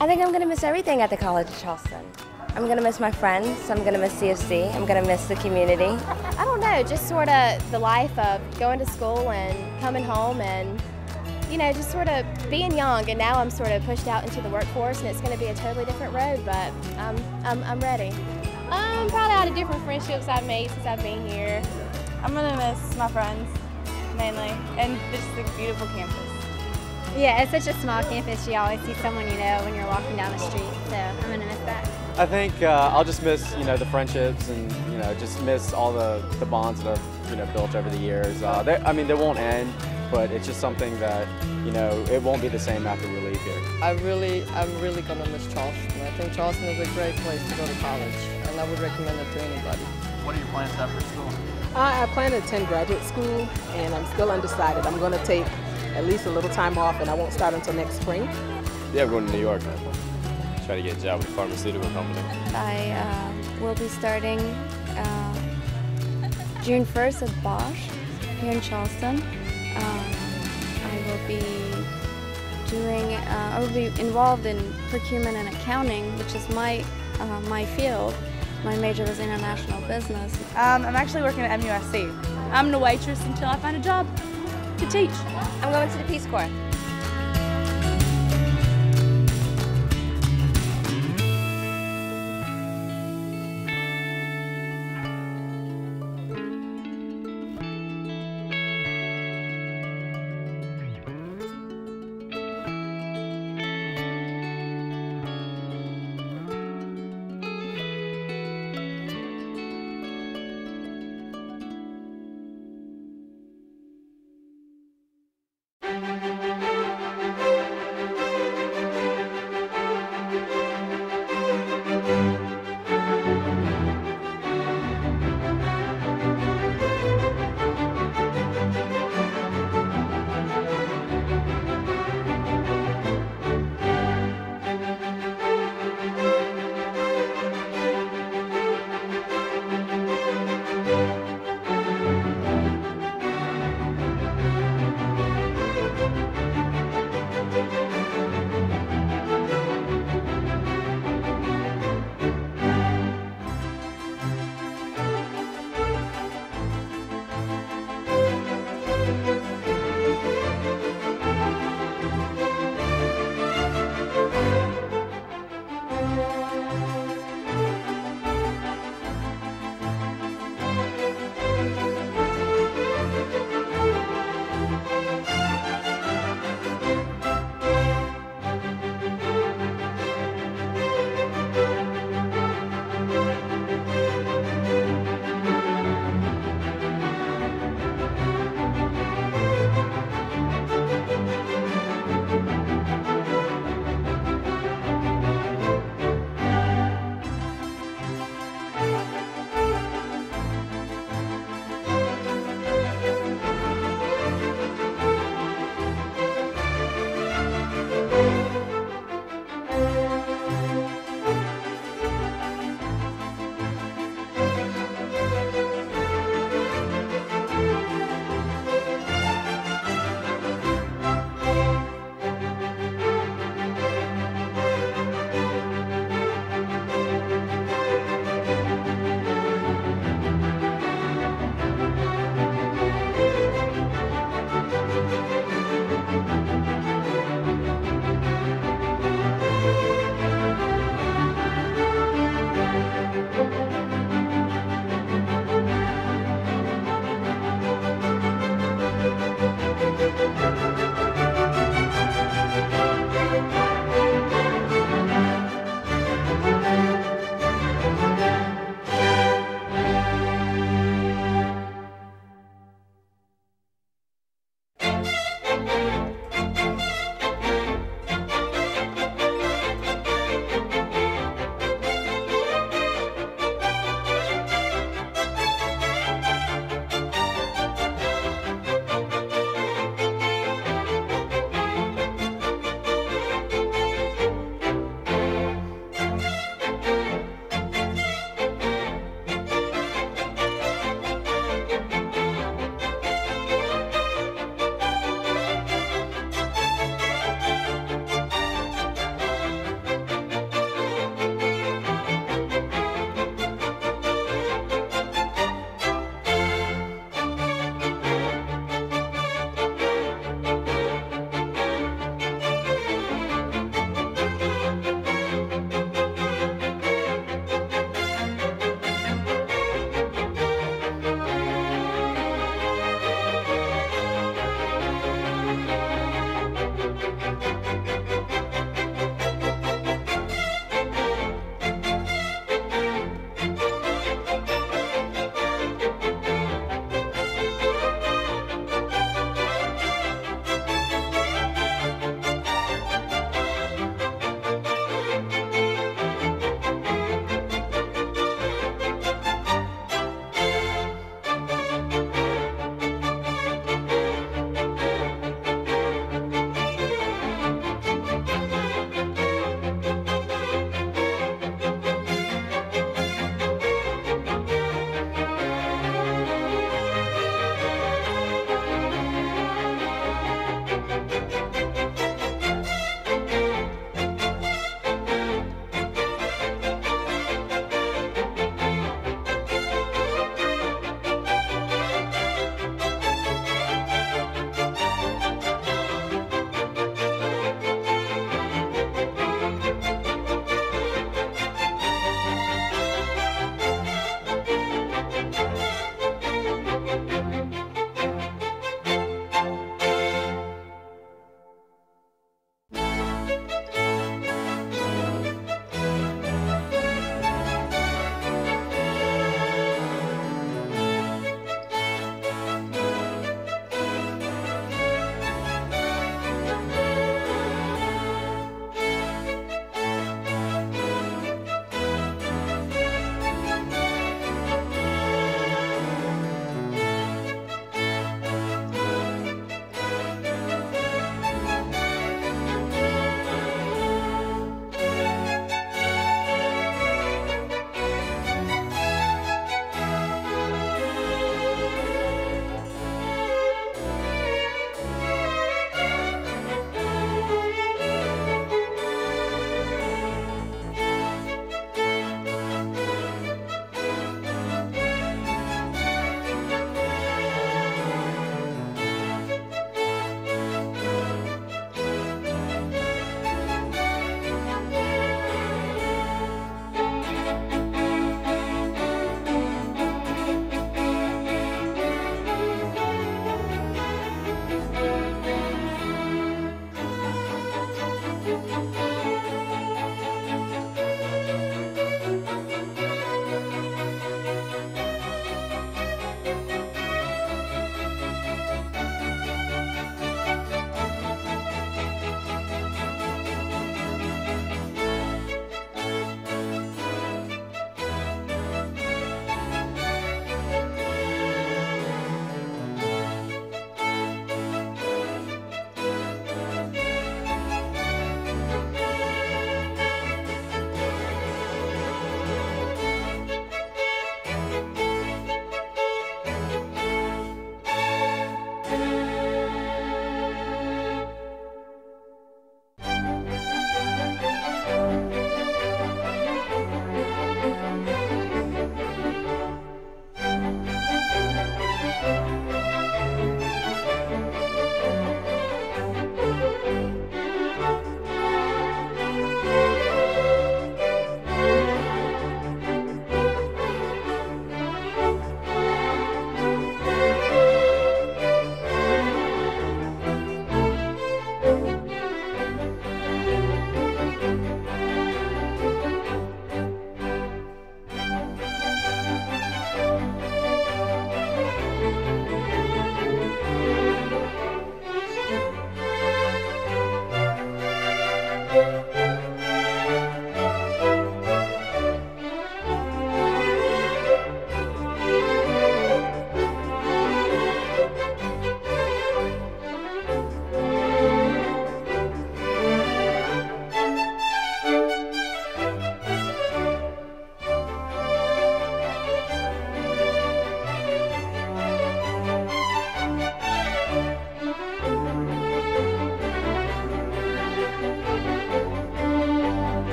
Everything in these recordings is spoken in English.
I think I'm going to miss everything at the College of Charleston. I'm going to miss my friends, I'm going to miss CFC, I'm going to miss the community. I don't know, just sort of the life of going to school and coming home and, you know, just sort of being young, and now I'm sort of pushed out into the workforce and it's going to be a totally different road, but I'm ready. Probably all the different friendships I've made since I've been here. I'm going to miss my friends, mainly, and just the beautiful campus. Yeah, it's such a small campus. You always see someone you know when you're walking down the street, so I'm going to miss that. I think I'll just miss, the friendships and, just miss all the bonds that I've, built over the years. They won't end, but it's just something that, it won't be the same after we leave here. I'm really going to miss Charleston. I think Charleston is a great place to go to college, and I would recommend it to anybody. What are your plans after school? I plan to attend graduate school, and I'm still undecided. I'm going to take at least a little time off, and I won't start until next spring. Yeah, I'm going to New York now. Try to get a job with a pharmaceutical company. I will be starting June 1st at Bosch here in Charleston. I will be involved in procurement and accounting, which is my field. My major was international business. I'm actually working at MUSC. I'm a waitress until I find a job to teach. I'm going to the Peace Corps.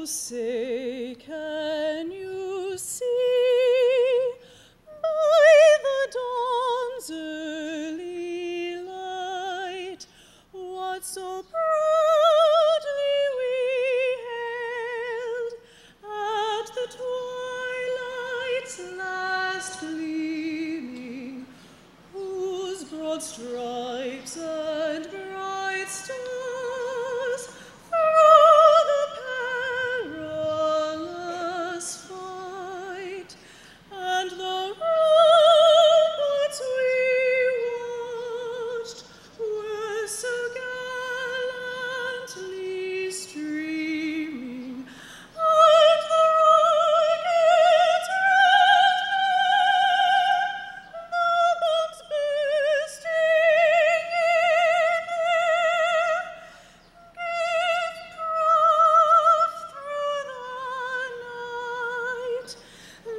say, can you see by the dawn's early light what so proudly we hailed at the twilight's last gleaming, whose broad stripes and bright stars through the perilous fight and the ramparts we watched were so gallantly streaming, and the rockets red glare, the bombs bursting in air, gave proof through the night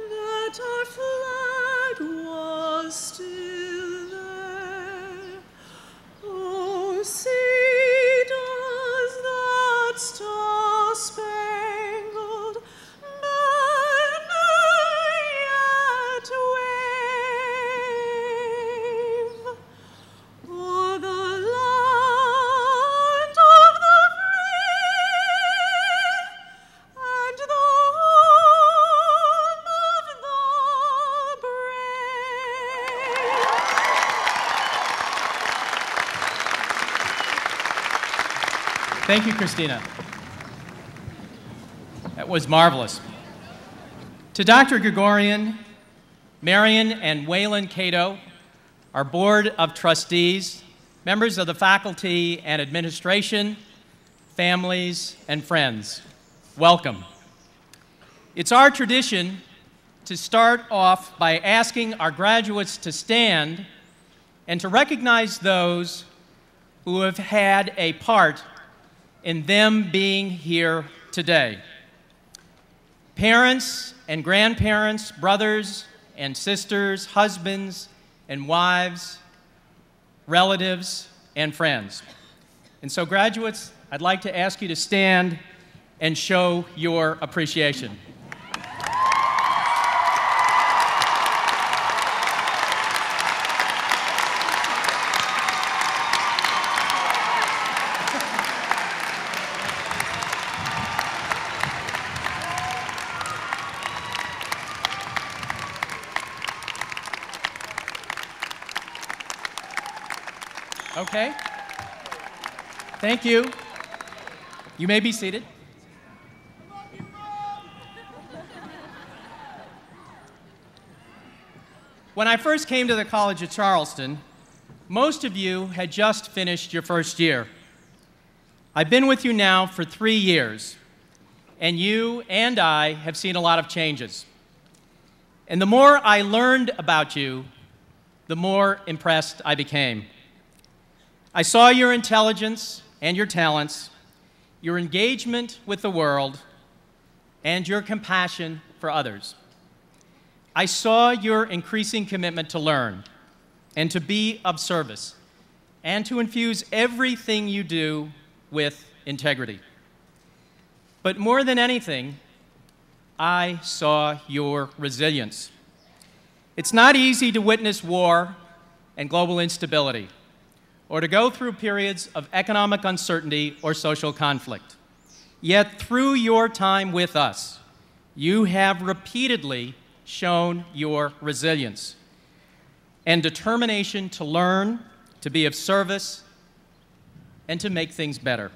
that our flag was still there. Oh, see, does that star-spangled banner yet wave o'er the land of the free and the home of the brave? Thank you, Christina. That was marvelous. To Dr. Gregorian, Marion and Waylon Cato, our Board of Trustees, members of the faculty and administration, families, and friends, welcome. It's our tradition to start off by asking our graduates to stand and to recognize those who have had a part in them being here today. Parents and grandparents, brothers and sisters, husbands and wives, relatives and friends. And so, graduates, I'd like to ask you to stand and show your appreciation. Okay. Thank you. You may be seated. When I first came to the College of Charleston, most of you had just finished your first year. I've been with you now for 3 years, and you and I have seen a lot of changes. And the more I learned about you, the more impressed I became. I saw your intelligence and your talents, your engagement with the world, and your compassion for others. I saw your increasing commitment to learn and to be of service and to infuse everything you do with integrity. But more than anything, I saw your resilience. It's not easy to witness war and global instability, or to go through periods of economic uncertainty or social conflict. Yet through your time with us, you have repeatedly shown your resilience and determination to learn, to be of service, and to make things better.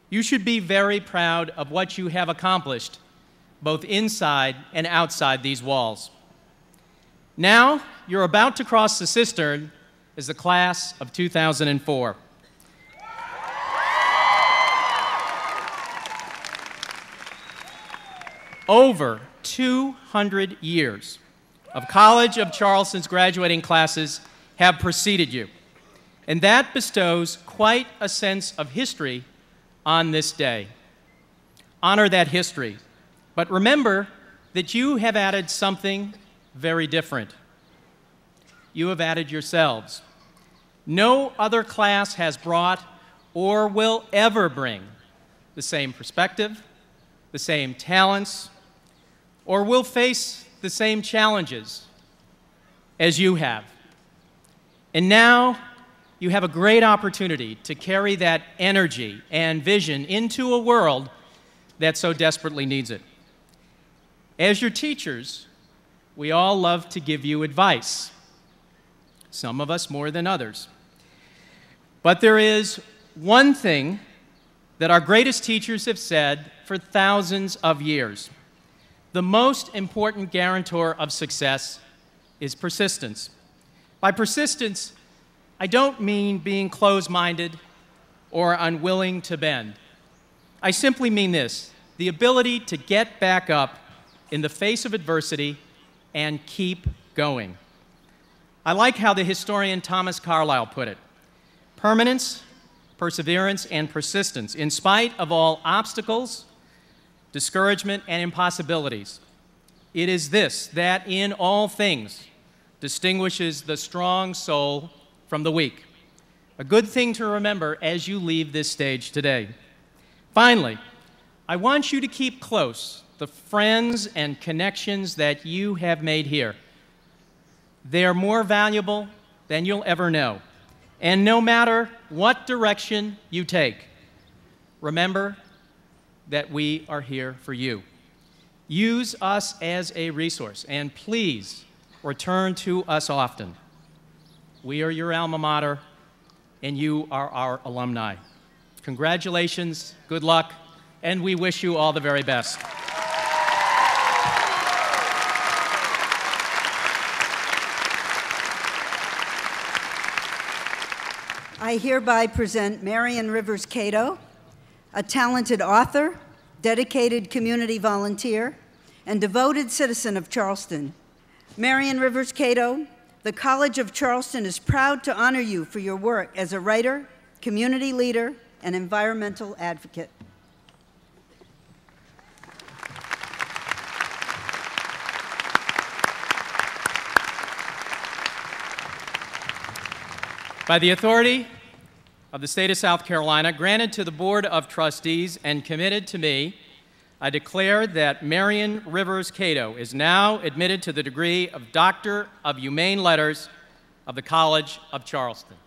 You should be very proud of what you have accomplished, both inside and outside these walls. Now, you're about to cross the cistern as the class of 2004. Over 200 years of College of Charleston's graduating classes have preceded you, and that bestows quite a sense of history on this day. Honor that history, but remember that you have added something very different. You have added yourselves. No other class has brought or will ever bring the same perspective, the same talents, or will face the same challenges as you have. And now you have a great opportunity to carry that energy and vision into a world that so desperately needs it. As your teachers, we all love to give you advice, some of us more than others. But there is one thing that our greatest teachers have said for thousands of years. The most important guarantor of success is persistence. By persistence, I don't mean being closed-minded or unwilling to bend. I simply mean this: the ability to get back up in the face of adversity and keep going. I like how the historian Thomas Carlyle put it: permanence, perseverance, and persistence, in spite of all obstacles, discouragement, and impossibilities. It is this that in all things distinguishes the strong soul from the weak. A good thing to remember as you leave this stage today. Finally, I want you to keep close the friends and connections that you have made here. They are more valuable than you'll ever know. And no matter what direction you take, remember that we are here for you. Use us as a resource, and please return to us often. We are your alma mater, and you are our alumni. Congratulations, good luck, and we wish you all the very best. I hereby present Marion Rivers Cato, a talented author, dedicated community volunteer, and devoted citizen of Charleston. Marion Rivers Cato, the College of Charleston is proud to honor you for your work as a writer, community leader, and environmental advocate. By the authority of the state of South Carolina, granted to the Board of Trustees and committed to me, I declare that Marion Rivers Cato is now admitted to the degree of Doctor of Humane Letters of the College of Charleston.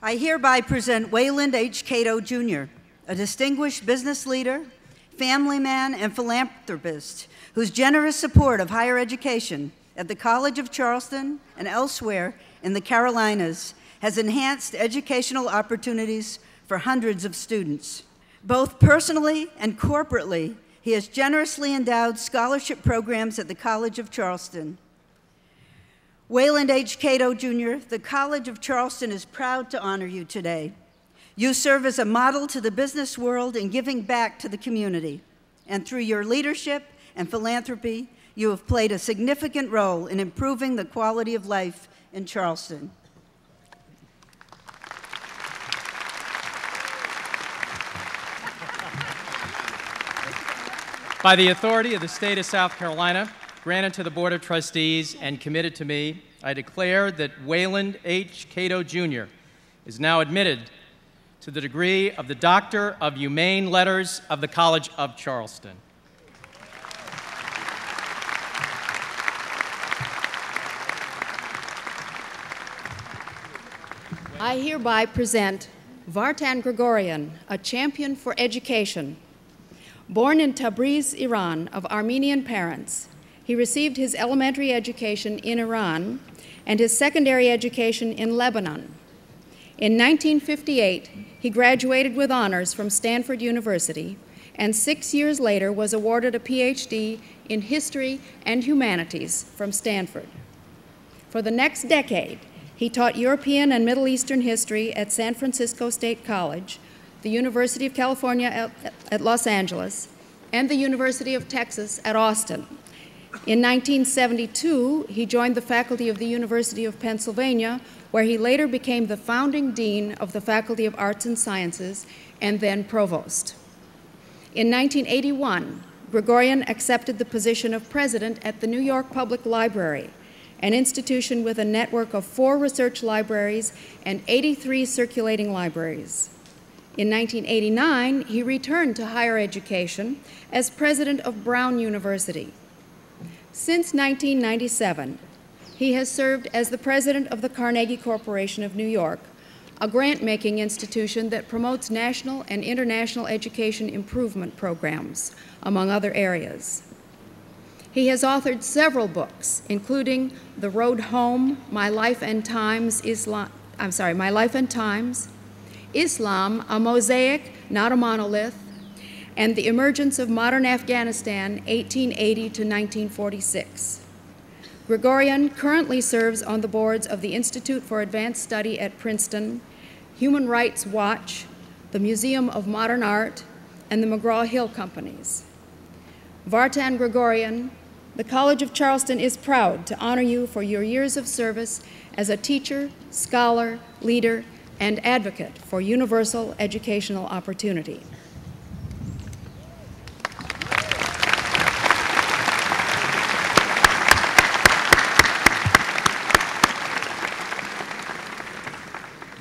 I hereby present Wayland H. Cato, Jr., a distinguished business leader, family man, and philanthropist whose generous support of higher education at the College of Charleston and elsewhere in the Carolinas has enhanced educational opportunities for hundreds of students. Both personally and corporately, he has generously endowed scholarship programs at the College of Charleston. Wayland H. Cato, Jr., the College of Charleston is proud to honor you today. You serve as a model to the business world in giving back to the community. And through your leadership and philanthropy, you have played a significant role in improving the quality of life in Charleston. By the authority of the state of South Carolina, granted to the Board of Trustees and committed to me, I declare that Wayland H. Cato, Jr. is now admitted to the degree of the Doctor of Humane Letters of the College of Charleston. I hereby present Vartan Gregorian, a champion for education. Born in Tabriz, Iran, of Armenian parents, he received his elementary education in Iran and his secondary education in Lebanon. In 1958, he graduated with honors from Stanford University, and 6 years later was awarded a PhD in history and humanities from Stanford. For the next decade, he taught European and Middle Eastern history at San Francisco State College, the University of California at Los Angeles, and the University of Texas at Austin. In 1972, he joined the faculty of the University of Pennsylvania, where he later became the founding dean of the Faculty of Arts and Sciences and then provost. In 1981, Gregorian accepted the position of president at the New York Public Library, an institution with a network of 4 research libraries and 83 circulating libraries. In 1989, he returned to higher education as president of Brown University. Since 1997, he has served as the president of the Carnegie Corporation of New York, a grant-making institution that promotes national and international education improvement programs, among other areas. He has authored several books, including The Road Home, My Life and Times, Islam, A Mosaic, Not a Monolith, and The Emergence of Modern Afghanistan, 1880 to 1946. Gregorian currently serves on the boards of the Institute for Advanced Study at Princeton, Human Rights Watch, the Museum of Modern Art, and the McGraw-Hill Companies. Vartan Gregorian, the College of Charleston is proud to honor you for your years of service as a teacher, scholar, leader, and advocate for universal educational opportunity.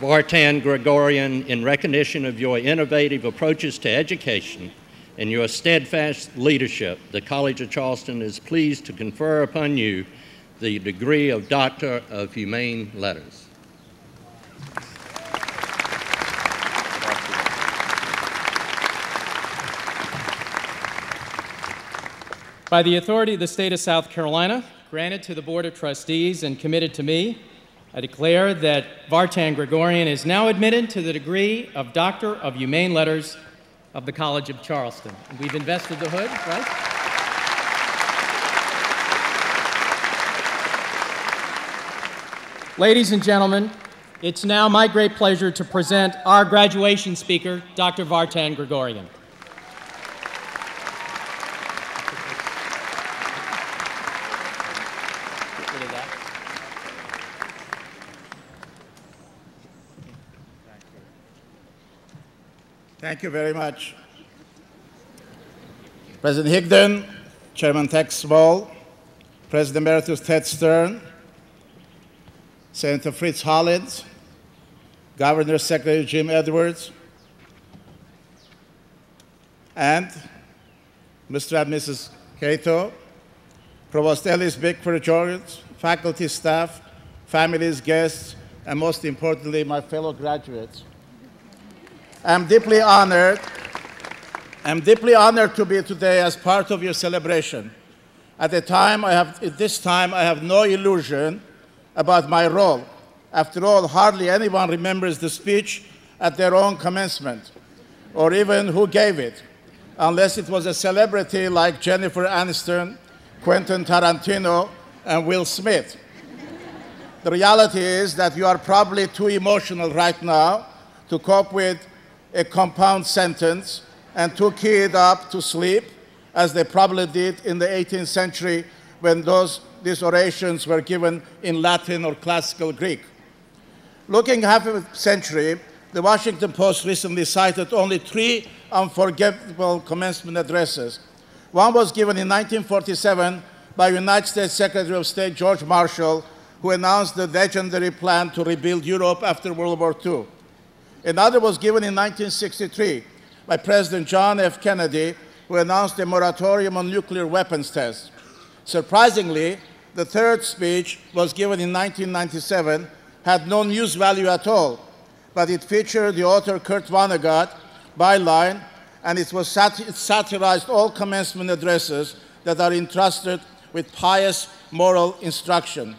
Vartan Gregorian, in recognition of your innovative approaches to education and your steadfast leadership, the College of Charleston is pleased to confer upon you the degree of Doctor of Humane Letters. By the authority of the state of South Carolina, granted to the Board of Trustees and committed to me, I declare that Vartan Gregorian is now admitted to the degree of Doctor of Humane Letters of the College of Charleston. And we've invested the hood, right? Ladies and gentlemen, it's now my great pleasure to present our graduation speaker, Dr. Vartan Gregorian. Thank you very much. President Higdon, Chairman Tex Ball, President Emeritus Ted Stern, Senator Fritz Hollins, Governor Secretary Jim Edwards, and Mr. and Mrs. Cato, Provost Ellis Bickford George, faculty, staff, families, guests, and most importantly, my fellow graduates. I'm deeply honored to be today as part of your celebration. At this time, I have no illusion about my role. After all, hardly anyone remembers the speech at their own commencement, or even who gave it, unless it was a celebrity like Jennifer Aniston, Quentin Tarantino, and Will Smith. The reality is that you are probably too emotional right now to cope with a compound sentence and too keyed up to sleep, as they probably did in the 18th century when these orations were given in Latin or classical Greek. Looking half a century, the Washington Post recently cited only 3 unforgettable commencement addresses. One was given in 1947 by United States Secretary of State George Marshall, who announced the legendary plan to rebuild Europe after World War II. Another was given in 1963 by President John F. Kennedy, who announced a moratorium on nuclear weapons tests. Surprisingly, the third speech was given in 1997, had no news value at all, but it featured the author Kurt Vonnegut byline, and it satirized all commencement addresses that are entrusted with pious moral instruction.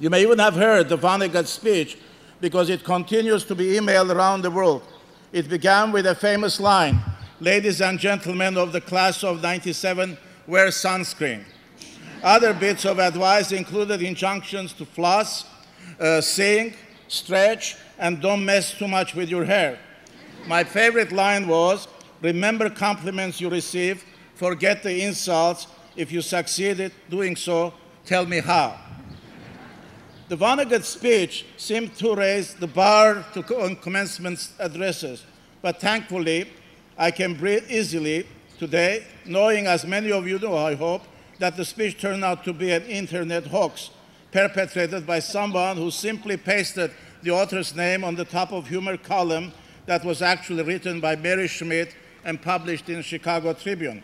You may even have heard the Vonnegut speech, because it continues to be emailed around the world. It began with a famous line, "Ladies and gentlemen of the class of '97, wear sunscreen." Other bits of advice included injunctions to floss, sing, stretch, and don't mess too much with your hair. My favorite line was, "Remember compliments you receive, forget the insults. If you succeeded doing so, tell me how." The Vonnegut speech seemed to raise the bar on commencement addresses, but thankfully, I can breathe easily today, knowing, as many of you know, I hope, that the speech turned out to be an internet hoax, perpetrated by someone who simply pasted the author's name on the top of humor column that was actually written by Mary Schmidt and published in Chicago Tribune.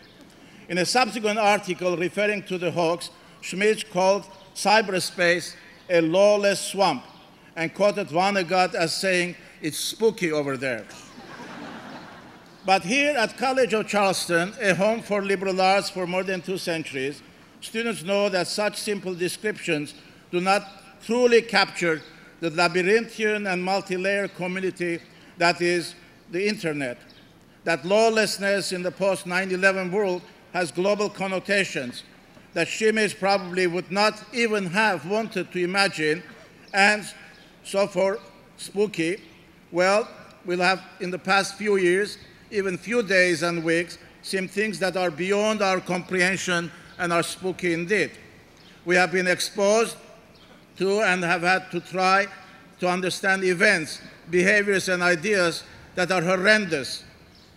In a subsequent article referring to the hoax, Schmidt called cyberspace a lawless swamp and quoted Vonnegut as saying, "It's spooky over there." But here at College of Charleston, a home for liberal arts for more than 2 centuries, students know that such simple descriptions do not truly capture the labyrinthian and multi-layer community that is the internet. That lawlessness in the post-9/11 world has global connotations that Schmidt probably would not even have wanted to imagine, and so for spooky, well, we'll have in the past few years, even few days and weeks, seen things that are beyond our comprehension and are spooky indeed. We have been exposed to and have had to try to understand events, behaviors, and ideas that are horrendous,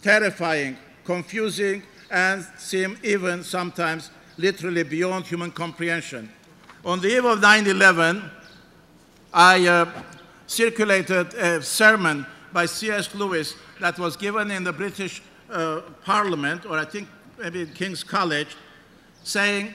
terrifying, confusing, and seem even sometimes literally beyond human comprehension. On the eve of 9/11, I circulated a sermon by C.S. Lewis that was given in the British Parliament, or I think maybe in King's College, saying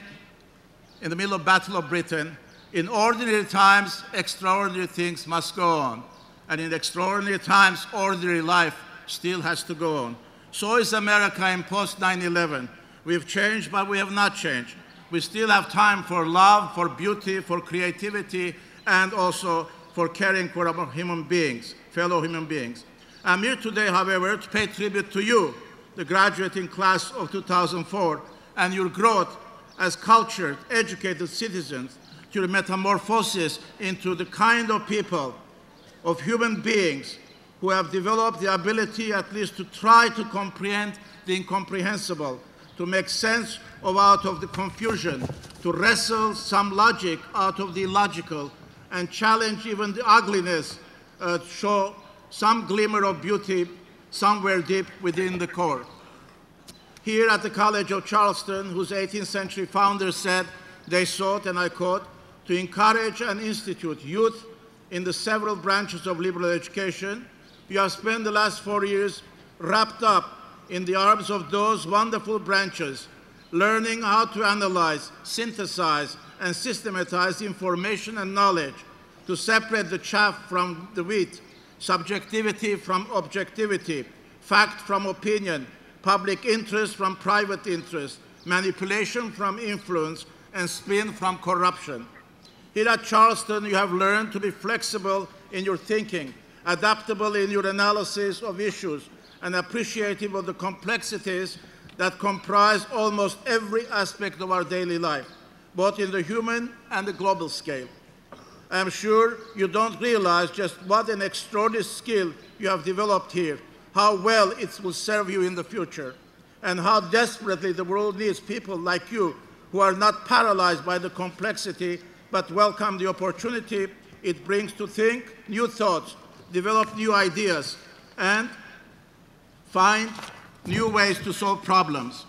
in the middle of Battle of Britain, "In ordinary times, extraordinary things must go on. And in extraordinary times, ordinary life still has to go on." So is America in post-9/11. We've changed, but we have not changed. We still have time for love, for beauty, for creativity, and also for caring for our human beings, fellow human beings. I'm here today, however, to pay tribute to you, the graduating class of 2004, and your growth as cultured, educated citizens, to your metamorphosis into the kind of people, of human beings, who have developed the ability at least to try to comprehend the incomprehensible, to make sense out of the confusion, to wrestle some logic out of the illogical, and challenge even the ugliness, show some glimmer of beauty somewhere deep within the core. Here at the College of Charleston, whose 18th century founders said they sought, and I quote, "to encourage and institute youth in the several branches of liberal education," you have spent the last 4 years wrapped up in the arms of those wonderful branches, learning how to analyze, synthesize, and systematize information and knowledge, to separate the chaff from the wheat, subjectivity from objectivity, fact from opinion, public interest from private interest, manipulation from influence, and spin from corruption. Here at Charleston, you have learned to be flexible in your thinking, adaptable in your analysis of issues, and appreciative of the complexities that comprise almost every aspect of our daily life, both in the human and the global scale. I am sure you don't realize just what an extraordinary skill you have developed here, how well it will serve you in the future, and how desperately the world needs people like you who are not paralyzed by the complexity but welcome the opportunity it brings to think new thoughts, develop new ideas, and find new ways to solve problems.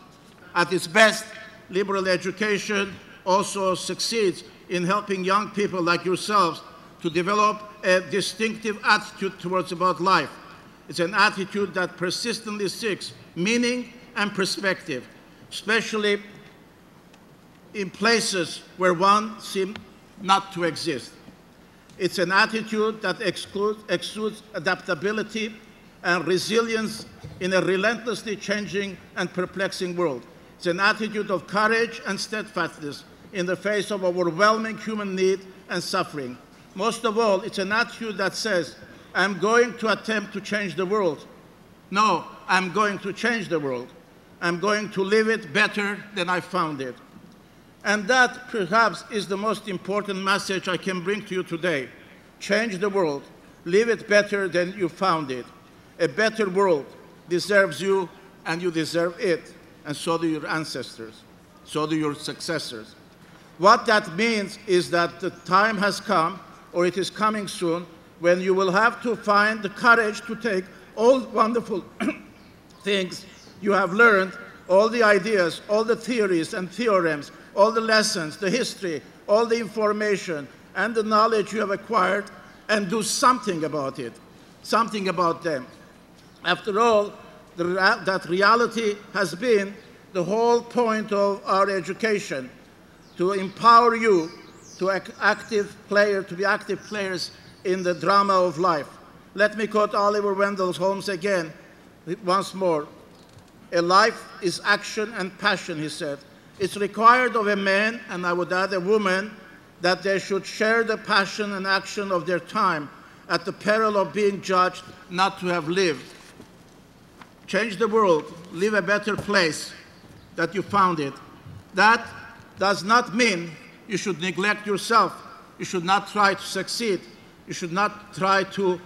At its best, liberal education also succeeds in helping young people like yourselves to develop a distinctive attitude towards about life. It's an attitude that persistently seeks meaning and perspective, especially in places where one seems not to exist. It's an attitude that exudes adaptability and resilience in a relentlessly changing and perplexing world. It's an attitude of courage and steadfastness in the face of overwhelming human need and suffering. Most of all, it's an attitude that says, I'm going to attempt to change the world. No, I'm going to change the world. I'm going to live it better than I found it. And that, perhaps, is the most important message I can bring to you today. Change the world. Live it better than you found it. A better world deserves you, and you deserve it. And so do your ancestors. So do your successors. What that means is that the time has come, or it is coming soon, when you will have to find the courage to take all the wonderful things you have learned, all the ideas, all the theories and theorems, all the lessons, the history, all the information and the knowledge you have acquired and do something about it, something about them. After all, that reality has been the whole point of our education, to empower you to be active players in the drama of life. Let me quote Oliver Wendell Holmes again, once more. A life is action and passion, he said. It's required of a man, and I would add a woman, that they should share the passion and action of their time at the peril of being judged not to have lived. Change the world, live a better place that you found it. That does not mean you should neglect yourself. You should not try to succeed. You should not try to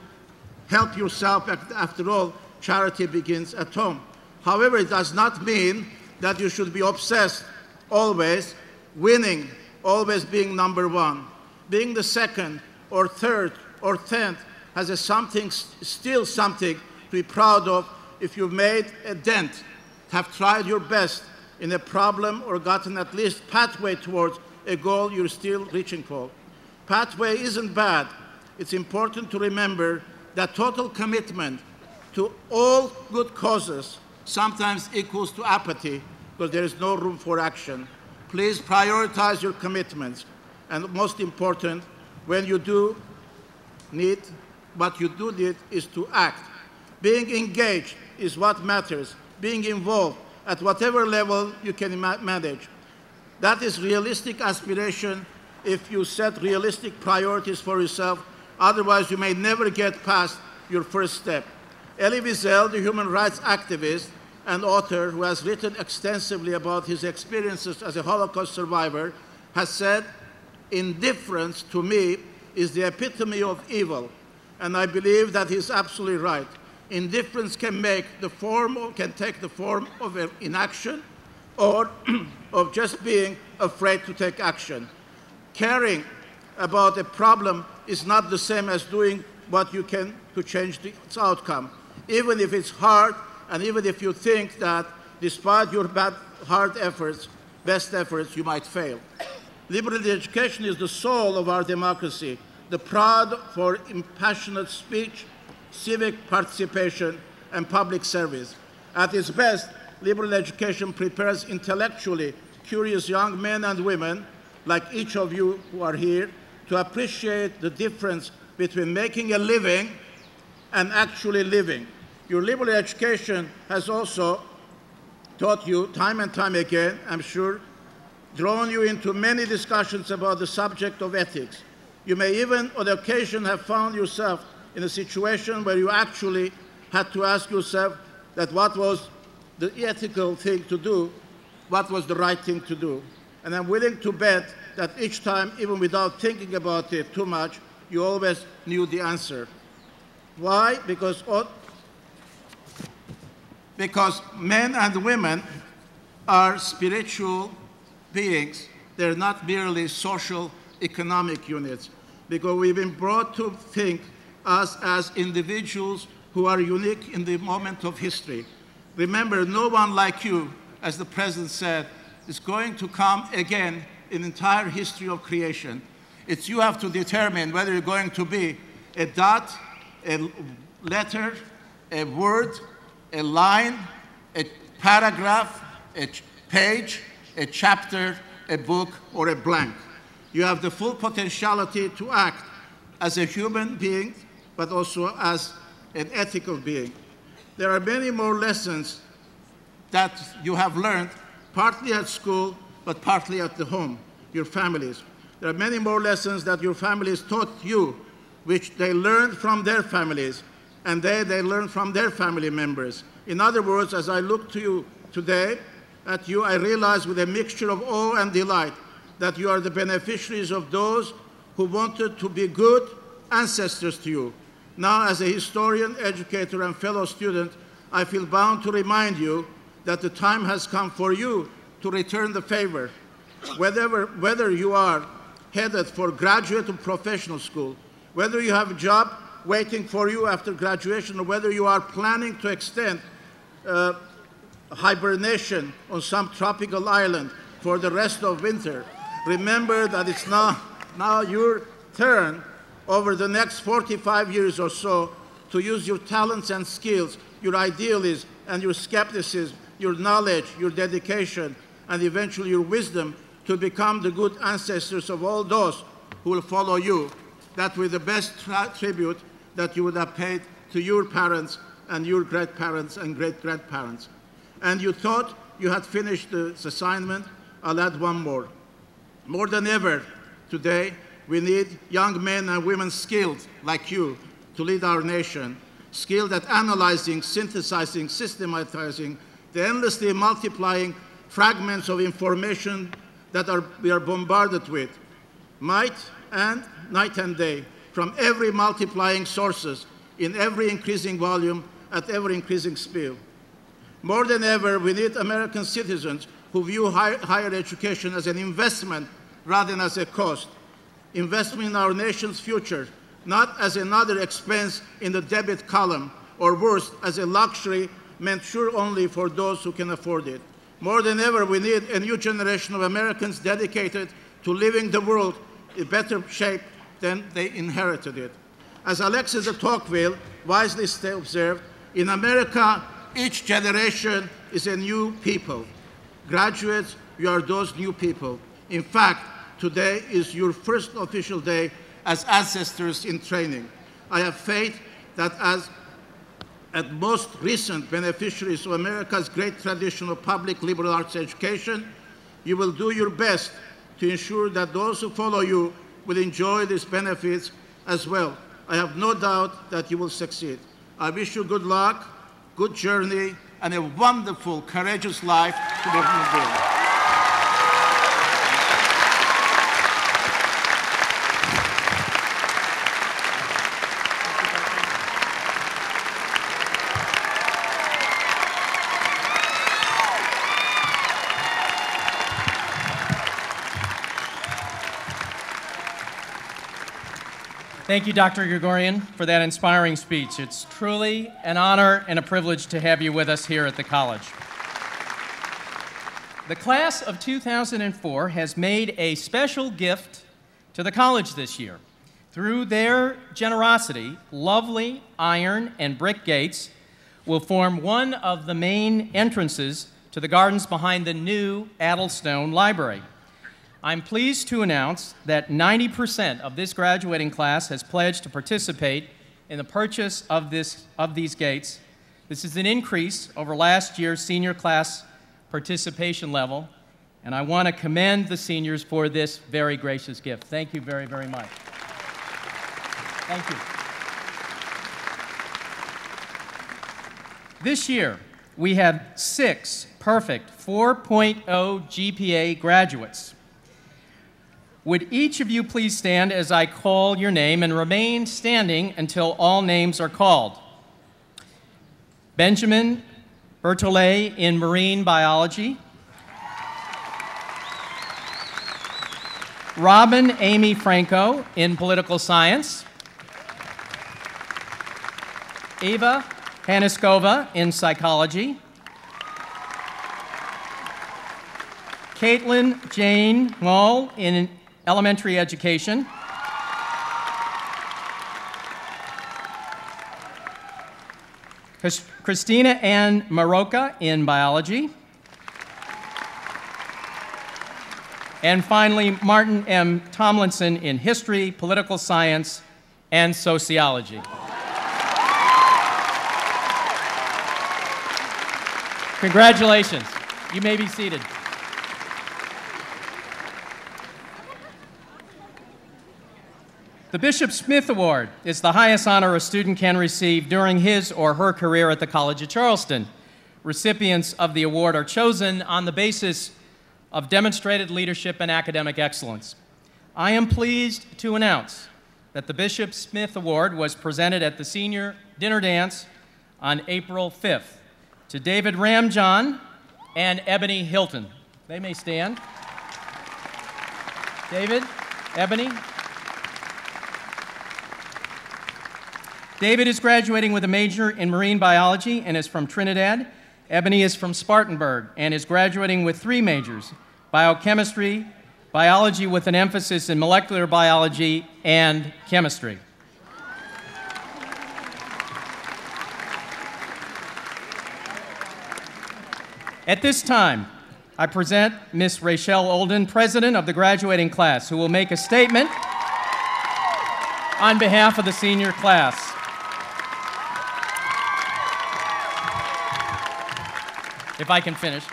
help yourself. After all, charity begins at home. However, it does not mean that you should be obsessed, always winning, always being number one. Being the second or third or 10th has still something to be proud of if you've made a dent, have tried your best in a problem or gotten at least pathway towards a goal you're still reaching for. Pathway isn't bad. It's important to remember that total commitment to all good causes sometimes equals to apathy because there is no room for action. Please prioritize your commitments. And most important, when you do need, what you do need is to act. Being engaged is what matters. Being involved at whatever level you can manage. That is realistic aspiration if you set realistic priorities for yourself. Otherwise, you may never get past your first step. Elie Wiesel, the human rights activist and author who has written extensively about his experiences as a Holocaust survivor, has said, "Indifference to me is the epitome of evil." And I believe that he's absolutely right. Indifference can take the form of inaction or of just being afraid to take action. Caring about a problem is not the same as doing what you can to change its outcome, even if it's hard and even if you think that despite your best efforts, you might fail. Liberal education is the soul of our democracy, the prod for impassionate speech, civic participation, and public service. At its best, liberal education prepares intellectually curious young men and women, like each of you who are here, to appreciate the difference between making a living and actually living. Your liberal education has also taught you time and time again, I'm sure, drawn you into many discussions about the subject of ethics. You may even on occasion have found yourself in a situation where you actually had to ask yourself that what was the ethical thing to do, what was the right thing to do. And I'm willing to bet that each time, even without thinking about it too much, you always knew the answer. Why? Because men and women are spiritual beings. They're not merely social economic units, because we've been brought to think us as individuals who are unique in the moment of history. Remember, no one like you, as the President said, is going to come again in the entire history of creation. It's you have to determine whether you're going to be a dot, a letter, a word, a line, a paragraph, a page, a chapter, a book, or a blank. You have the full potentiality to act as a human being, but also as an ethical being. There are many more lessons that you have learned, partly at school, but partly at the home, your families. There are many more lessons that your families taught you, which they learned from their families, and they learned from their family members. In other words, as I look to you today, at you, I realize with a mixture of awe and delight that you are the beneficiaries of those who wanted to be good ancestors to you. Now, as a historian, educator, and fellow student, I feel bound to remind you that the time has come for you to return the favor. Whether you are headed for graduate or professional school, whether you have a job waiting for you after graduation, or whether you are planning to extend hibernation on some tropical island for the rest of winter, remember that it's now your turn over the next 45 years or so to use your talents and skills, your idealism and your skepticism, your knowledge, your dedication, and eventually your wisdom to become the good ancestors of all those who will follow you. That will be the best tribute that you would have paid to your parents and your great-parents and great-grandparents. And you thought you had finished this assignment. I'll add one more. More than ever today, we need young men and women skilled like you to lead our nation, skilled at analyzing, synthesizing, systematizing the endlessly multiplying fragments of information that we are bombarded with, night and day, from every multiplying sources, in every increasing volume, at ever increasing speed. More than ever, we need American citizens who view higher education as an investment rather than as a cost. Investment in our nation's future, not as another expense in the debit column, or worse, as a luxury meant sure only for those who can afford it. More than ever, we need a new generation of Americans dedicated to leaving the world in better shape than they inherited it. As Alexis de Tocqueville wisely observed, in America, each generation is a new people. Graduates, you are those new people. In fact, today is your first official day as ancestors in training. I have faith that as at most recent beneficiaries of America's great tradition of public liberal arts education, you will do your best to ensure that those who follow you will enjoy these benefits as well. I have no doubt that you will succeed. I wish you good luck, good journey, and a wonderful, courageous life to live in the world. Thank you, Dr. Gregorian, for that inspiring speech. It's truly an honor and a privilege to have you with us here at the college. The class of 2004 has made a special gift to the college this year. Through their generosity, lovely iron and brick gates will form one of the main entrances to the gardens behind the new Addlestone Library. I'm pleased to announce that 90% of this graduating class has pledged to participate in the purchase of these gates. This is an increase over last year's senior class participation level, and I want to commend the seniors for this very gracious gift. Thank you very, very much. Thank you. This year, we have 6 perfect 4.0 GPA graduates. Would each of you please stand as I call your name and remain standing until all names are called? Benjamin Bertollet in marine biology. Robin Amy Franco in political science. Eva Haniskova in psychology. Caitlin Jane Moll in elementary education. Christina Ann Maroka in biology. And finally, Martin M. Tomlinson in history, political science, and sociology. Congratulations. You may be seated. The Bishop Smith Award is the highest honor a student can receive during his or her career at the College of Charleston. Recipients of the award are chosen on the basis of demonstrated leadership and academic excellence. I am pleased to announce that the Bishop Smith Award was presented at the senior dinner dance on April 5th to David Ramjohn and Ebony Hilton. They may stand. David, Ebony. David is graduating with a major in marine biology and is from Trinidad. Ebony is from Spartanburg and is graduating with 3 majors: biochemistry, biology with an emphasis in molecular biology and chemistry. At this time, I present Ms. Rachel Olden, President of the graduating class, who will make a statement on behalf of the senior class. If I can finish.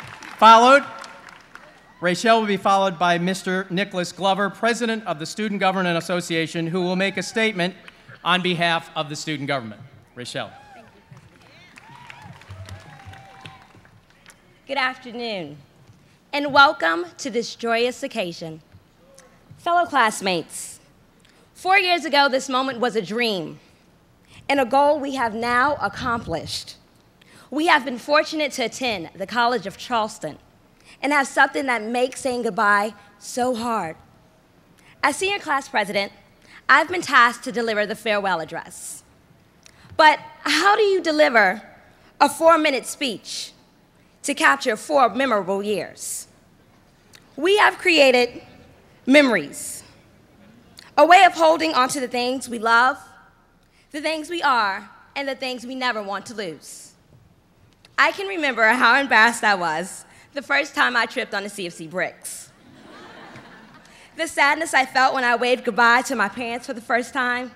Rachel will be followed by Mr. Nicholas Glover, President of the Student Government Association, who will make a statement on behalf of the student government. Rachel. Good afternoon, and welcome to this joyous occasion. Fellow classmates, 4 years ago, this moment was a dream and a goal we have now accomplished. We have been fortunate to attend the College of Charleston and have something that makes saying goodbye so hard. As senior class president, I've been tasked to deliver the farewell address. But how do you deliver a 4-minute speech to capture 4 memorable years? We have created memories, a way of holding onto the things we love, the things we are, and the things we never want to lose. I can remember how embarrassed I was the first time I tripped on the CFC bricks. The sadness I felt when I waved goodbye to my parents for the first time.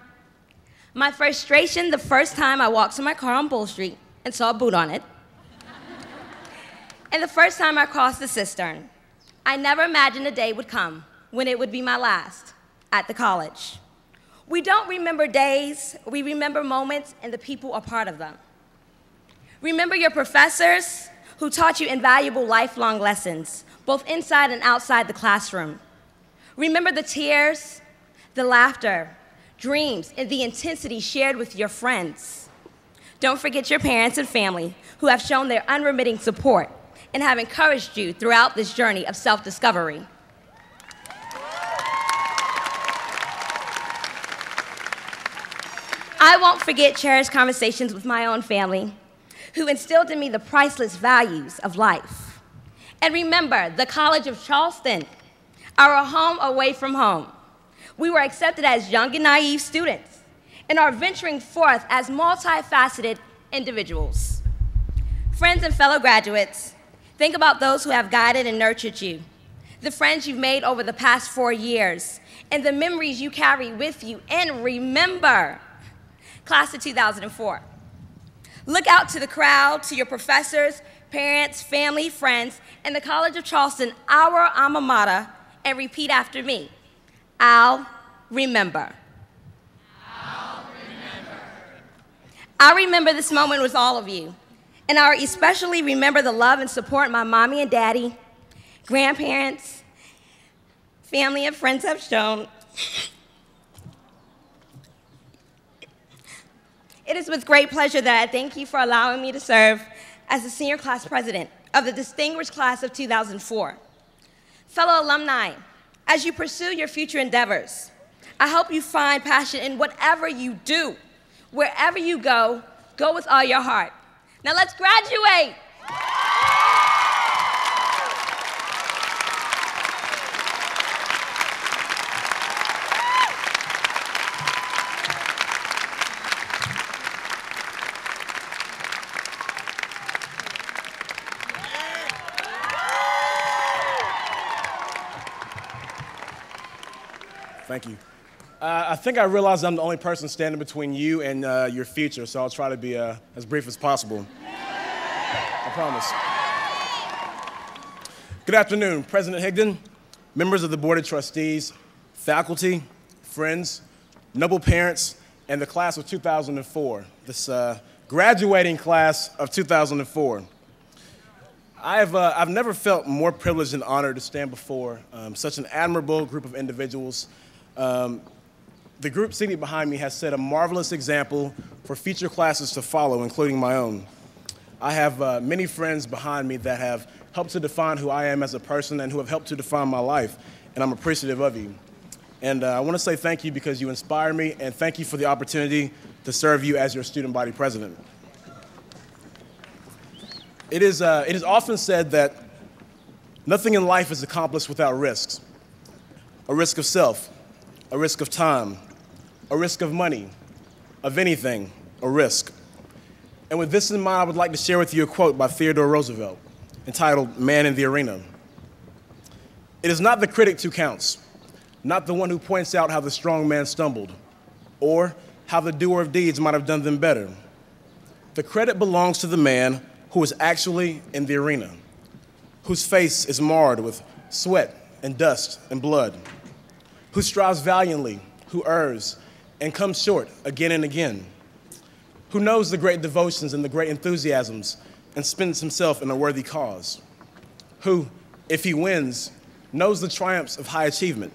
My frustration the first time I walked to my car on Bull Street and saw a boot on it. And the first time I crossed the cistern. I never imagined a day would come when it would be my last at the college. We don't remember days, we remember moments and the people a part of them. Remember your professors who taught you invaluable lifelong lessons, both inside and outside the classroom. Remember the tears, the laughter, dreams, and the intensity shared with your friends. Don't forget your parents and family who have shown their unremitting support and have encouraged you throughout this journey of self-discovery. I won't forget cherished conversations with my own family, who instilled in me the priceless values of life. And remember, the College of Charleston, our home away from home. We were accepted as young and naive students and are venturing forth as multifaceted individuals. Friends and fellow graduates, think about those who have guided and nurtured you, the friends you've made over the past 4 years, and the memories you carry with you. And remember, class of 2004. Look out to the crowd, to your professors, parents, family, friends, and the College of Charleston, our alma mater, and repeat after me. I'll remember. I'll remember. I remember this moment with all of you. And I especially remember the love and support my mommy and daddy, grandparents, family, and friends have shown. It is with great pleasure that I thank you for allowing me to serve as the senior class president of the distinguished class of 2004. Fellow alumni, as you pursue your future endeavors, I hope you find passion in whatever you do. Wherever you go, go with all your heart. Now let's graduate. Thank you. I think I realize I'm the only person standing between you and your future, so I'll try to be as brief as possible. I promise. Good afternoon, President Higdon, members of the Board of Trustees, faculty, friends, noble parents, and the class of 2004, this graduating class of 2004. I've never felt more privileged and honored to stand before such an admirable group of individuals. The group seated behind me has set a marvelous example for future classes to follow, including my own. I have many friends behind me that have helped to define who I am as a person and who have helped to define my life, and I'm appreciative of you. And I want to say thank you because you inspire me, and thank you for the opportunity to serve you as your student body president. It is often said that nothing in life is accomplished without risks. a risk of self, a risk of time, a risk of money, of anything, a risk. And with this in mind, I would like to share with you a quote by Theodore Roosevelt entitled Man in the Arena. It is not the critic who counts, not the one who points out how the strong man stumbled, or how the doer of deeds might have done them better. The credit belongs to the man who is actually in the arena, whose face is marred with sweat and dust and blood, who strives valiantly, who errs and comes short again and again, who knows the great devotions and the great enthusiasms and spends himself in a worthy cause, who, if he wins, knows the triumphs of high achievement,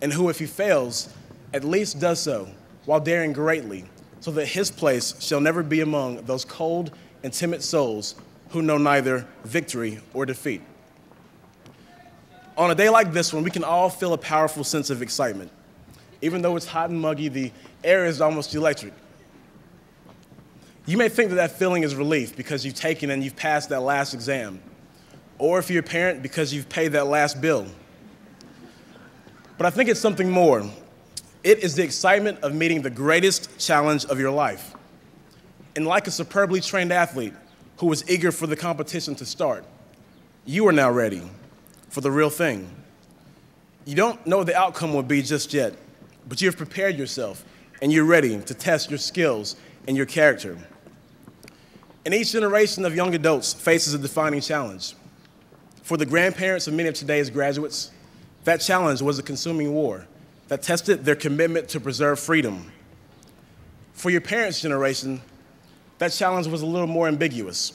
and who, if he fails, at least does so while daring greatly, so that his place shall never be among those cold and timid souls who know neither victory or defeat. On a day like this one, we can all feel a powerful sense of excitement. Even though it's hot and muggy, the air is almost electric. You may think that that feeling is relief because you've taken and you've passed that last exam, or if you're a parent, because you've paid that last bill. But I think it's something more. It is the excitement of meeting the greatest challenge of your life. And like a superbly trained athlete who was eager for the competition to start, you are now ready for the real thing. You don't know what the outcome will be just yet, but you have prepared yourself and you're ready to test your skills and your character. And each generation of young adults faces a defining challenge. For the grandparents of many of today's graduates, that challenge was a consuming war that tested their commitment to preserve freedom. For your parents' generation, that challenge was a little more ambiguous.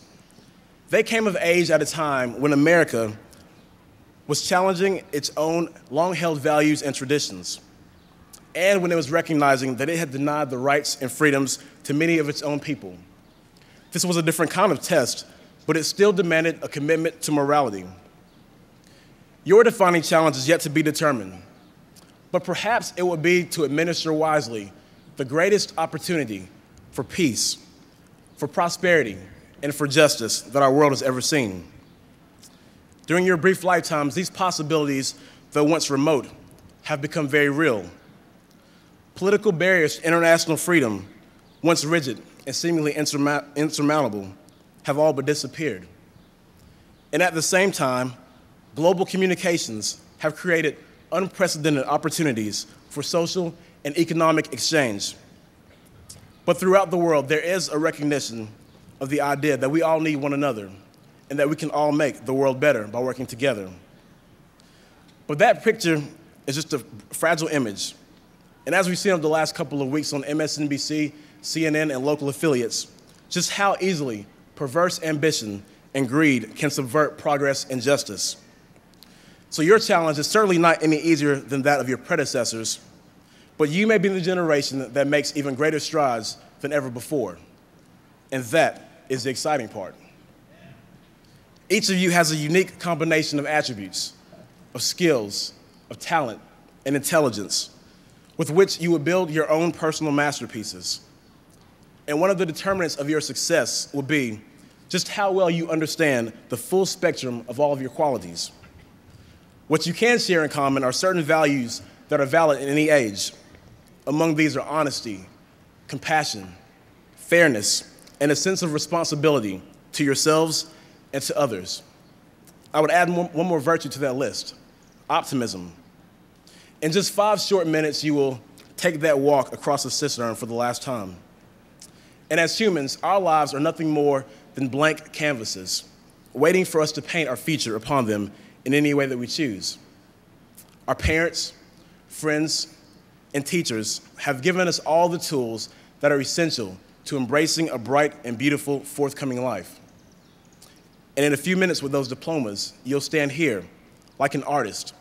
They came of age at a time when America was challenging its own long-held values and traditions, and when it was recognizing that it had denied the rights and freedoms to many of its own people. This was a different kind of test, but it still demanded a commitment to morality. Your defining challenge is yet to be determined, but perhaps it would be to administer wisely the greatest opportunity for peace, for prosperity, and for justice that our world has ever seen. During your brief lifetimes, these possibilities, though once remote, have become very real. Political barriers to international freedom, once rigid and seemingly insurmountable, have all but disappeared. And at the same time, global communications have created unprecedented opportunities for social and economic exchange. But throughout the world, there is a recognition of the idea that we all need one another and that we can all make the world better by working together. But that picture is just a fragile image. And as we've seen over the last couple of weeks on MSNBC, CNN, and local affiliates, just how easily perverse ambition and greed can subvert progress and justice. So your challenge is certainly not any easier than that of your predecessors, but you may be the generation that makes even greater strides than ever before. And that is the exciting part. Each of you has a unique combination of attributes, of skills, of talent, and intelligence, with which you will build your own personal masterpieces. And one of the determinants of your success will be just how well you understand the full spectrum of all of your qualities. What you can share in common are certain values that are valid in any age. Among these are honesty, compassion, fairness, and a sense of responsibility to yourselves and to others. I would add one more virtue to that list, optimism. In just 5 short minutes, you will take that walk across the cistern for the last time. And as humans, our lives are nothing more than blank canvases, waiting for us to paint our future upon them in any way that we choose. Our parents, friends, and teachers have given us all the tools that are essential to embracing a bright and beautiful forthcoming life. And in a few minutes with those diplomas, you'll stand here like an artist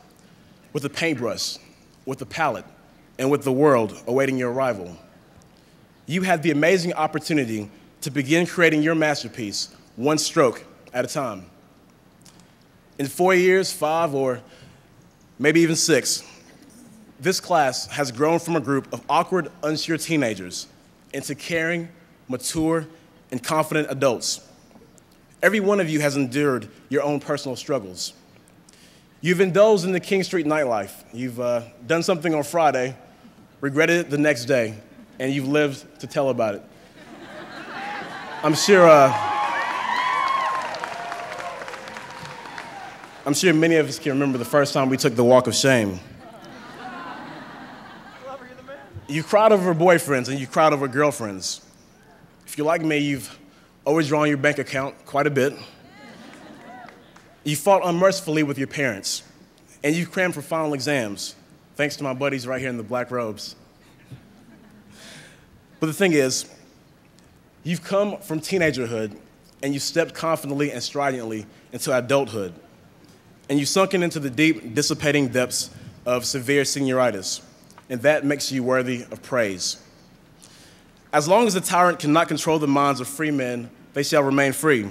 with a paintbrush, with a palette, and with the world awaiting your arrival. You had the amazing opportunity to begin creating your masterpiece one stroke at a time. In 4 years, 5, or maybe even 6, this class has grown from a group of awkward, unsure teenagers into caring, mature, and confident adults. Every one of you has endured your own personal struggles. You've indulged in the King Street nightlife. You've done something on Friday, regretted it the next day, and you've lived to tell about it. I'm sure many of us can remember the first time we took the walk of shame. You cried over boyfriends and you cried over girlfriends. If you're like me, you've overdrawn your bank account quite a bit. You fought unmercifully with your parents, and you crammed for final exams, thanks to my buddies right here in the black robes. But the thing is, you've come from teenagerhood, and you stepped confidently and stridently into adulthood, and you've sunken into the deep, dissipating depths of severe senioritis, and that makes you worthy of praise. As long as the tyrant cannot control the minds of free men, they shall remain free.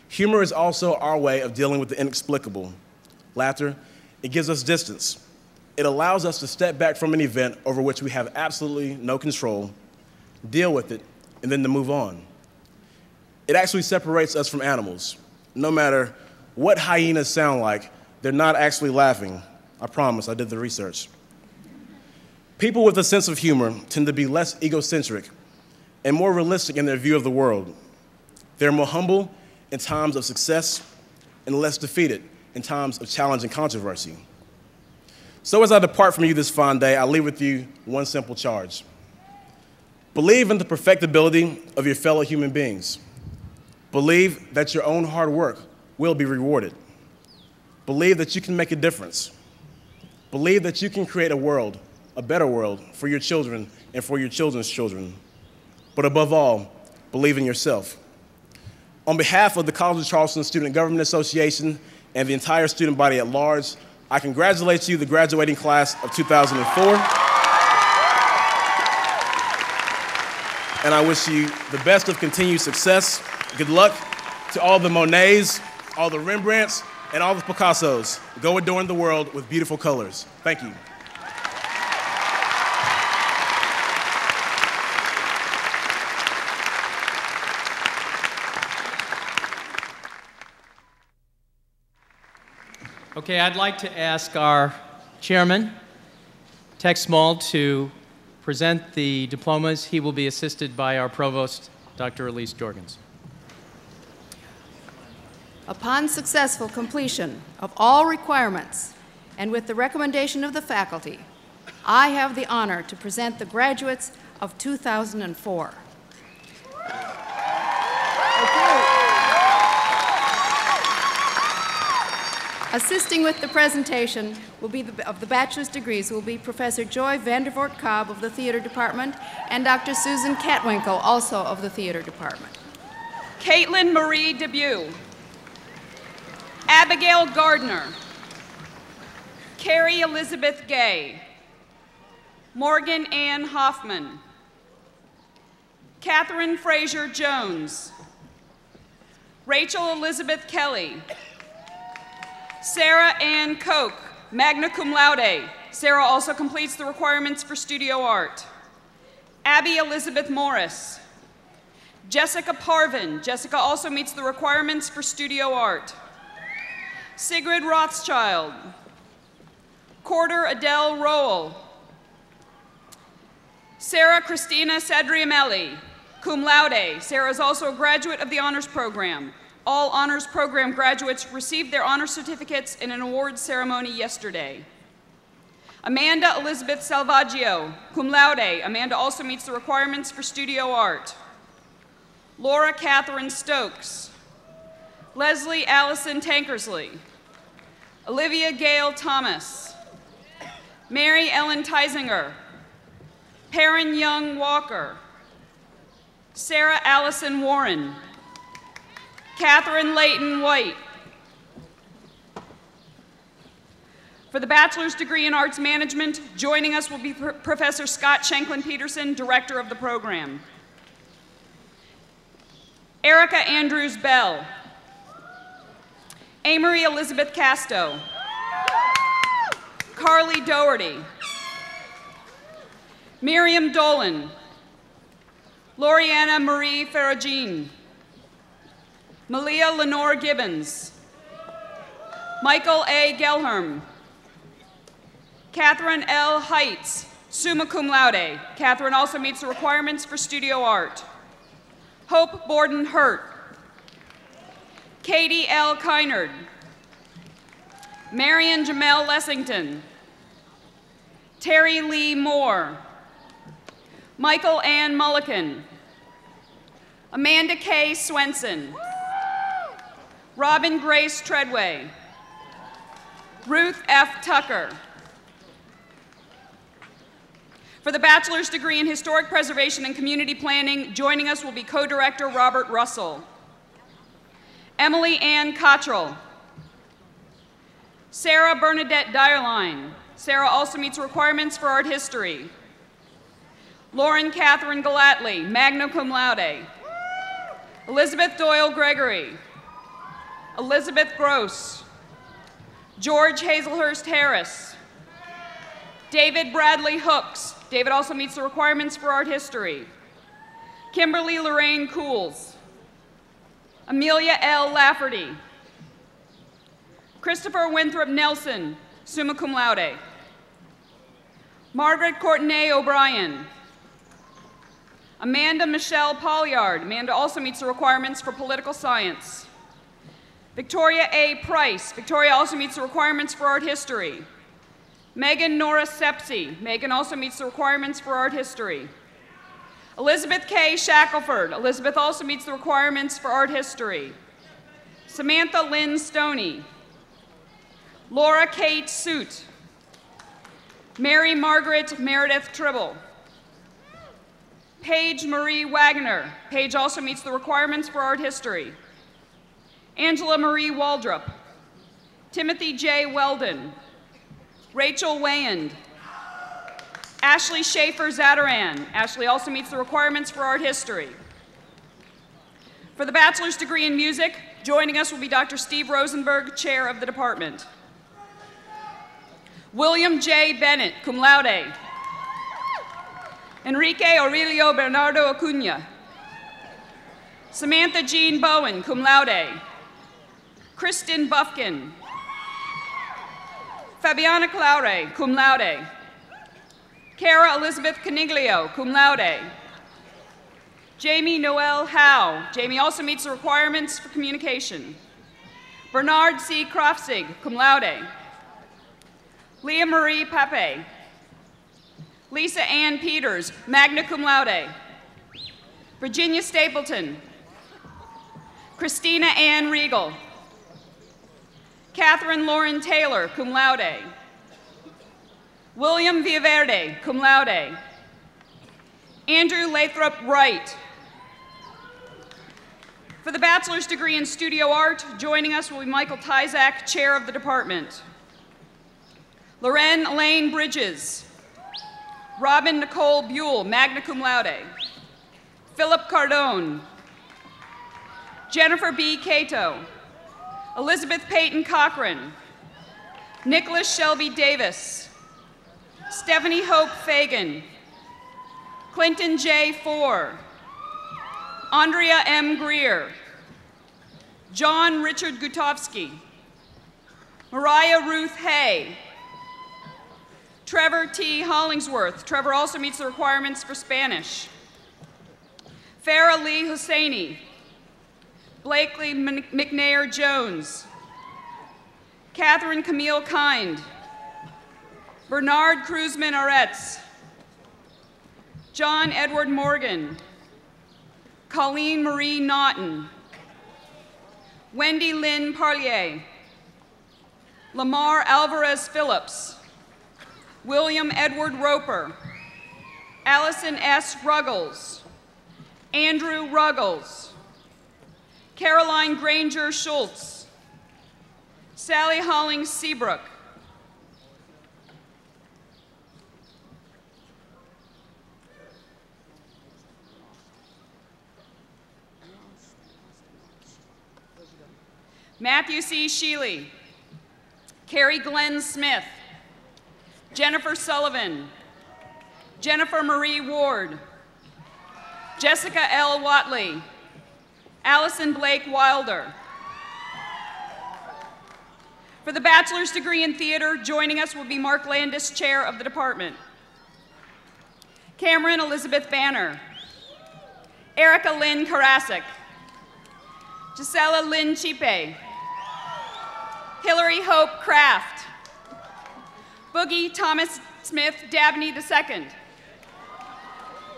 Humor is also our way of dealing with the inexplicable. Laughter, it gives us distance. It allows us to step back from an event over which we have absolutely no control, deal with it, and then to move on. It actually separates us from animals. No matter what hyenas sound like, they're not actually laughing. I promise, I did the research. People with a sense of humor tend to be less egocentric and more realistic in their view of the world. They're more humble in times of success and less defeated in times of challenge and controversy. So as I depart from you this fine day, I leave with you one simple charge. Believe in the perfectibility of your fellow human beings. Believe that your own hard work will be rewarded. Believe that you can make a difference. Believe that you can create a world, a better world, for your children and for your children's children. But above all, believe in yourself. On behalf of the College of Charleston Student Government Association and the entire student body at large, I congratulate you, the graduating class of 2004. And I wish you the best of continued success. Good luck to all the Monets, all the Rembrandts, and all the Picassos. Go adorn the world with beautiful colors. Thank you. Okay, I'd like to ask our chairman, Tex Small, to present the diplomas. He will be assisted by our provost, Dr. Elise Jorgens. Upon successful completion of all requirements and with the recommendation of the faculty, I have the honor to present the graduates of 2004. Assisting with the presentation of the bachelor's degrees will be Professor Joy Vandervoort Cobb of the Theater Department and Dr. Susan Catwinkle, also of the Theater Department. Caitlin Marie Debut, Abigail Gardner, Carrie Elizabeth Gay, Morgan Ann Hoffman, Catherine Frazier Jones, Rachel Elizabeth Kelly, Sarah Ann Koch, magna cum laude. Sarah also completes the requirements for studio art. Abby Elizabeth Morris. Jessica Parvin. Jessica also meets the requirements for studio art. Sigrid Rothschild. Corder Adele Rowell. Sarah Christina Sadriamelli, cum laude. Sarah is also a graduate of the honors program. All honors program graduates received their honor certificates in an awards ceremony yesterday. Amanda Elizabeth Salvaggio, cum laude. Amanda also meets the requirements for studio art. Laura Catherine Stokes. Leslie Allison Tankersley. Olivia Gail Thomas. Mary Ellen Teisinger. Perrin Young Walker. Sarah Allison Warren. Catherine Layton White. For the bachelor's degree in arts management, joining us will be Professor Scott Shanklin Peterson, director of the program. Erica Andrews Bell. Amory Elizabeth Casto. Carly Doherty. Miriam Dolan. Loriana Marie Ferragine. Malia Lenore Gibbons. Michael A. Gelherm. Catherine L. Heitz, summa cum laude. Catherine also meets the requirements for studio art. Hope Borden Hurt. Katie L. Kynard. Marion Jamel Lessington. Terry Lee Moore. Michael Ann Mulliken. Amanda K. Swenson. Robin Grace Treadway. Ruth F. Tucker. For the bachelor's degree in Historic Preservation and Community Planning, joining us will be co-director Robert Russell. Emily Ann Cottrell. Sarah Bernadette Dyerline. Sarah also meets requirements for art history. Lauren Catherine Galatly, magna cum laude. Elizabeth Doyle Gregory. Elizabeth Gross. George Hazelhurst Harris. David Bradley Hooks. David also meets the requirements for art history. Kimberly Lorraine Cools. Amelia L. Lafferty. Christopher Winthrop Nelson, summa cum laude. Margaret Courtenay O'Brien. Amanda Michelle Polliard. Amanda also meets the requirements for political science. Victoria A. Price. Victoria also meets the requirements for art history. Megan Nora Sepsi. Megan also meets the requirements for art history. Elizabeth K. Shackelford. Elizabeth also meets the requirements for art history. Samantha Lynn Stoney. Laura Kate Soot. Mary Margaret Meredith Tribble. Paige Marie Wagner. Paige also meets the requirements for art history. Angela Marie Waldrop. Timothy J. Weldon. Rachel Wayand. Ashley Schaefer Zadaran. Ashley also meets the requirements for art history. For the bachelor's degree in music, joining us will be Dr. Steve Rosenberg, chair of the department. William J. Bennett, cum laude. Enrique Aurelio Bernardo Acuna. Samantha Jean Bowen, cum laude. Kristen Buffkin. Fabiana Claure, cum laude. Cara Elizabeth Caniglio, cum laude. Jamie Noel Howe. Jamie also meets the requirements for communication. Bernard C. Krofzig, cum laude. Leah Marie Pape. Lisa Ann Peters, magna cum laude. Virginia Stapleton. Christina Ann Regal. Catherine Lauren Taylor, cum laude. William Villaverde, cum laude. Andrew Lathrop Wright. For the bachelor's degree in studio art, joining us will be Michael Tyzak, chair of the department. Loren Elaine Bridges. Robin Nicole Buell, magna cum laude. Philip Cardone. Jennifer B. Cato. Elizabeth Peyton Cochran. Nicholas Shelby Davis. Stephanie Hope Fagan. Clinton J. Four. Andrea M. Greer. John Richard Gutowski. Mariah Ruth Hay. Trevor T. Hollingsworth. Trevor also meets the requirements for Spanish. Farah Lee Husseini. Blakely McNair Jones. Catherine Camille Kind. Bernard Cruzman Aretz. John Edward Morgan. Colleen Marie Naughton. Wendy Lynn Parlier. Lamar Alvarez Phillips. William Edward Roper. Allison S. Ruggles. Andrew Ruggles. Caroline Granger Schultz. Sally Hollings Seabrook. Matthew C. Sheely. Carrie Glenn Smith. Jennifer Sullivan. Jennifer Marie Ward. Jessica L. Watley. Allison Blake Wilder. For the bachelor's degree in theater, joining us will be Mark Landis, chair of the department. Cameron Elizabeth Banner. Erica Lynn Karasik. Gisela Lynn Chipe. Hillary Hope Kraft. Boogie Thomas Smith Dabney II.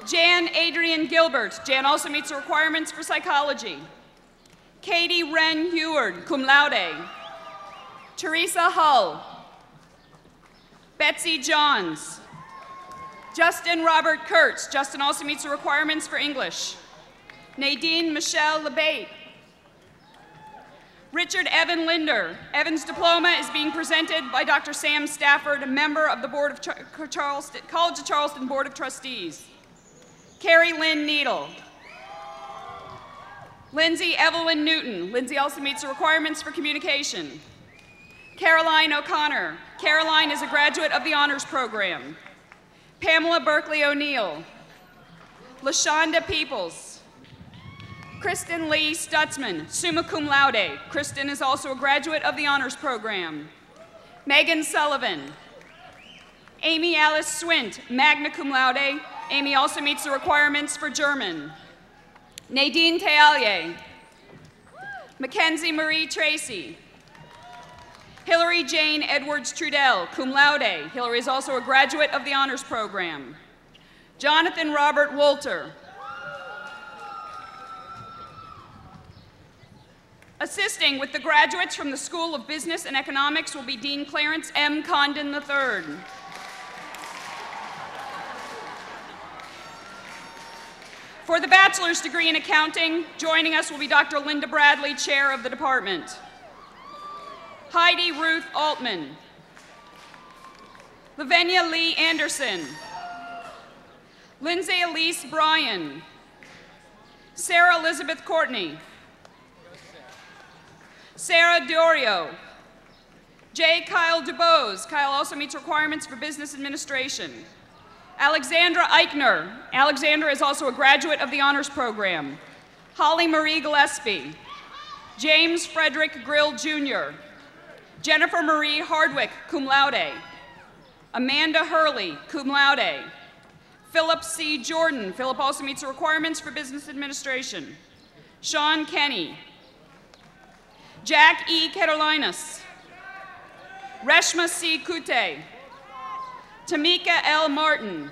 Jan Adrian Gilbert. Jan also meets the requirements for psychology. Katie Wren Heward, cum laude. Teresa Hull. Betsy Johns. Justin Robert Kurtz. Justin also meets the requirements for English. Nadine Michelle LeBate. Richard Evan Linder. Evan's diploma is being presented by Dr. Sam Stafford, a member of the Board of Charleston, College of Charleston Board of Trustees. Carrie Lynn Needle. Lindsay Evelyn Newton. Lindsay also meets the requirements for communication. Caroline O'Connor. Caroline is a graduate of the Honors Program. Pamela Berkeley O'Neill. LaShonda Peoples. Kristen Lee Stutzman, summa cum laude. Kristen is also a graduate of the Honors Program. Megan Sullivan. Amy Alice Swint, magna cum laude. Amy also meets the requirements for German. Nadine Tealier. Mackenzie Marie Tracy. Hillary Jane Edwards Trudell, cum laude. Hillary is also a graduate of the Honors Program. Jonathan Robert Wolter. Assisting with the graduates from the School of Business and Economics will be Dean Clarence M. Condon III. For the bachelor's degree in accounting, joining us will be Dr. Linda Bradley, chair of the department. Heidi Ruth Altman. Lavenia Lee Anderson. Lindsay Elise Bryan. Sarah Elizabeth Courtney. Sarah Diorio. J. Kyle DuBose. Kyle also meets requirements for business administration. Alexandra Eichner. Alexandra is also a graduate of the Honors Program. Holly Marie Gillespie. James Frederick Grill Jr. Jennifer Marie Hardwick, cum laude. Amanda Hurley, cum laude. Philip C. Jordan. Philip also meets the requirements for business administration. Sean Kenny. Jack E. Carolinas. Reshma C. Kute. Tamika L. Martin.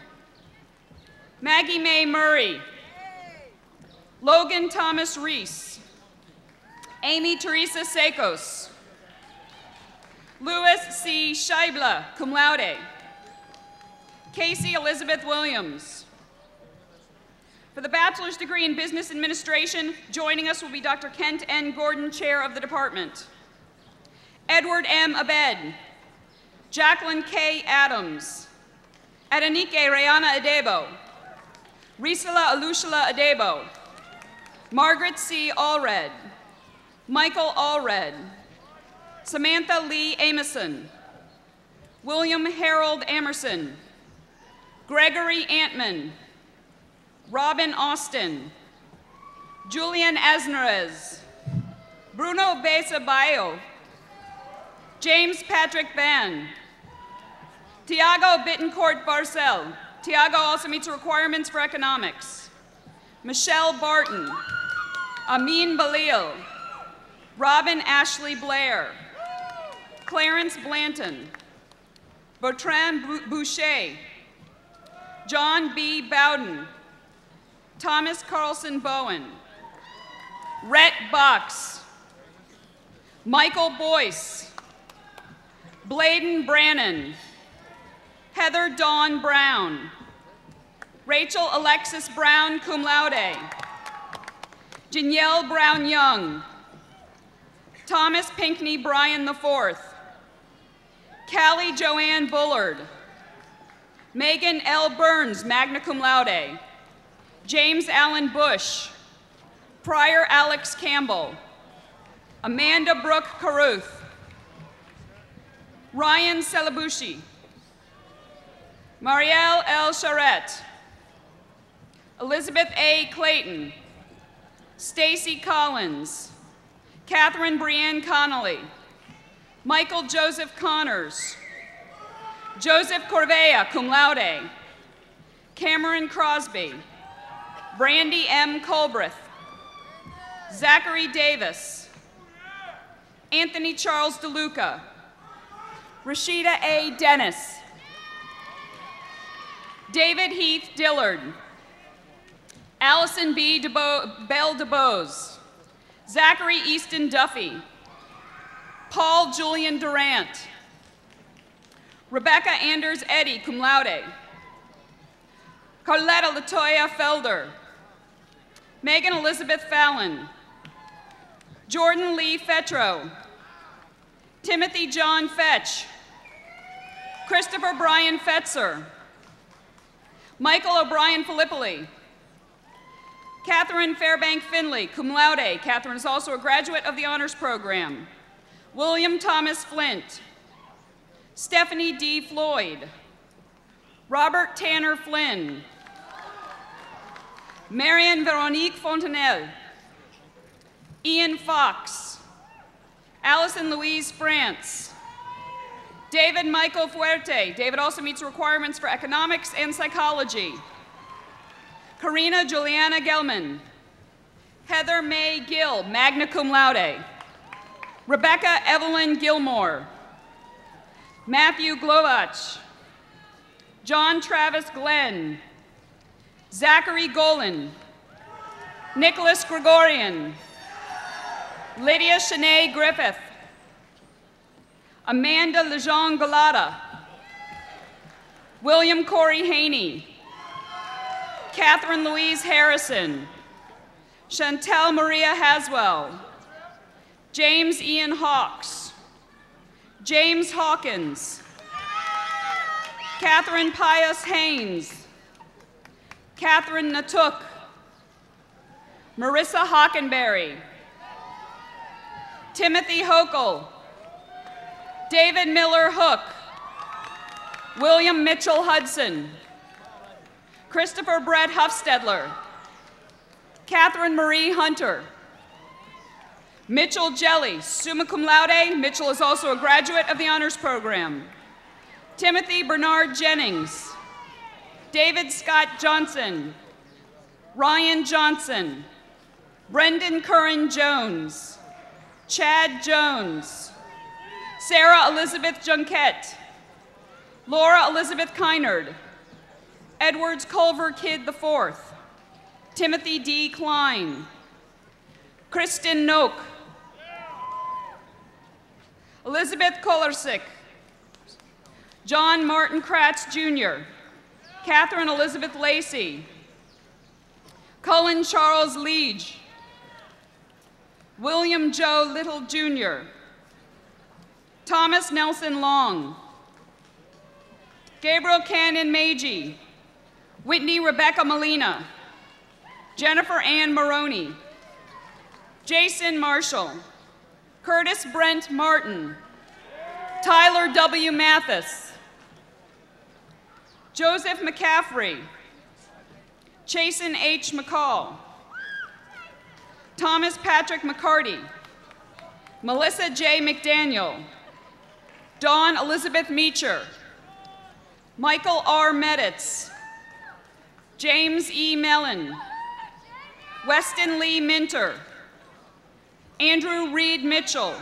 Maggie Mae Murray. Logan Thomas Reese. Amy Teresa Sekos. Louis C. Scheibler, cum laude. Casey Elizabeth Williams. For the bachelor's degree in business administration, joining us will be Dr. Kent N. Gordon, chair of the department. Edward M. Abed. Jacqueline K. Adams. Adenike Rayana Adebo. Risala Alushala Adebo. Margaret C. Allred. Michael Allred. Samantha Lee Amison. William Harold Amerson. Gregory Antman. Robin Austin. Julian Asnerez. Bruno Besa Bayo. James Patrick Van. Tiago Bittencourt Barcel. Tiago also meets the requirements for economics. Michelle Barton. Amin Balil. Robin Ashley Blair. Clarence Blanton. Bertrand Boucher. John B. Bowden. Thomas Carlson Bowen. Rhett Box. Michael Boyce. Bladen Brannon. Heather Dawn Brown. Rachel Alexis Brown, cum laude. Janielle Brown Young. Thomas Pinkney Bryan IV. Callie Joanne Bullard. Megan L. Burns, magna cum laude. James Allen Bush. Pryor Alex Campbell. Amanda Brooke Caruth. Ryan Celabushi. Marielle L. Charette. Elizabeth A. Clayton. Stacy Collins. Catherine Brienne Connolly. Michael Joseph Connors. Joseph Corvea, cum laude. Cameron Crosby. Brandy M. Colbreth. Zachary Davis. Anthony Charles DeLuca. Rashida A. Dennis. David Heath Dillard. Allison B. Bell DeBose. Zachary Easton Duffy. Paul Julian Durant. Rebecca Anders Eddy, cum laude. Carletta Latoya Felder. Megan Elizabeth Fallon. Jordan Lee Fetro. Timothy John Fetch. Christopher Brian Fetzer. Michael O'Brien Filippoli. Catherine Fairbank Finley, cum laude. Catherine is also a graduate of the honors program. William Thomas Flint. Stephanie D. Floyd. Robert Tanner Flynn. Marion Veronique Fontenelle. Ian Fox. Allison Louise France. David Michael Fuerte. David also meets requirements for economics and psychology. Karina Juliana Gelman. Heather May Gill, magna cum laude. Rebecca Evelyn Gilmore. Matthew Glovach. John Travis Glenn. Zachary Golan. Nicholas Gregorian. Lydia Shanae Griffith. Amanda Lejean Galata. William Corey Haney. Catherine Louise Harrison. Chantel Maria Haswell. James Ian Hawks. James Hawkins. Catherine Pius Haynes. Catherine Natuk. Marissa Hockenberry. Timothy Hochul. David Miller Hook. William Mitchell Hudson. Christopher Brett Huffstedler. Catherine Marie Hunter. Mitchell Jelly, summa cum laude. Mitchell is also a graduate of the honors program. Timothy Bernard Jennings. David Scott Johnson. Ryan Johnson. Brendan Curran Jones. Chad Jones. Sarah Elizabeth Junquette. Laura Elizabeth Kynard. Edwards Culver Kidd IV. Timothy D. Klein. Kristen Noak. Elizabeth Kolarsik. John Martin Kratz Jr. Catherine Elizabeth Lacey. Cullen Charles Leach. William Joe Little Jr. Thomas Nelson Long. Gabriel Cannon Meiji. Whitney Rebecca Molina. Jennifer Ann Maroney. Jason Marshall. Curtis Brent Martin. Tyler W. Mathis. Joseph McCaffrey. Chasen H. McCall. Thomas Patrick McCarty. Melissa J. McDaniel. Dawn Elizabeth Meacher. Michael R. Meditz. James E. Mellon. Weston Lee Minter. Andrew Reed Mitchell.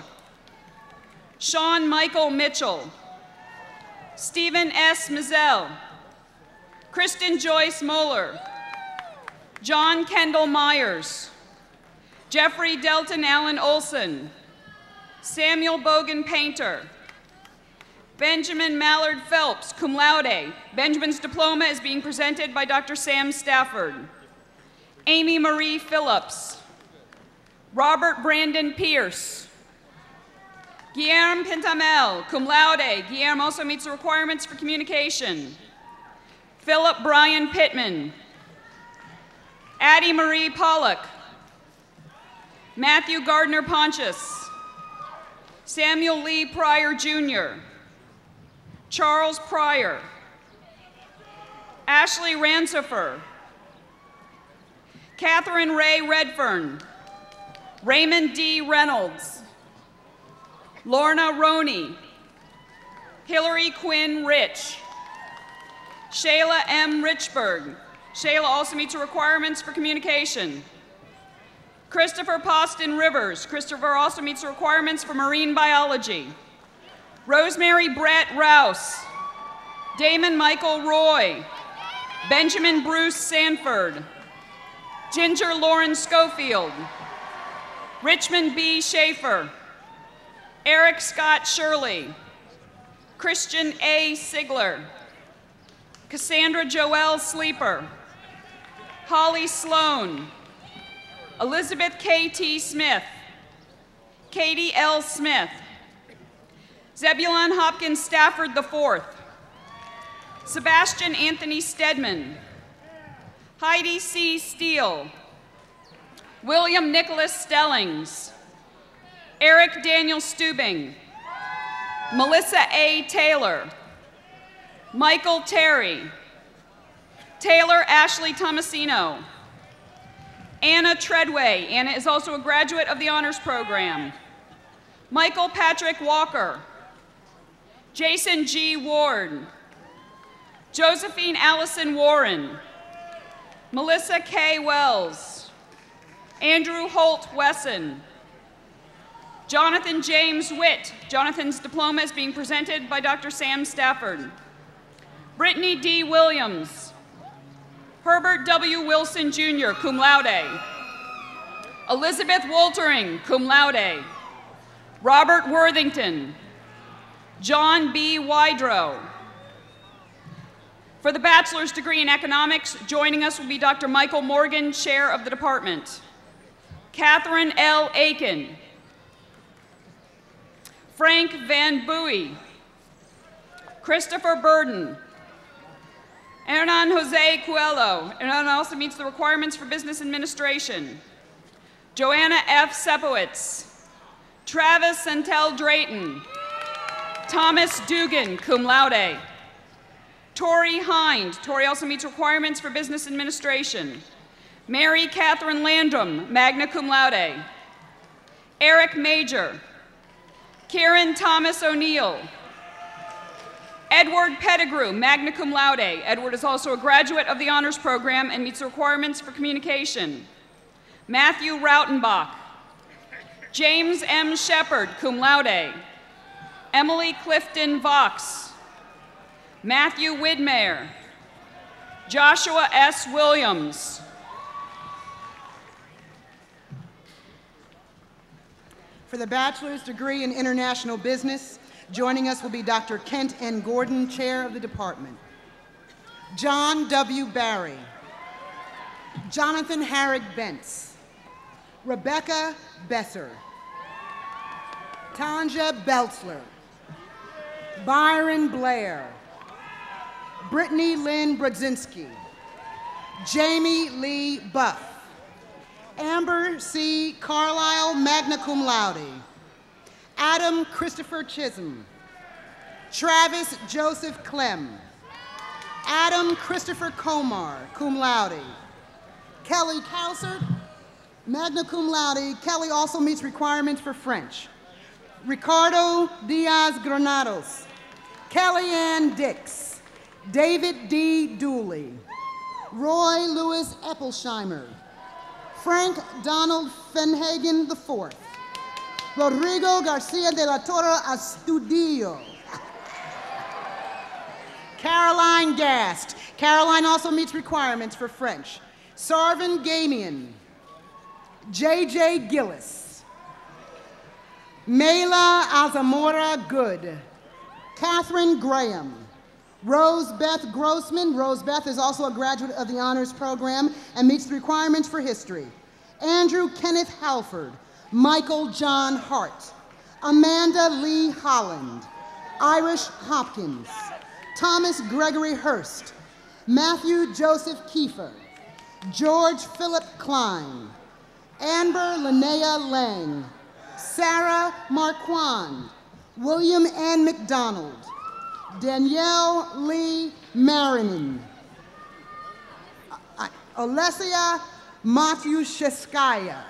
Sean Michael Mitchell. Stephen S. Mizell. Kristen Joyce Moeller. John Kendall Myers. Jeffrey Delton Allen Olson. Samuel Bogan Painter. Benjamin Mallard Phelps, cum laude. Benjamin's diploma is being presented by Dr. Sam Stafford. Amy Marie Phillips. Robert Brandon Pierce. Guillermo Pintamel, cum laude. Guillermo also meets the requirements for communication. Philip Brian Pittman. Addie Marie Pollock. Matthew Gardner Pontius. Samuel Lee Pryor Jr. Charles Pryor. Ashley Rancifer. Catherine Ray Redfern. Raymond D. Reynolds. Lorna Roney, Hillary Quinn Rich, Shayla M. Richburg. Shayla also meets the requirements for communication. Christopher Poston Rivers. Christopher also meets the requirements for marine biology. Rosemary Brett Rouse, Damon Michael Roy, Benjamin Bruce Sanford, Ginger Lauren Schofield, Richmond B. Schaefer, Eric Scott Shirley, Christian A. Sigler, Cassandra Joelle Sleeper, Holly Sloan, Elizabeth K.T. Smith, Katie L. Smith, Zebulon Hopkins Stafford IV, Sebastian Anthony Stedman, Heidi C. Steele, William Nicholas Stellings, Eric Daniel Stubing, Melissa A. Taylor, Michael Terry, Taylor Ashley Tomasino, Anna Treadway. Anna is also a graduate of the Honors Program. Michael Patrick Walker, Jason G. Ward, Josephine Allison Warren, Melissa K. Wells, Andrew Holt Wesson, Jonathan James Witt. Jonathan's diploma is being presented by Dr. Sam Stafford. Brittany D. Williams, Herbert W. Wilson Jr., cum laude. Elizabeth Woltering, cum laude. Robert Worthington, John B. Wydrow. For the bachelor's degree in economics, joining us will be Dr. Michael Morgan, chair of the department. Catherine L. Aiken, Frank Van Bowie, Christopher Burden, Hernan Jose Coelho. Hernan also meets the requirements for business administration. Joanna F. Sepowitz, Travis Santel Drayton, Thomas Dugan, cum laude. Tori Hind. Tori also meets requirements for business administration. Mary Catherine Landrum, magna cum laude. Eric Major, Kieran Thomas O'Neill, Edward Pettigrew, magna cum laude. Edward is also a graduate of the Honors Program and meets the requirements for communication. Matthew Rautenbach, James M. Shepard, cum laude. Emily Clifton Vox, Matthew Widmer, Joshua S. Williams. For the bachelor's degree in international business, joining us will be Dr. Kent N. Gordon, chair of the department. John W. Barry, Jonathan Harrick Bentz, Rebecca Besser, Tanja Beltzler, Byron Blair, Brittany Lynn Brodzinski, Jamie Lee Buff, Amber C. Carlisle, magna cum laude. Adam Christopher Chisholm, Travis Joseph Clem, Adam Christopher Komar, cum laude. Kelly Cowsert, magna cum laude. Kelly also meets requirements for French. Ricardo Diaz Granados, Kellyanne Dix, David D. Dooley, Roy Lewis Eppelsheimer, Frank Donald Fenhagen IV, Rodrigo Garcia de la Torre Astudillo, Caroline Gast. Caroline also meets requirements for French. Sarvin Gamian, J.J. Gillis, Mela Alzamora Good, Catherine Graham, Rose Beth Grossman. Rose Beth is also a graduate of the Honors Program and meets the requirements for history. Andrew Kenneth Halford, Michael John Hart, Amanda Lee Holland, Irish Hopkins, Thomas Gregory Hurst, Matthew Joseph Kiefer, George Philip Klein, Amber Linnea Lang, Sarah Marquand, William N. McDonald, Danielle Lee Marinin, Alessia Matthew Sheskaya,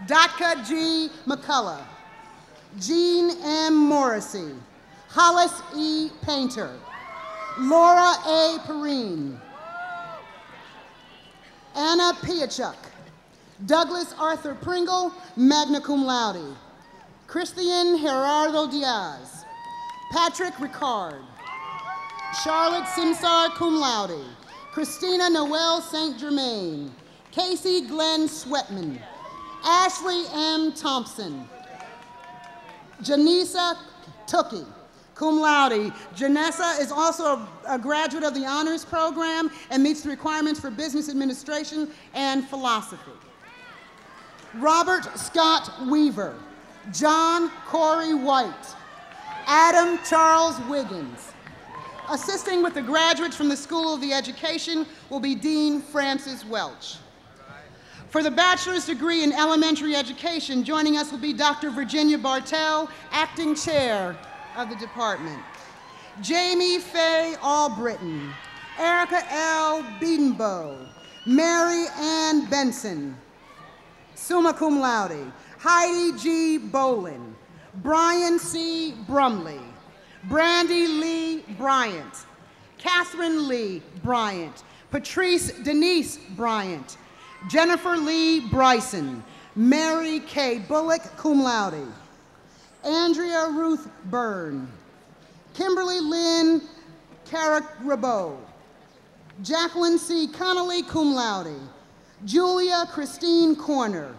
Datka G. McCullough, Jean M. Morrissey, Hollis E. Painter, Laura A. Perrine, Anna Piachuk, Douglas Arthur Pringle, magna cum laude, Christian Gerardo Diaz, Patrick Ricard, Charlotte Simsar, cum laude, Christina Noel St. Germain, Casey Glenn Sweatman, Ashley M. Thompson, Janessa Tookie, cum laude. Janessa is also a graduate of the honors program and meets the requirements for business administration and philosophy. Robert Scott Weaver, John Corey White, Adam Charles Wiggins. Assisting with the graduates from the School of the Education will be Dean Francis Welch. For the bachelor's degree in elementary education, joining us will be Dr. Virginia Bartell, acting chair of the department. Jamie Faye Albritton, Erica L. Biedenbow, Mary Ann Benson, summa cum laude, Heidi G. Bolin, Brian C. Brumley, Brandy Lee Bryant, Catherine Lee Bryant, Patrice Denise Bryant, Jennifer Lee Bryson, Mary K. Bullock, cum laude, Andrea Ruth Byrne, Kimberly Lynn Carrick-Rabeau, Jacqueline C. Connolly, cum laude, Julia Christine Corner,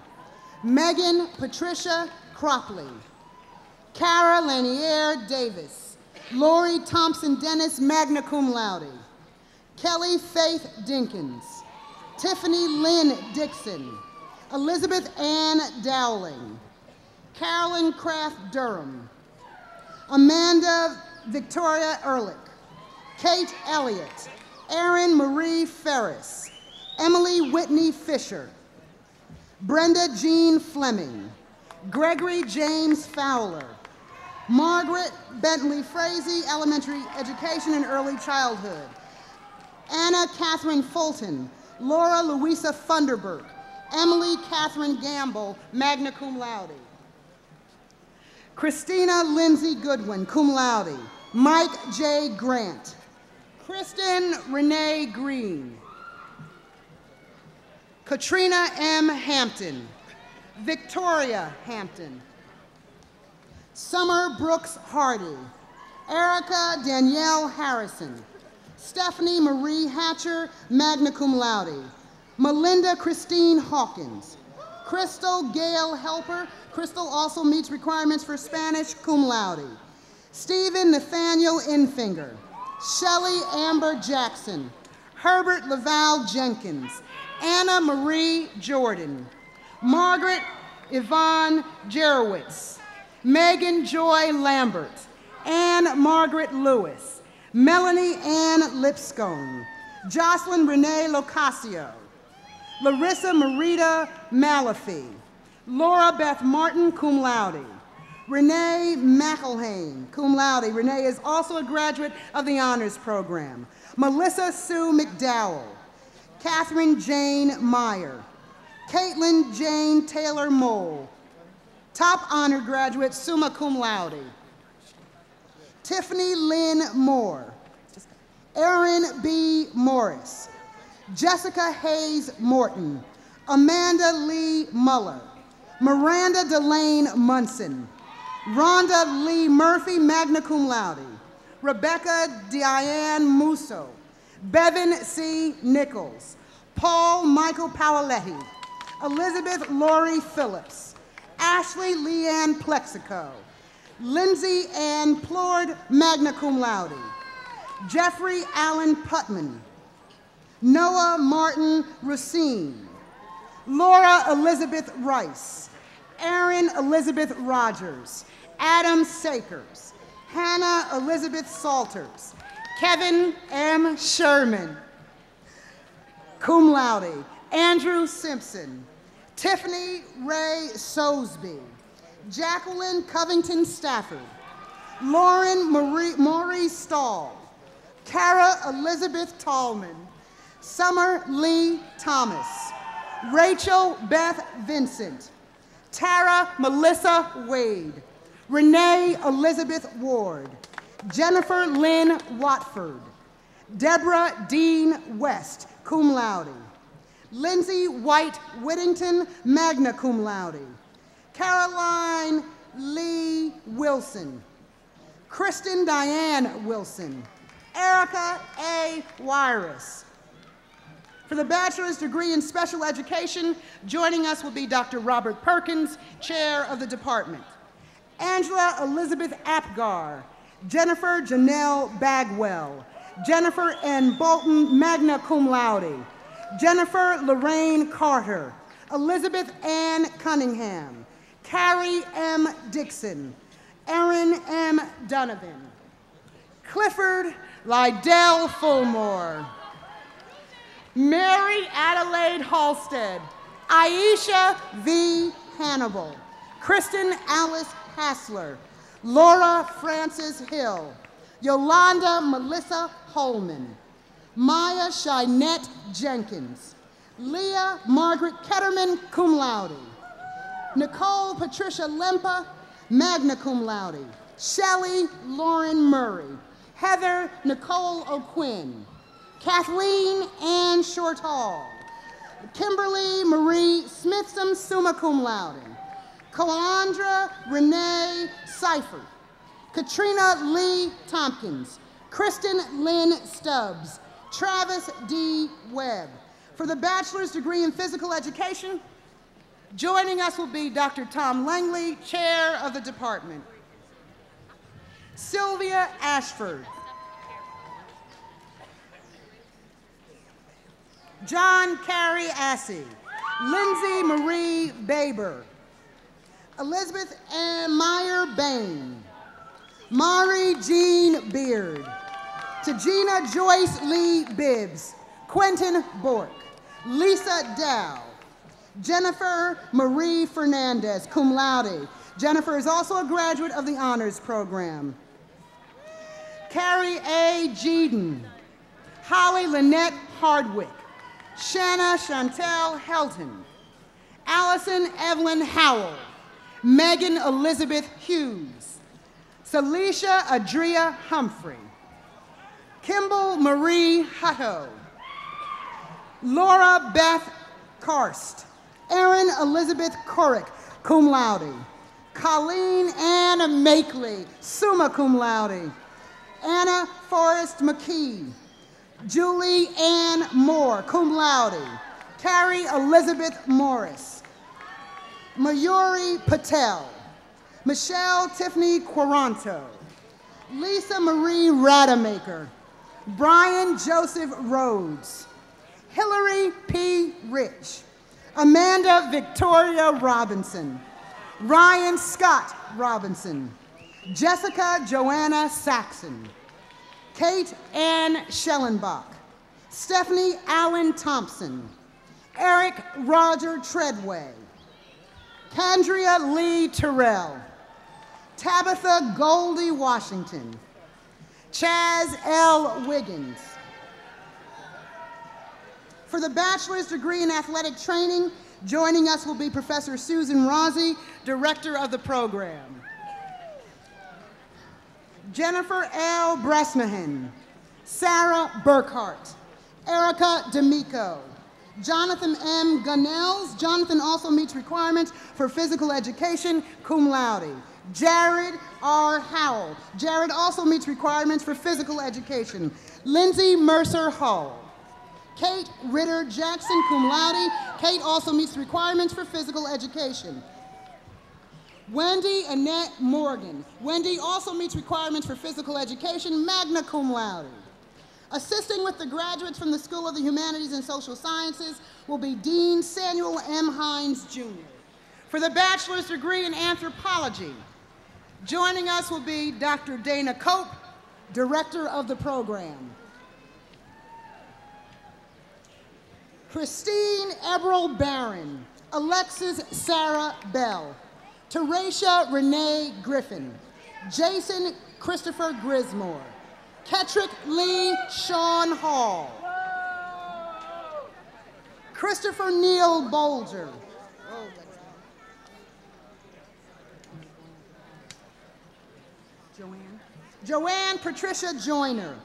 Megan Patricia Cropley, Cara Lanier Davis, Lori Thompson Dennis, magna cum laude, Kelly Faith Dinkins, Tiffany Lynn Dixon, Elizabeth Ann Dowling, Carolyn Kraft Durham, Amanda Victoria Ehrlich, Kate Elliott, Erin Marie Ferris, Emily Whitney Fisher, Brenda Jean Fleming, Gregory James Fowler, Margaret Bentley Frazee, elementary education and early childhood, Anna Catherine Fulton, Laura Louisa Funderburk, Emily Catherine Gamble, magna cum laude, Christina Lindsay Goodwin, cum laude, Mike J. Grant, Kristen Renee Green, Katrina M. Hampton, Victoria Hampton, Summer Brooks Hardy, Erica Danielle Harrison, Stephanie Marie Hatcher, magna cum laude, Melinda Christine Hawkins, Crystal Gail Helper, Crystal also meets requirements for Spanish, cum laude, Stephen Nathaniel Infinger, Shelley Amber Jackson, Herbert Laval Jenkins, Anna Marie Jordan, Margaret Yvonne Jerowitz, Megan Joy Lambert, Anne Margaret Lewis, Melanie Ann Lipscomb, Jocelyn Renee Locasio, Larissa Marita Malafie, Laura Beth Martin, cum laude, Renee McElhain, cum laude. Renee is also a graduate of the honors program. Melissa Sue McDowell, Catherine Jane Meyer, Caitlin Jane Taylor Mole, top honor graduate, summa cum laude, Tiffany Lynn Moore, Erin B. Morris, Jessica Hayes Morton, Amanda Lee Muller, Miranda Delane Munson, Rhonda Lee Murphy, magna cum laude, Rebecca Diane Musso, Bevan C. Nichols, Paul Michael Paoletti, Elizabeth Lori Phillips, Ashley Leanne Plexico, Lindsay Ann Plord, magna cum laude, Jeffrey Allen Putman, Noah Martin Racine, Laura Elizabeth Rice, Erin Elizabeth Rogers, Adam Sakers, Hannah Elizabeth Salters, Kevin M. Sherman, cum laude, Andrew Simpson, Tiffany Ray Sosby, Jacqueline Covington Stafford, Lauren Marie Stahl, Cara Elizabeth Tallman, Summer Lee Thomas, Rachel Beth Vincent, Tara Melissa Wade, Renee Elizabeth Ward, Jennifer Lynn Watford, Deborah Dean West, cum laude. Lindsay White Whittington, magna cum laude. Caroline Lee Wilson, Kristen Diane Wilson, Erica A. Wyris. For the bachelor's degree in special education, joining us will be Dr. Robert Perkins, chair of the department. Angela Elizabeth Apgar, Jennifer Janelle Bagwell, Jennifer N. Bolton, magna cum laude. Jennifer Lorraine Carter, Elizabeth Ann Cunningham, Carrie M. Dixon, Erin M. Donovan, Clifford Lydell Fulmore, Mary Adelaide Halstead, Aisha V. Hannibal, Kristen Alice Hassler, Laura Frances Hill, Yolanda Melissa Holman, Maya Shinette Jenkins, Leah Margaret Ketterman, cum laude, Nicole Patricia Lempa, magna cum laude, Shelley Lauren Murray, Heather Nicole O'Quinn, Kathleen Ann Shortall, Kimberly Marie Smithson, summa cum laude, Kalandra Renee Seifert, Katrina Lee Tompkins, Kristen Lynn Stubbs, Travis D. Webb. For the bachelor's degree in physical education, joining us will be Dr. Tom Langley, chair of the department. Sylvia Ashford, John Carey Assey, Lindsay Marie Baber, Elizabeth Ann Meyer Bain, Mari Jean Beard, Tajina Joyce Lee Bibbs, Quentin Bork, Lisa Dow, Jennifer Marie Fernandez, cum laude. Jennifer is also a graduate of the honors program. Carrie A. Jeeden, Holly Lynette Hardwick, Shanna Chantel Helton, Allison Evelyn Howell, Megan Elizabeth Hughes, Celicia Adria Humphrey, Kimball Marie Hutto, Laura Beth Karst, Erin Elizabeth Corrick, cum laude, Colleen Ann Makeley, summa cum laude, Anna Forrest McKee, Julie Ann Moore, cum laude, Carrie Elizabeth Morris, Mayuri Patel, Michelle Tiffany Quaranto, Lisa Marie Rademacher, Brian Joseph Rhodes, Hillary P. Rich, Amanda Victoria Robinson, Ryan Scott Robinson, Jessica Joanna Saxon, Kate Ann Schellenbach, Stephanie Allen Thompson, Eric Roger Treadway, Candria Lee Terrell, Tabitha Goldie Washington, Chaz L. Wiggins. For the bachelor's degree in athletic training, joining us will be Professor Susan Rossi, director of the program. Jennifer L. Bresnahan, Sarah Burkhart, Erica D'Amico, Jonathan M. Gunnels. Jonathan also meets requirements for physical education, cum laude. Jared R. Howell. Jared also meets requirements for physical education. Lindsay Mercer Hull. Kate Ritter Jackson, cum laude. Kate also meets requirements for physical education. Wendy Annette Morgan. Wendy also meets requirements for physical education, magna cum laude. Assisting with the graduates from the School of the Humanities and Social Sciences will be Dean Samuel M. Hines, Jr. For the bachelor's degree in anthropology, joining us will be Dr. Dana Cope, director of the program. Christine Eberl Barron, Alexis Sarah Bell, Teresha Renee Griffin, Jason Christopher Grismore, Kettrick Lee Sean Hall, Christopher Neal Bolger, Joanne Patricia Joyner,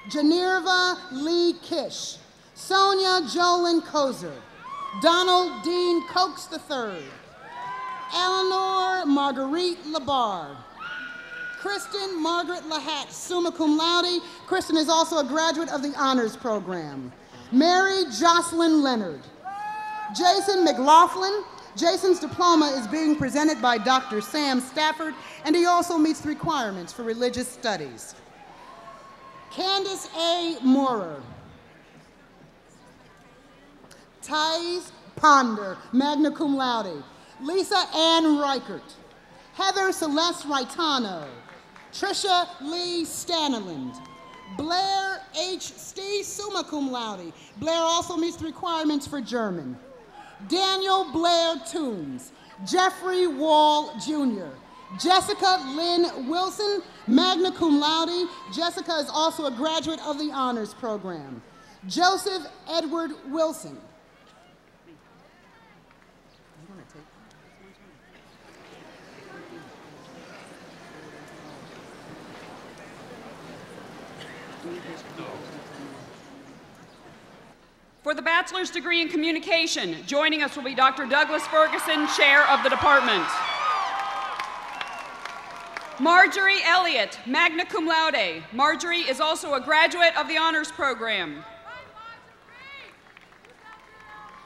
Geneva Lee Kish, Sonia Jolyn Kozer, Donald Dean Cokes III, Eleanor Marguerite Labarre, Kristen Margaret Lahat, summa cum laude. Kristen is also a graduate of the Honors Program. Mary Jocelyn Leonard, Jason McLaughlin. Jason's diploma is being presented by Dr. Sam Stafford, and he also meets the requirements for religious studies. Candace A. Moorer, Thais Ponder, magna cum laude. Lisa Ann Reichert, Heather Celeste Raitano, Trisha Lee Staniland, Blair H. Stee, summa cum laude. Blair also meets the requirements for German. Daniel Blair Toombs, Jeffrey Wall Jr., Jessica Lynn Wilson, magna cum laude. Jessica is also a graduate of the Honors Program. Joseph Edward Wilson. For the bachelor's degree in communication, joining us will be Dr. Douglas Ferguson, chair of the department. Marjorie Elliott, magna cum laude. Marjorie is also a graduate of the Honors Program.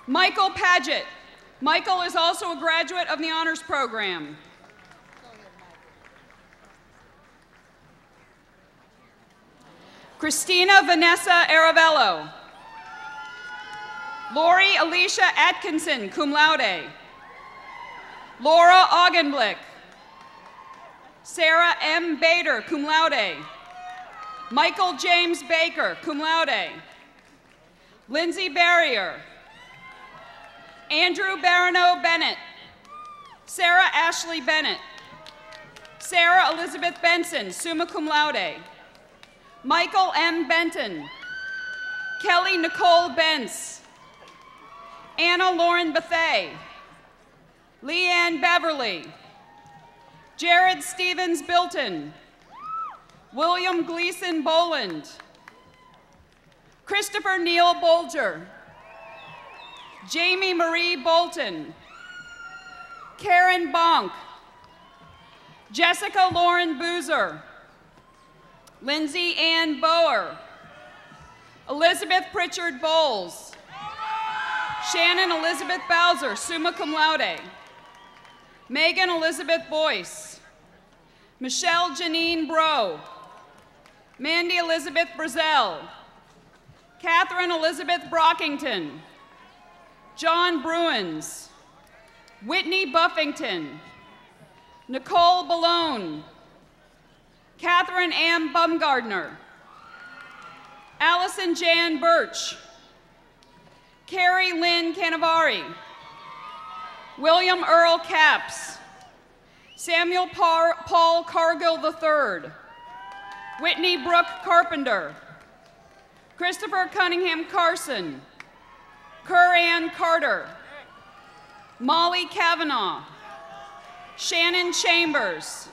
Michael Paget. Michael is also a graduate of the Honors Program. Christina Vanessa Aravello. Lori Alicia Atkinson, cum laude. Laura Augenblick. Sarah M. Bader, cum laude. Michael James Baker, cum laude. Lindsay Barrier. Andrew Barano Bennett. Sarah Ashley Bennett. Sarah Elizabeth Benson, summa cum laude. Michael M. Benton. Kelly Nicole Bentz. Anna Lauren Bethay, Leanne Beverly, Jared Stevens Bilton, William Gleason Boland, Christopher Neal Bolger, Jamie Marie Bolton, Karen Bonk, Jessica Lauren Boozer, Lindsay Ann Boer, Elizabeth Pritchard Bowles, Shannon Elizabeth Bowser, summa cum laude. Megan Elizabeth Boyce. Michelle Janine Bro. Mandy Elizabeth Brazel. Catherine Elizabeth Brockington. John Bruins. Whitney Buffington. Nicole Ballone. Catherine Ann Bumgardner. Allison Jan Birch. Carrie Lynn Canavari, William Earl Capps, Samuel Paul Cargill III, Whitney Brooke Carpenter, Christopher Cunningham Carson, Curran Carter, Molly Kavanaugh, Shannon Chambers,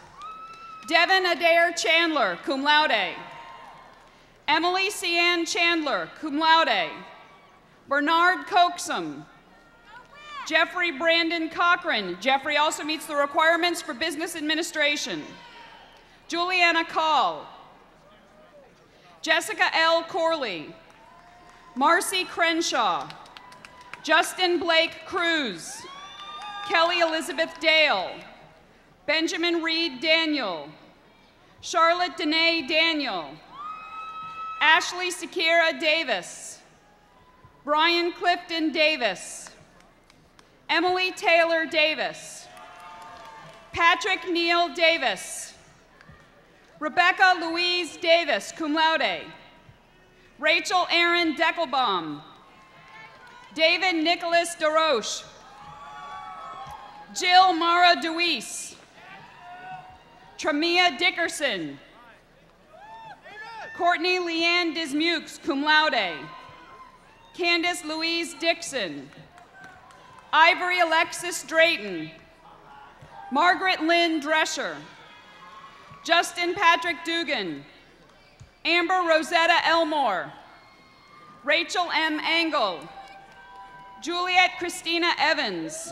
Devin Adair Chandler, cum laude, Emily Cian Chandler, cum laude, Bernard Coaxum, Jeffrey Brandon Cochran. Jeffrey also meets the requirements for business administration. Juliana Call, Jessica L. Corley, Marcy Crenshaw, Justin Blake Cruz, Kelly Elizabeth Dale, Benjamin Reed Daniel, Charlotte Danae Daniel, Ashley Sakira Davis, Brian Clifton Davis, Emily Taylor Davis, Patrick Neal Davis, Rebecca Louise Davis, cum laude, Rachel Aaron Deckelbaum, David Nicholas DeRoche, Jill Mara Deweese, Tramia Dickerson, Courtney Leanne Dismukes, cum laude, Candace Louise Dixon, Ivory Alexis Drayton, Margaret Lynn Drescher, Justin Patrick Dugan, Amber Rosetta Elmore, Rachel M. Engel, Juliet Christina Evans,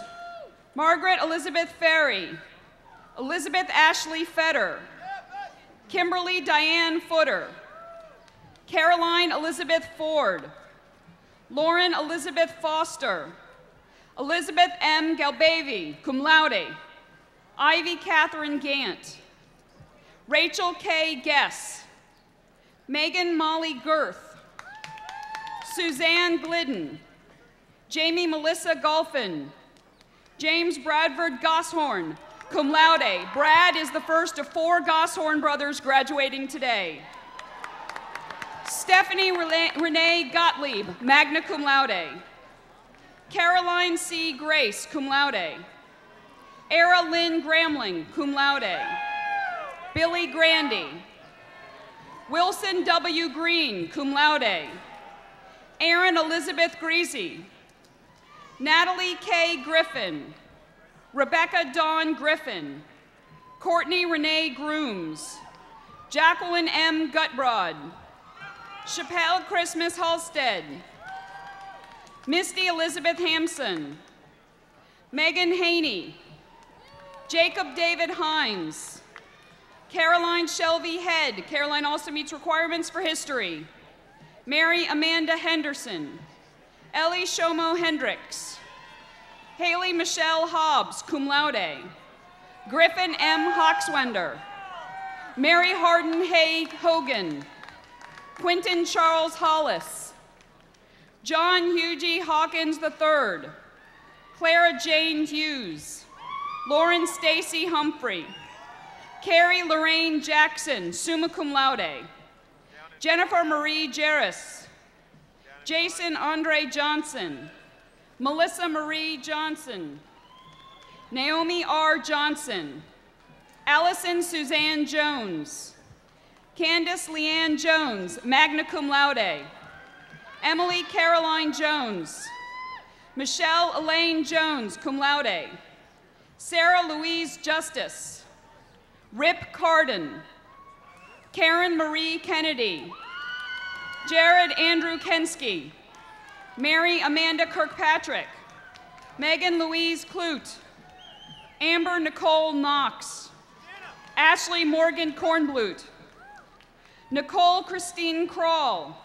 Margaret Elizabeth Ferry, Elizabeth Ashley Fetter, Kimberly Diane Footer, Caroline Elizabeth Ford, Lauren Elizabeth Foster, Elizabeth M. Galbavi, cum laude, Ivy Catherine Gant, Rachel K. Guess, Megan Molly Girth, Suzanne Glidden, Jamie Melissa Golphin, James Bradford Gosshorn, cum laude. Brad is the first of 4 Gosshorn brothers graduating today. Stephanie Renee Gottlieb, magna cum laude. Caroline C. Grace, cum laude. Era Lynn Gramling, cum laude. Billy Grandy. Wilson W. Green, cum laude. Erin Elizabeth Greasy. Natalie K. Griffin. Rebecca Dawn Griffin. Courtney Renee Grooms. Jacqueline M. Gutbrod. Chappelle Christmas Halstead. Misty Elizabeth Hampson. Megan Haney. Jacob David Hines. Caroline Shelby Head. Caroline also meets requirements for history. Mary Amanda Henderson. Ellie Shomo Hendricks. Haley Michelle Hobbs, cum laude. Griffin M. Hoxwender. Mary Harden Hay Hogan. Quentin Charles Hollis. John Hughie Hawkins III. Clara Jane Hughes. Lauren Stacy Humphrey. Carrie Lorraine Jackson, summa cum laude. Jennifer Marie Jarris. Jason Andre Johnson. Melissa Marie Johnson. Naomi R. Johnson. Allison Suzanne Jones. Candace Leanne Jones, magna cum laude. Emily Caroline Jones. Michelle Elaine Jones, cum laude. Sarah Louise Justice. Rip Carden. Karen Marie Kennedy. Jared Andrew Kensky. Mary Amanda Kirkpatrick. Megan Louise Clute. Amber Nicole Knox. Ashley Morgan Kornblut. Nicole Christine Kroll.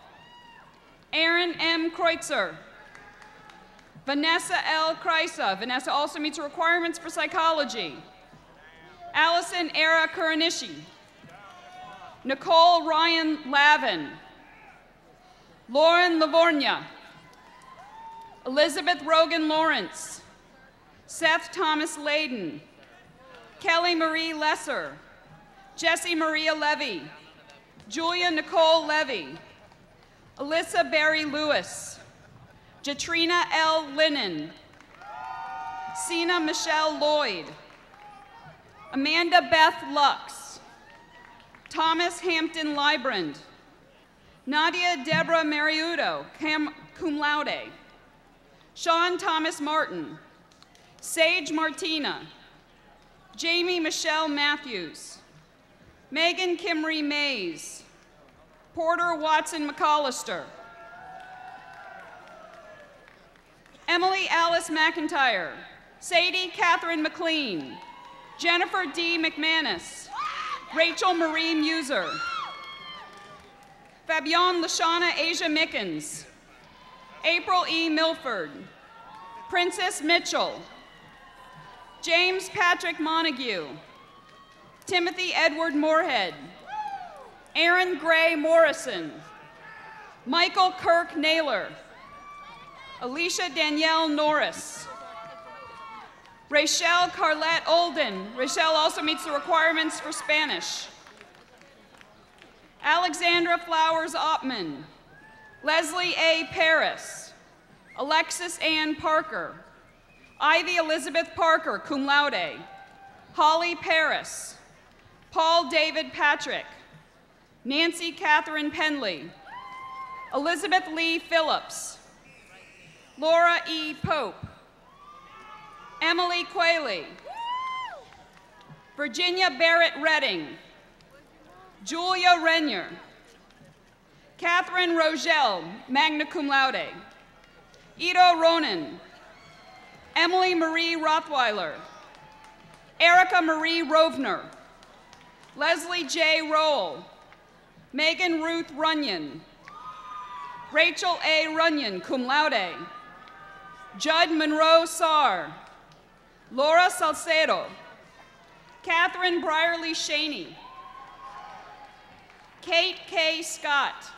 Aaron M. Kreutzer. Vanessa L. Kreisa. Vanessa also meets requirements for psychology. Allison Era Kuranishi. Nicole Ryan Lavin. Lauren Lavornia. Elizabeth Rogan Lawrence. Seth Thomas Layden. Kelly Marie Lesser. Jessie Maria Levy. Julia Nicole Levy. Alyssa Barry Lewis. Jatrina L. Linnon. Sina Michelle Lloyd. Amanda Beth Lux. Thomas Hampton Librand. Nadia Deborah Mariudo, cum laude. Sean Thomas Martin. Sage Martina. Jamie Michelle Matthews. Megan Kimry Mays. Porter Watson McAllister. Emily Alice McIntyre. Sadie Catherine McLean. Jennifer D. McManus. Rachel Marie Muser. Fabienne Lashana Asia Mickens. April E. Milford. Princess Mitchell. James Patrick Montague. Timothy Edward Moorhead. Aaron Gray Morrison. Michael Kirk Naylor. Alicia Danielle Norris. Rachel Carlette Olden. Rachel also meets the requirements for Spanish. Alexandra Flowers Oppman. Leslie A. Paris. Alexis Ann Parker. Ivy Elizabeth Parker, cum laude. Holly Paris. Paul David Patrick. Nancy Catherine Penley. Elizabeth Lee Phillips. Laura E. Pope. Emily Quayle. Virginia Barrett Redding. Julia Renier. Catherine Rogel, magna cum laude. Ido Ronan. Emily Marie Rothweiler. Erica Marie Rovner. Leslie J. Roll. Megan Ruth Runyon. Rachel A. Runyon, cum laude. Judd Monroe Sarr. Laura Salcedo. Catherine Brierly Shaney. Kate K. Scott.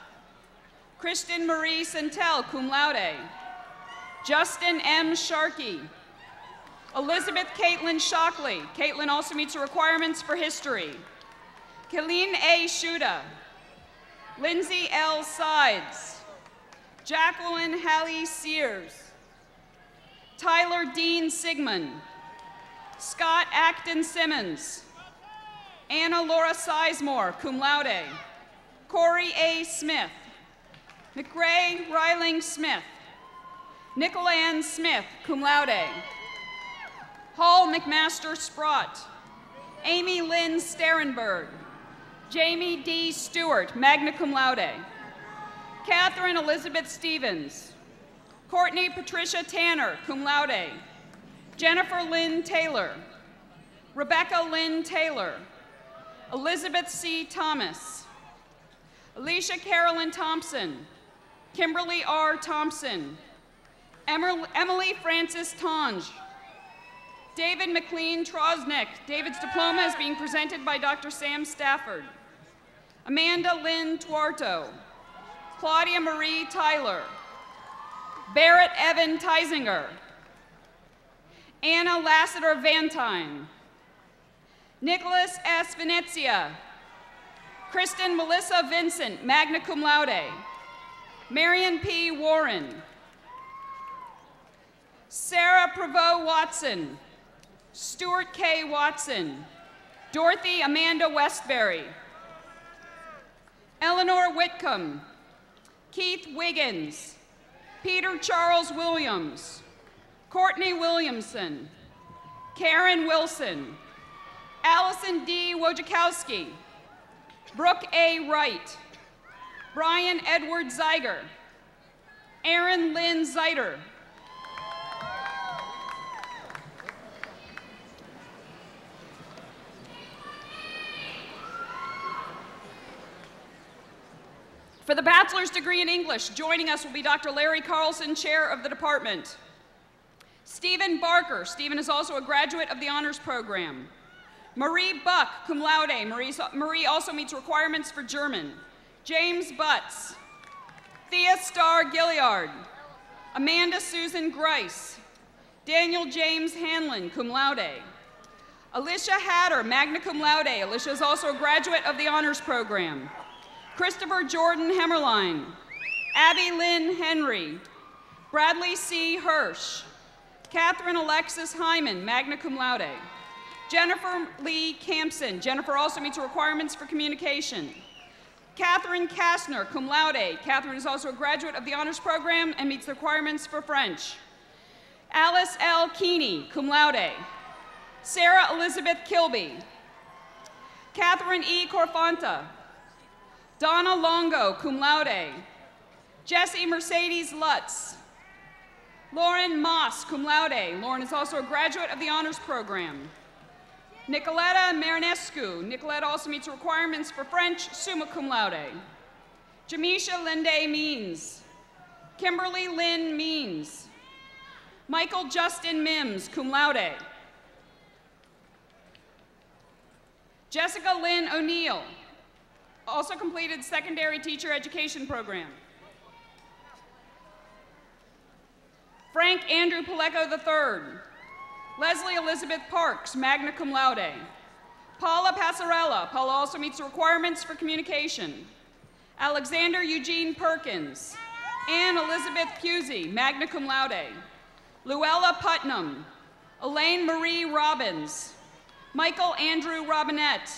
Kristen Marie Santel, cum laude. Justin M. Sharkey. Elizabeth Caitlin Shockley. Caitlin also meets the requirements for history. Kaileen A. Shuda. Lindsay L. Sides. Jacqueline Hallie Sears. Tyler Dean Sigmund. Scott Acton Simmons. Anna Laura Sizemore, cum laude. Corey A. Smith. McRae Ryling Smith. Nicolann Smith, cum laude. Hall McMaster Sprott. Amy Lynn Sterenberg. Jamie D. Stewart, magna cum laude. Catherine Elizabeth Stevens. Courtney Patricia Tanner, cum laude. Jennifer Lynn Taylor. Rebecca Lynn Taylor. Elizabeth C. Thomas. Alicia Carolyn Thompson. Kimberly R. Thompson. Emily Frances Tonge. David McLean Trosnick. David's diploma is being presented by Dr. Sam Stafford. Amanda Lynn Tuarto. Claudia Marie Tyler. Barrett Evan Teisinger. Anna Lassiter Vantine. Nicholas S. Venezia. Kristen Melissa Vincent, magna cum laude. Marion P. Warren. Sarah Prevost Watson. Stuart K. Watson. Dorothy Amanda Westbury. Eleanor Whitcomb. Keith Wiggins. Peter Charles Williams. Courtney Williamson. Karen Wilson. Allison D. Wojciechowski. Brooke A. Wright. Brian Edward Zeiger. Aaron Lynn Zeiter. For the bachelor's degree in English, joining us will be Dr. Larry Carlson, chair of the department. Stephen Barker. Stephen is also a graduate of the honors program. Marie Buck, cum laude. Marie also meets requirements for German. James Butts. Thea Starr Gilliard. Amanda Susan Grice. Daniel James Hanlon, cum laude. Alicia Hatter, magna cum laude. Alicia is also a graduate of the honors program. Christopher Jordan Hemmerline. Abby Lynn Henry. Bradley C. Hirsch. Catherine Alexis Hyman, magna cum laude. Jennifer Lee Campson. Jennifer also meets the requirements for communication. Catherine Kastner, cum laude. Catherine is also a graduate of the honors program and meets the requirements for French. Alice L. Keeney, cum laude. Sarah Elizabeth Kilby. Catherine E. Corfanta. Donna Longo, cum laude. Jessie Mercedes Lutz. Lauren Moss, cum laude. Lauren is also a graduate of the honors program. Nicoletta Marinescu. Nicoletta also meets the requirements for French, summa cum laude. Jamisha Linde Means. Kimberly Lynn Means. Michael Justin Mims, cum laude. Jessica Lynn O'Neill. Also completed secondary teacher education program. Frank Andrew Paleco III. Leslie Elizabeth Parks, magna cum laude. Paula Passarella. Paula also meets the requirements for communication. Alexander Eugene Perkins. Anne Elizabeth Pusey, magna cum laude. Luella Putnam. Elaine Marie Robbins. Michael Andrew Robinette.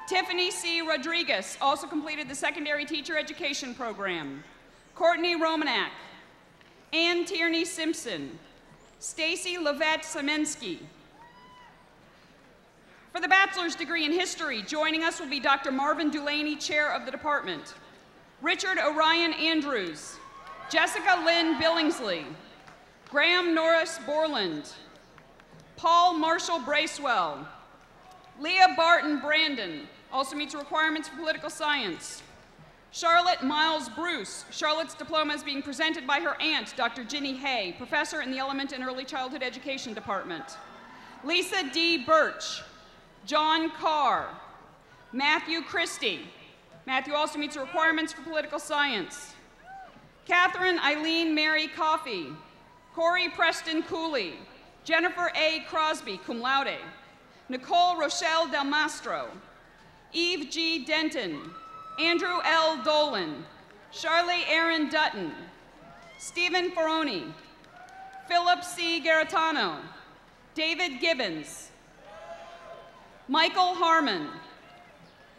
Tiffany C. Rodriguez also completed the secondary teacher education program. Courtney Romanak. Ann Tierney Simpson. Stacy Lavette Semensky. For the bachelor's degree in history, joining us will be Dr. Marvin Dulaney, chair of the department. Richard Orion Andrews, Jessica Lynn Billingsley, Graham Norris Borland, Paul Marshall Bracewell, Leah Barton Brandon, also meets the requirements for political science. Charlotte Miles Bruce. Charlotte's diploma is being presented by her aunt, Dr. Ginny Hay, professor in the Element and Early Childhood Education Department. Lisa D. Birch, John Carr, Matthew Christie. Matthew also meets the requirements for political science. Catherine Eileen Mary Coffey, Corey Preston Cooley, Jennifer A. Crosby, cum laude, Nicole Rochelle Del Mastro, Eve G. Denton, Andrew L. Dolan, Charlie Aaron Dutton, Stephen Ferroni, Philip C. Garitano, David Gibbons, Michael Harmon,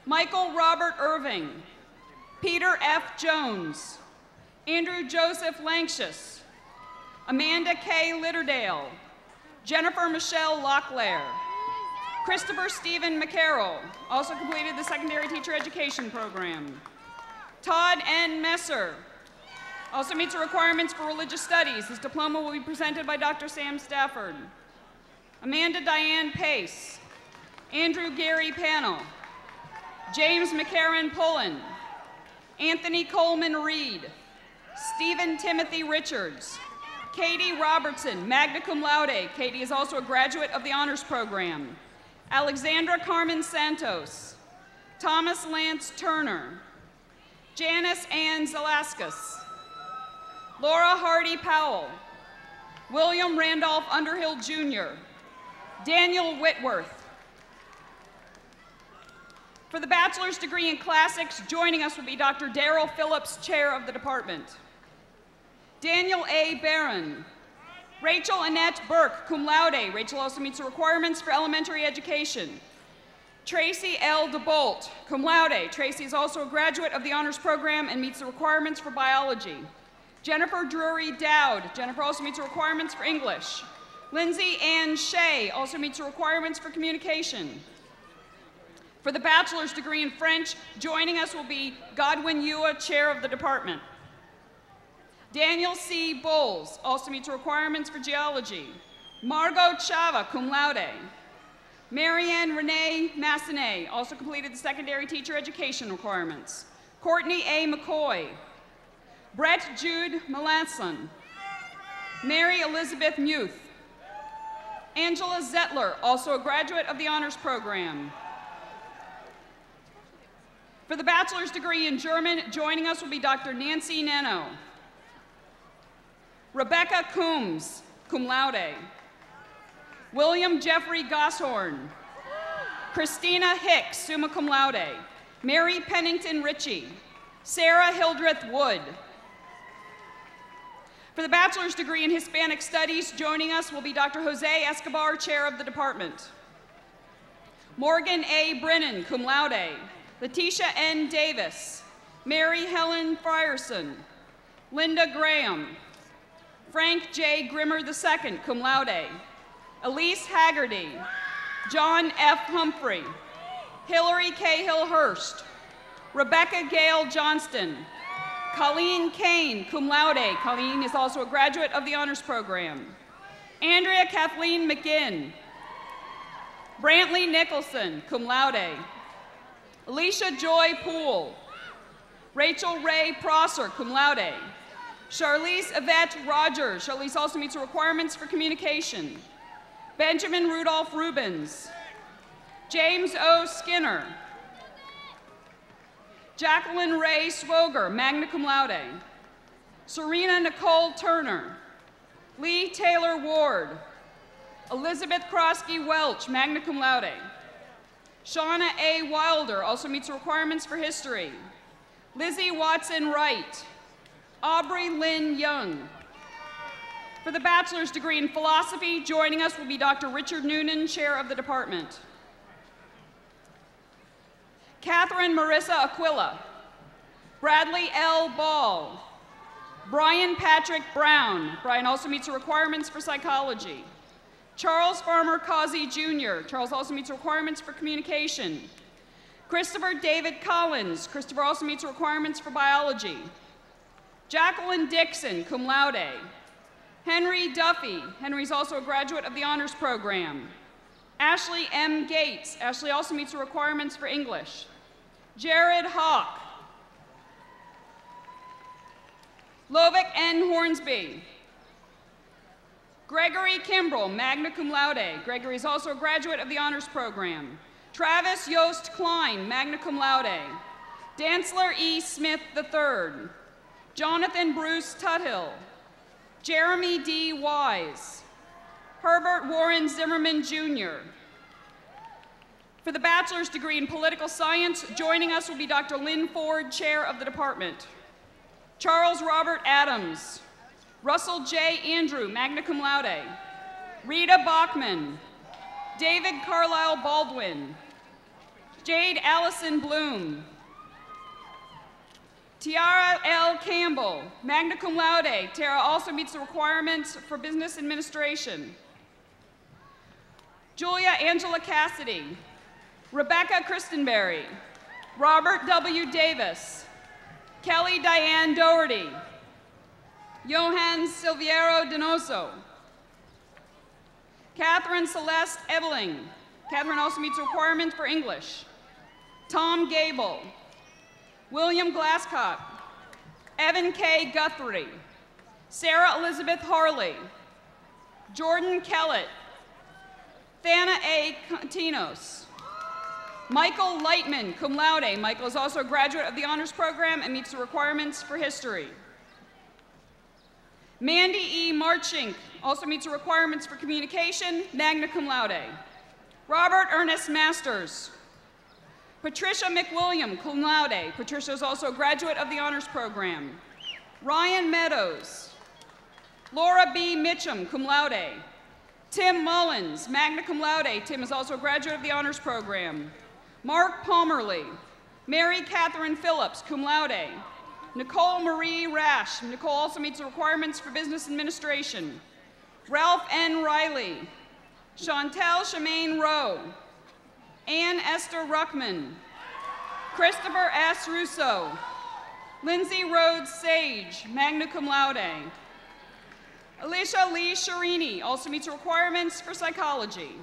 Michael Robert Irving, Peter F. Jones, Andrew Joseph Langshius, Amanda K. Litterdale, Jennifer Michelle Locklear, Christopher Stephen McCarroll, also completed the secondary teacher education program. Todd N. Messer, also meets the requirements for religious studies. His diploma will be presented by Dr. Sam Stafford. Amanda Diane Pace, Andrew Gary Pannell, James McCarran Pullen, Anthony Coleman Reed, Stephen Timothy Richards, Katie Robertson, magna cum laude. Katie is also a graduate of the honors program. Alexandra Carmen Santos, Thomas Lance Turner, Janice Ann Zalaskis, Laura Hardy Powell, William Randolph Underhill Jr., Daniel Whitworth. For the bachelor's degree in classics, joining us will be Dr. Darrell Phillips, chair of the department. Daniel A. Barron, Rachel Annette Burke, cum laude. Rachel also meets the requirements for elementary education. Tracy L. DeBolt, cum laude. Tracy is also a graduate of the honors program and meets the requirements for biology. Jennifer Drury Dowd. Jennifer also meets the requirements for English. Lindsay Ann Shea also meets the requirements for communication. For the bachelor's degree in French, joining us will be Godwin Ewa, chair of the department. Daniel C. Bowles also meets the requirements for geology. Margot Chava, cum laude. Marianne Renee Massenet also completed the secondary teacher education requirements. Courtney A. McCoy. Brett Jude Melanson. Mary Elizabeth Muth. Angela Zettler, also a graduate of the honors program. For the bachelor's degree in German, joining us will be Dr. Nancy Nano. Rebecca Coombs, cum laude. William Jeffrey Gosshorn. Christina Hicks, summa cum laude. Mary Pennington Ritchie. Sarah Hildreth Wood. For the bachelor's degree in Hispanic Studies, joining us will be Dr. Jose Escobar, chair of the department. Morgan A. Brennan, cum laude. Letitia N. Davis. Mary Helen Frierson. Linda Graham. Frank J. Grimmer II, cum laude. Elise Haggerty. John F. Humphrey. Hillary Cahill Hurst. Rebecca Gale Johnston. Colleen Kane, cum laude. Colleen is also a graduate of the honors program. Andrea Kathleen McGinn. Brantley Nicholson, cum laude. Alicia Joy Poole. Rachel Ray Prosser, cum laude. Charlize Yvette Rogers. Charlize also meets the requirements for communication. Benjamin Rudolph Rubens. James O. Skinner. Jacqueline Ray Swoger, magna cum laude. Serena Nicole Turner. Lee Taylor Ward. Elizabeth Krosky Welch, magna cum laude. Shauna A. Wilder also meets the requirements for history. Lizzie Watson Wright. Aubrey Lynn Young. For the bachelor's degree in philosophy, joining us will be Dr. Richard Noonan, chair of the department. Catherine Marissa Aquila. Bradley L. Ball. Brian Patrick Brown. Brian also meets the requirements for psychology. Charles Farmer Causey Jr. Charles also meets requirements for communication. Christopher David Collins. Christopher also meets requirements for biology. Jacqueline Dixon, cum laude. Henry Duffy. Henry's also a graduate of the honors program. Ashley M. Gates. Ashley also meets the requirements for English. Jared Hawk. Lovick N. Hornsby. Gregory Kimbrell, magna cum laude. Gregory is also a graduate of the honors program. Travis Yost Klein, magna cum laude. Dantzler E. Smith III. Jonathan Bruce Tuthill. Jeremy D. Wise. Herbert Warren Zimmerman Jr. For the bachelor's degree in political science, joining us will be Dr. Lynn Ford, chair of the department. Charles Robert Adams. Russell J. Andrew, magna cum laude. Rita Bachman. David Carlisle Baldwin. Jade Allison Bloom. Tiara L. Campbell, magna cum laude. Tara also meets the requirements for business administration. Julia Angela Cassidy. Rebecca Christenberry. Robert W. Davis. Kelly Diane Doherty. Johan Silviero Donoso. Catherine Celeste Ebeling. Catherine also meets requirements for English. Tom Gable. William Glasscock. Evan K. Guthrie. Sarah Elizabeth Harley. Jordan Kellett. Thana A. Continos. Michael Lightman, cum laude. Michael is also a graduate of the honors program and meets the requirements for history. Mandy E. Marchink also meets the requirements for communication, magna cum laude. Robert Ernest Masters. Patricia McWilliam, cum laude. Patricia is also a graduate of the honors program. Ryan Meadows. Laura B. Mitchum, cum laude. Tim Mullins, magna cum laude. Tim is also a graduate of the honors program. Mark Palmerly. Mary Catherine Phillips, cum laude. Nicole Marie Rash. Nicole also meets the requirements for business administration. Ralph N. Riley. Chantel Shemaine Rowe. Ann Esther Ruckman. Christopher S. Russo. Lindsay Rhodes Sage, magna cum laude. Alicia Lee Sharini also meets requirements for psychology.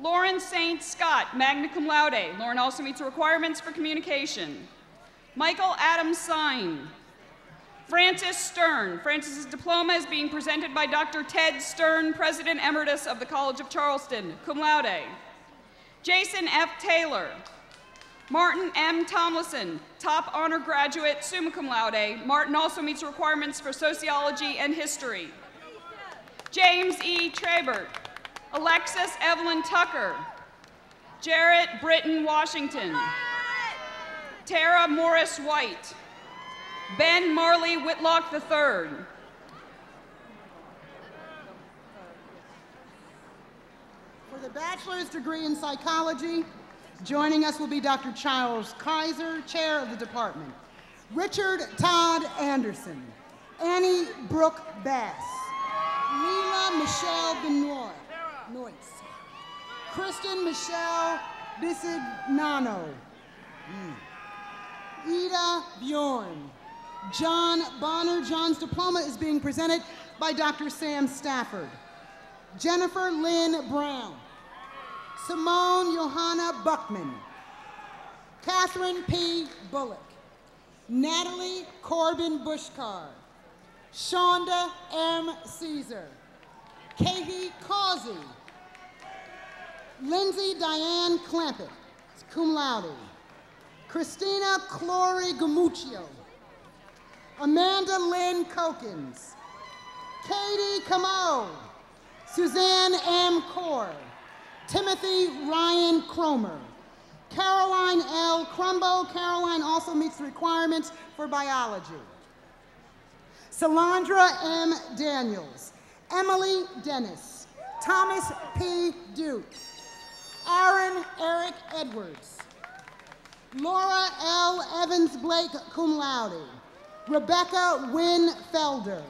Lauren St. Scott, magna cum laude. Lauren also meets the requirements for communication. Michael Adam Sine. Francis Stern. Francis's diploma is being presented by Dr. Ted Stern, President Emeritus of the College of Charleston, cum laude. Jason F. Taylor. Martin M. Tomlinson, top honor graduate, summa cum laude. Martin also meets requirements for sociology and history. James E. Trabert. Alexis Evelyn Tucker. Jarrett Britton Washington. Tara Morris White. Ben Marley Whitlock III. For the bachelor's degree in psychology, joining us will be Dr. Charles Kaiser, chair of the department. Richard Todd Anderson. Annie Brooke Bass. Leila Michelle Benoit. Kristen Michelle Bisignano. Ida Bjorn. John Bonner. John's diploma is being presented by Dr. Sam Stafford. Jennifer Lynn Brown. Simone Johanna Buckman. Catherine P. Bullock. Natalie Corbin Bushcar. Shonda M. Caesar. Katie Causey. Lindsay Diane Clampett, cum laude. Christina Clory Gamuccio. Amanda Lynn Kokins. Katie Camo. Suzanne M. Core. Timothy Ryan Cromer. Caroline L. Crumbo. Caroline also meets the requirements for biology. Salandra M. Daniels. Emily Dennis. Thomas P. Duke. Aaron Eric Edwards. Laura L. Evans Blake, cum laude. Rebecca Wynn Felder.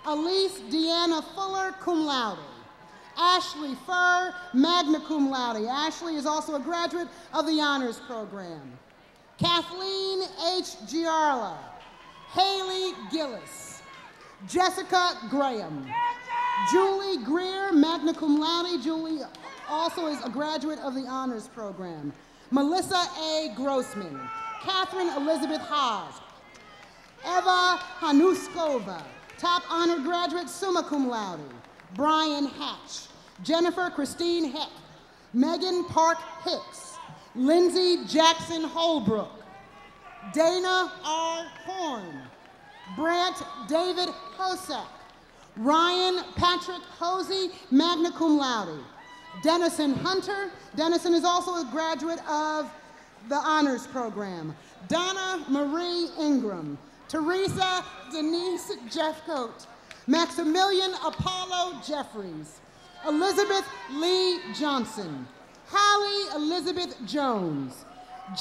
Elise Deanna Fuller, cum laude. Ashley Furr, magna cum laude. Ashley is also a graduate of the Honors Program. Kathleen H. Giarla, Haley Gillis, Jessica Graham, Julie Greer, magna cum laude. Julie also is a graduate of the Honors Program. Melissa A. Grossman, Catherine Elizabeth Haas, Eva Hanuskova, top honor graduate, summa cum laude. Brian Hatch, Jennifer Christine Heck, Megan Park Hicks, Lindsay Jackson Holbrook, Dana R. Horn, Brant David Hosack, Ryan Patrick Hosey, magna cum laude. Dennison Hunter, Dennison is also a graduate of the Honors Program. Donna Marie Ingram, Teresa Denise Jeffcoat, Maximilian Apollo Jeffries, Elizabeth Lee Johnson, Hallie Elizabeth Jones,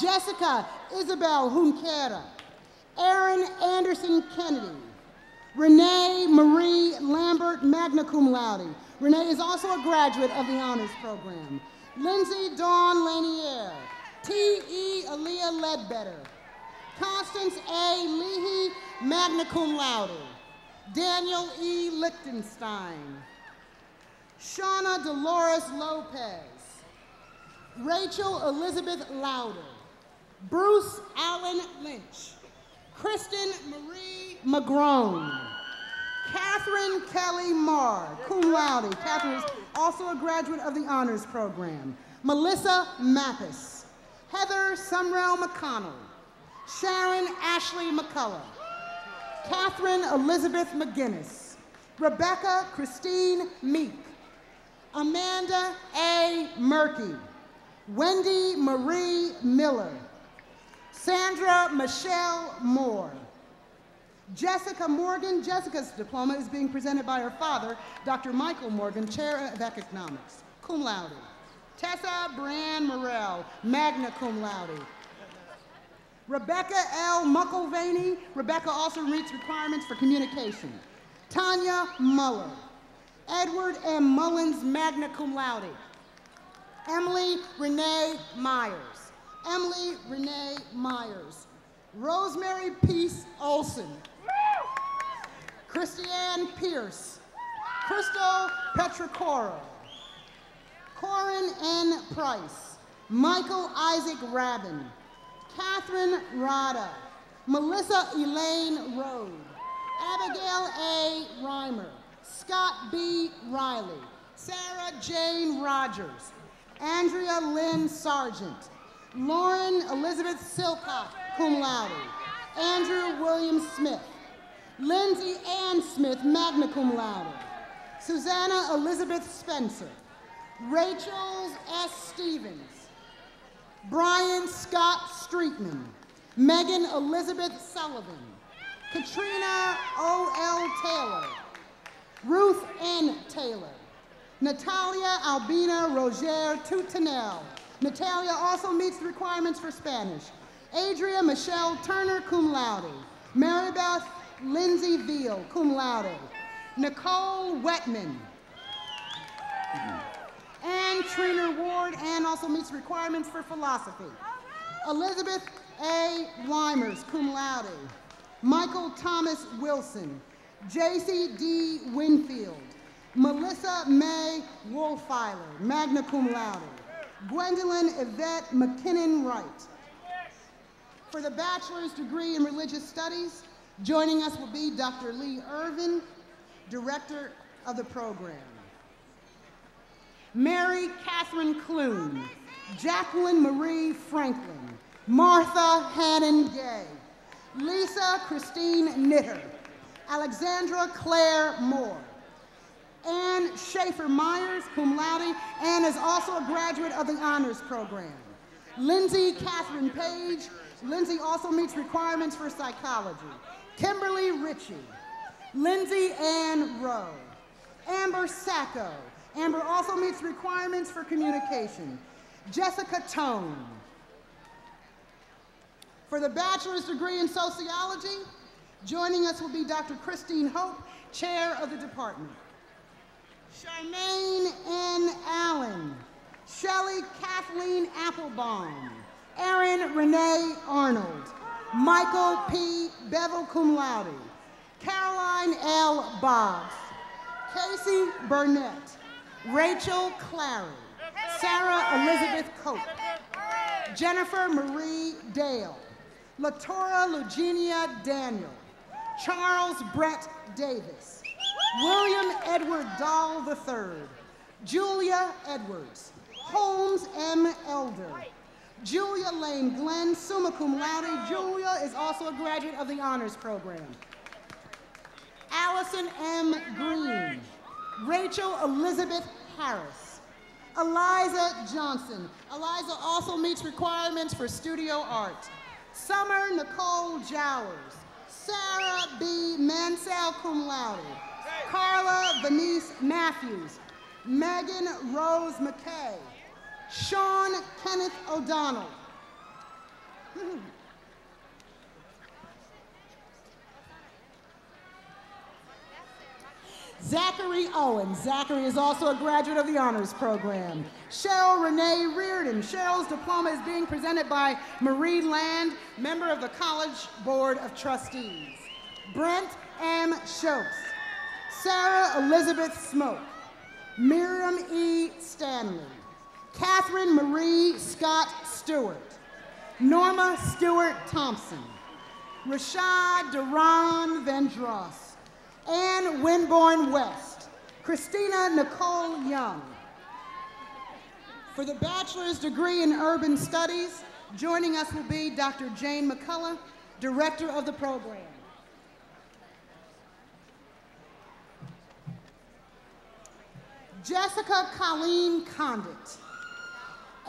Jessica Isabel Junquera, Aaron Anderson Kennedy, Renee Marie Lambert, magna cum laude. Renee is also a graduate of the Honors Program. Lindsay Dawn Lanier, T.E. Aaliyah Ledbetter, Constance A. Leahy, magna cum laude. Daniel E. Lichtenstein, Shauna Dolores Lopez, Rachel Elizabeth Lauder, Bruce Allen Lynch, Kristen Marie McGrone, Catherine Kelly Marr, cum laude. Catherine is also a graduate of the Honors Program. Melissa Mappis, Heather Sumrell McConnell, Sharon Ashley McCullough, Catherine Elizabeth McGinnis, Rebecca Christine Meek, Amanda A. Murky, Wendy Marie Miller, Sandra Michelle Moore, Jessica Morgan. Jessica's diploma is being presented by her father, Dr. Michael Morgan, Chair of Economics, cum laude. Tessa Bran Morrell, magna cum laude. Rebecca L. Mucklevaney. Rebecca also meets requirements for communication. Tanya Muller. Edward M. Mullins, magna cum laude. Emily Renee Myers. Emily Renee Myers. Rosemary Peace Olson. Christiane Pierce. Crystal Petricoro. Corin N. Price. Michael Isaac Rabin. Catherine Rada, Melissa Elaine Rode, Abigail A. Reimer, Scott B. Riley, Sarah Jane Rogers, Andrea Lynn Sargent, Lauren Elizabeth Silcock, cum laude, Andrew William Smith, Lindsay Ann Smith, magna cum laude, Susanna Elizabeth Spencer, Rachel S. Stevens, Brian Scott Streetman, Megan Elizabeth Sullivan, Katrina O.L. Taylor, Ruth N. Taylor, Natalia Albina Roger Tutanel. Natalia also meets the requirements for Spanish. Adria Michelle Turner, cum laude. Marybeth Lindsay Veal, cum laude. Nicole Wetman. Ann Trina Ward. Ann also meets requirements for philosophy. Elizabeth A. Weimers, cum laude. Michael Thomas Wilson. J.C. D. Winfield. Melissa May Wolfiler, magna cum laude. Gwendolyn Yvette McKinnon Wright. For the bachelor's degree in religious studies, joining us will be Dr. Lee Irvin, director of the program. Mary Catherine Clune, Jacqueline Marie Franklin, Martha Hannon Gay, Lisa Christine Knitter, Alexandra Claire Moore, Ann Schaefer Myers, cum laude. Ann is also a graduate of the Honors Program. Lindsay Catherine Page. Lindsay also meets requirements for psychology. Kimberly Ritchie. Lindsay Ann Rowe. Amber Sacco. Amber also meets requirements for communication. Jessica Tone. For the bachelor's degree in sociology, joining us will be Dr. Christine Hope, chair of the department. Charmaine N. Allen, Shelley Kathleen Applebaum, Erin Renee Arnold, Michael P. Bevel cum laude, Caroline L. Boggs, Casey Burnett, Rachel Clary, Sarah Elizabeth Cope, Jennifer Marie Dale, Latora Eugenia Daniel, Charles Brett Davis, William Edward Dahl III, Julia Edwards, Holmes M. Elder, Julia Lane Glenn, summa cum laude. Julia is also a graduate of the Honors Program. Allison M. Green, Rachel Elizabeth Harris, Eliza Johnson. Eliza also meets requirements for studio art. Summer Nicole Jowers, Sarah B. Mansell cum laude, Carla Venice Matthews, Megan Rose McKay, Sean Kenneth O'Donnell. Zachary Owen. Zachary is also a graduate of the Honors Program. Cheryl Renee Reardon. Cheryl's diploma is being presented by Marie Land, member of the College Board of Trustees. Brent M. Schultz. Sarah Elizabeth Smoke. Miriam E. Stanley. Catherine Marie Scott Stewart. Norma Stewart Thompson. Rashad Duran Vendross. Anne Winborn West, Christina Nicole Young. For the bachelor's degree in urban studies, joining us will be Dr. Jane McCullough, director of the program. Jessica Colleen Condit,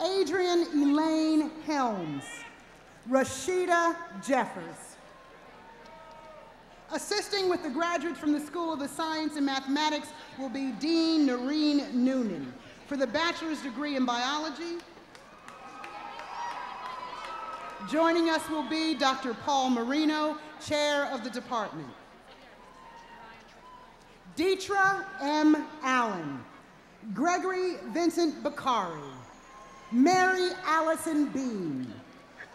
Adrian Elaine Helms, Rashida Jeffers. Assisting with the graduates from the School of the Science and Mathematics will be Dean Noreen Noonan. For the bachelor's degree in biology, joining us will be Dr. Paul Marino, chair of the department. Deetra M. Allen, Gregory Vincent Bakari, Mary Allison Bean,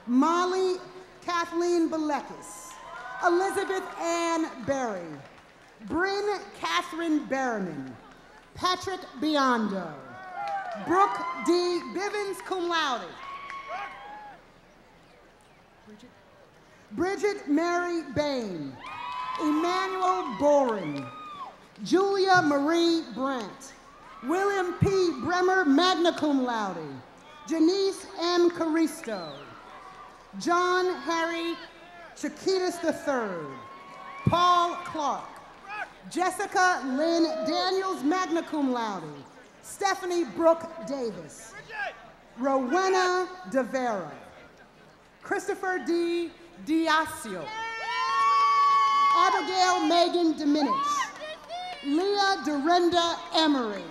Molly Kathleen Balekis, Elizabeth Ann Berry, Bryn Catherine Berriman, Patrick Biondo, Brooke D. Bivens cum laude, Bridget Mary Bain, Emmanuel Boring, Julia Marie Brandt, William P. Bremer magna cum laude, Janice M. Caristo, John Harry Chiquitas III, Paul Clark, Jessica Lynn Daniels magna cum laude, Stephanie Brooke Davis, Rowena DeVera, Christopher D. Diasio, Abigail Megan Dominich, Leah Dorinda Emery,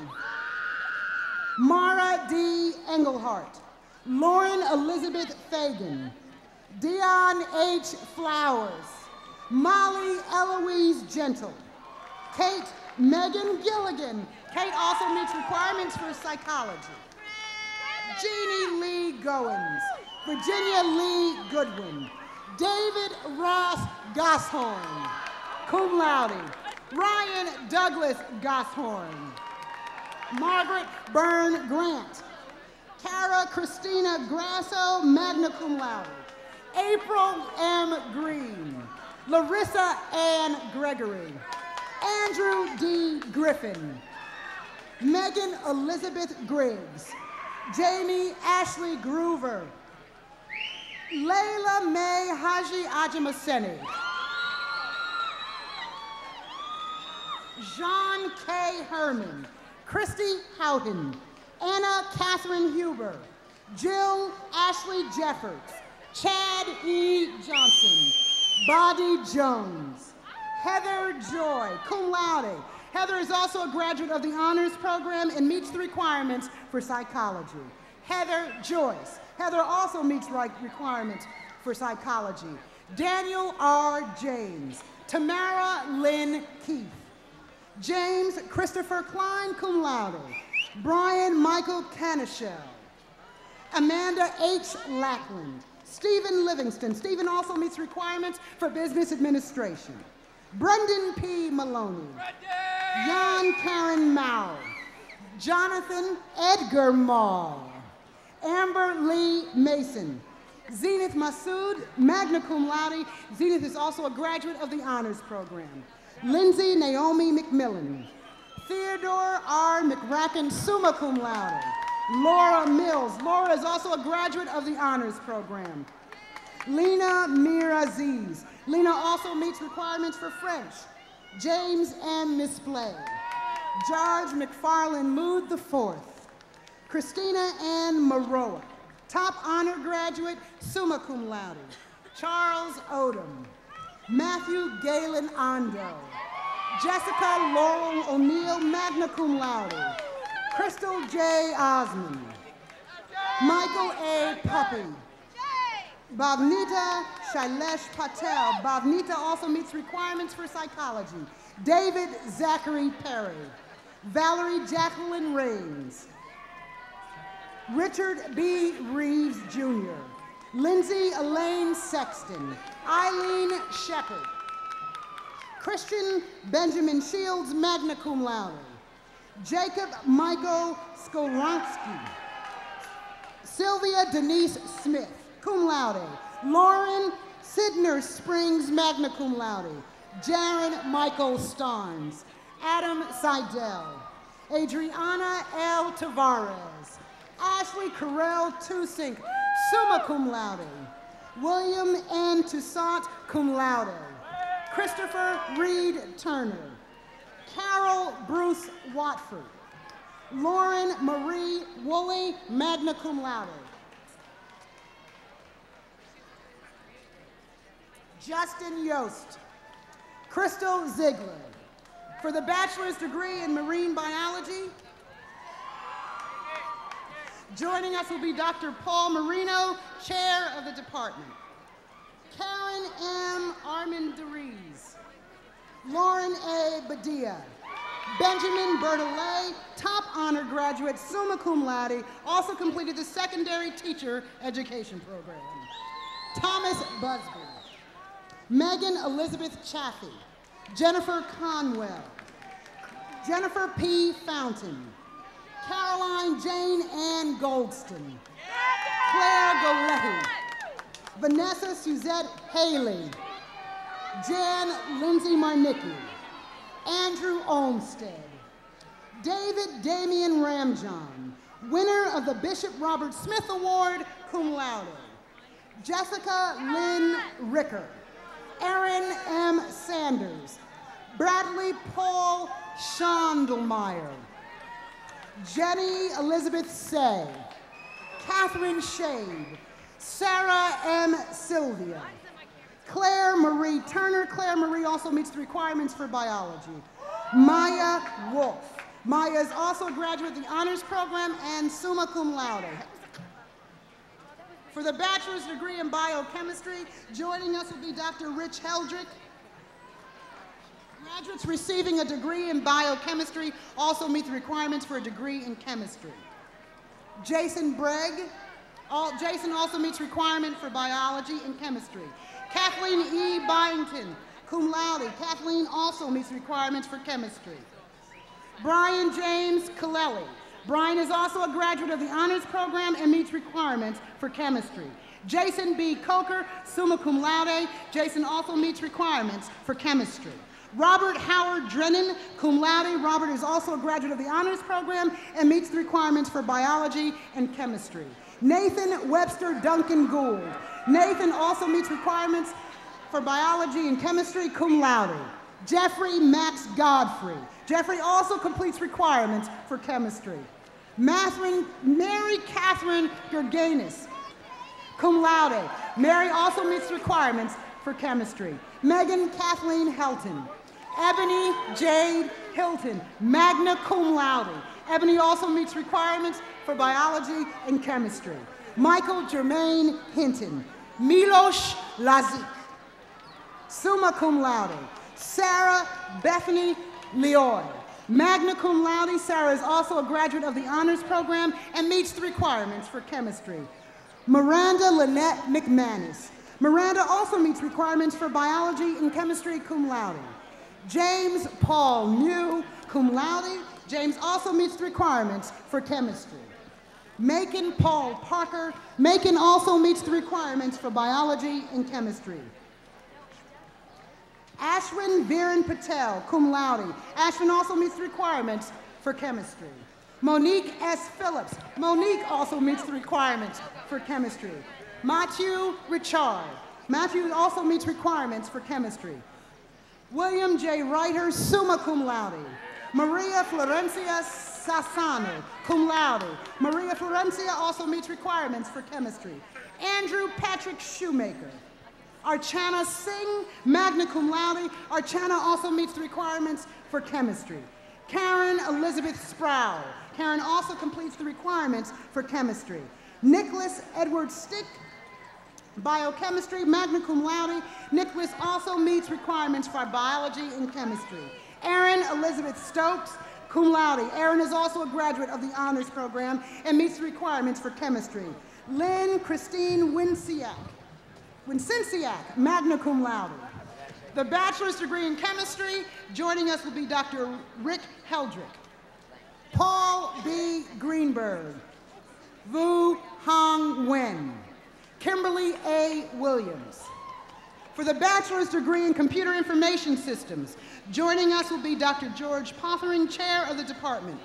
Mara D. Engelhart, Lauren Elizabeth Fagan, Dion H. Flowers, Molly Eloise Gentle, Kate Megan Gilligan. Kate also meets requirements for psychology. Jeannie Lee Goins, Virginia Lee Goodwin, David Ross Gosshorn, cum laude, Ryan Douglas Gosshorn, Margaret Byrne Grant, Cara Christina Grasso, magna cum laude, April M. Green, Larissa Ann Gregory, Andrew D. Griffin, Megan Elizabeth Griggs, Jamie Ashley Groover, Layla May Haji Ajamaseni, Jean K. Herman, Christy Houghton, Anna Catherine Huber, Jill Ashley Jeffords, Chad E. Johnson, Bodie Jones, Heather Joy, cum laude. Heather is also a graduate of the Honors Program and meets the requirements for psychology. Heather Joyce. Heather also meets requirements for psychology. Daniel R. James, Tamara Lynn Keith, James Christopher Klein, cum laude. Brian Michael Canishell. Amanda H. Lackland. Stephen Livingston. Stephen also meets requirements for business administration. Brendan P. Maloney. Jan Karen Mao. Jonathan Edgar Maul. Amber Lee Mason. Zenith Masood, magna cum laude. Zenith is also a graduate of the honors program. Lindsay Naomi McMillan. Theodore R. McRacken, summa cum laude. Laura Mills. Laura is also a graduate of the honors program. Lena Mir-Aziz. Lena also meets requirements for French. James M. Misplay. George McFarland Mood IV. Christina Ann Maroa. Top honor graduate, summa cum laude. Charles Odom. Matthew Galen Ondo. Jessica Laurel O'Neill, magna cum laude. Crystal J. Osmond. Michael A. Puppy. Bhavnita Shailesh Patel. Bhavnita also meets requirements for psychology. David Zachary Perry. Valerie Jacqueline Raines. Richard B. Reeves, Jr. Lindsay Elaine Sexton. Eileen Shepard. Christian Benjamin Shields, magna cum laude. Jacob Michael Skolonsky. Sylvia Denise Smith, cum laude. Lauren Sidner Springs, magna cum laude. Jaron Michael Starnes. Adam Seidel. Adriana L. Tavares. Ashley Carell Tusink, summa cum laude. William N. Toussaint, cum laude. Christopher Reed Turner. Carol Bruce Watford. Lauren Marie Woolley, magna cum laude. Justin Yost. Crystal Ziegler. For the bachelor's degree in marine biology, joining us will be Dr. Paul Marino, chair of the department. Karen M. Armendariz. Lauren A. Badia. Benjamin Bertolet, top honor graduate, summa cum laude, also completed the secondary teacher education program. Thomas Busby. Megan Elizabeth Chaffee. Jennifer Conwell. Jennifer P. Fountain. Caroline Jane Ann Goldston. Claire Goletti. Vanessa Suzette Haley. Jan Lindsay Marnicki. Andrew Olmstead. David Damian Ramjohn, winner of the Bishop Robert Smith Award, cum laude. Jessica Lynn Ricker. Erin M. Sanders. Bradley Paul Schondelmeyer. Jenny Elizabeth Say. Catherine Shade. Sarah M. Sylvia. Claire Marie Turner. Claire Marie also meets the requirements for biology. Maya Wolf. Maya is also a graduate of the honors program and summa cum laude. For the bachelor's degree in biochemistry, joining us will be Dr. Rich Heldrick. Graduates receiving a degree in biochemistry also meet the requirements for a degree in chemistry. Jason Bregg. Jason also meets requirement for biology and chemistry. Kathleen E. Byington, cum laude. Kathleen also meets requirements for chemistry. Brian James Kaleli. Brian is also a graduate of the honors program and meets requirements for chemistry. Jason B. Coker, summa cum laude. Jason also meets requirements for chemistry. Robert Howard Drennan, cum laude. Robert is also a graduate of the honors program and meets the requirements for biology and chemistry. Nathan Webster Duncan Gould. Nathan also meets requirements for biology and chemistry, cum laude. Jeffrey Max Godfrey. Jeffrey also completes requirements for chemistry. Mary Catherine Gerganis, cum laude. Mary also meets requirements for chemistry. Megan Kathleen Helton. Ebony Jade Hilton, magna cum laude. Ebony also meets requirements for biology and chemistry. Michael Jermaine Hinton. Milosh Lazik, summa cum laude. Sarah Bethany Leoy. Magna cum laude, Sarah is also a graduate of the honors program and meets the requirements for chemistry. Miranda Lynette McManus. Miranda also meets requirements for biology and chemistry cum laude. James Paul New, cum laude. James also meets the requirements for chemistry. Macon Paul Parker. Macon also meets the requirements for biology and chemistry. Ashwin Viren Patel, cum laude. Ashwin also meets the requirements for chemistry. Monique S. Phillips. Monique also meets the requirements for chemistry. Matthew Richard. Matthew also meets requirements for chemistry. William J. Reiter, summa cum laude. Maria Florencia Sassano, cum laude. Maria Florencia also meets requirements for chemistry. Andrew Patrick Shoemaker. Archana Singh, magna cum laude. Archana also meets the requirements for chemistry. Karen Elizabeth Sproul. Karen also completes the requirements for chemistry. Nicholas Edward Stick, biochemistry, magna cum laude. Nicholas also meets requirements for biology and chemistry. Erin Elizabeth Stokes, cum laude. Erin is also a graduate of the honors program and meets the requirements for chemistry. Lynn Christine Wincinciak, magna cum laude. The bachelor's degree in chemistry, joining us will be Dr. Rick Heldrick. Paul B. Greenberg. Vu Hong Nguyen. Kimberly A. Williams. For the bachelor's degree in computer information systems, joining us will be Dr. George Pothering, chair of the department.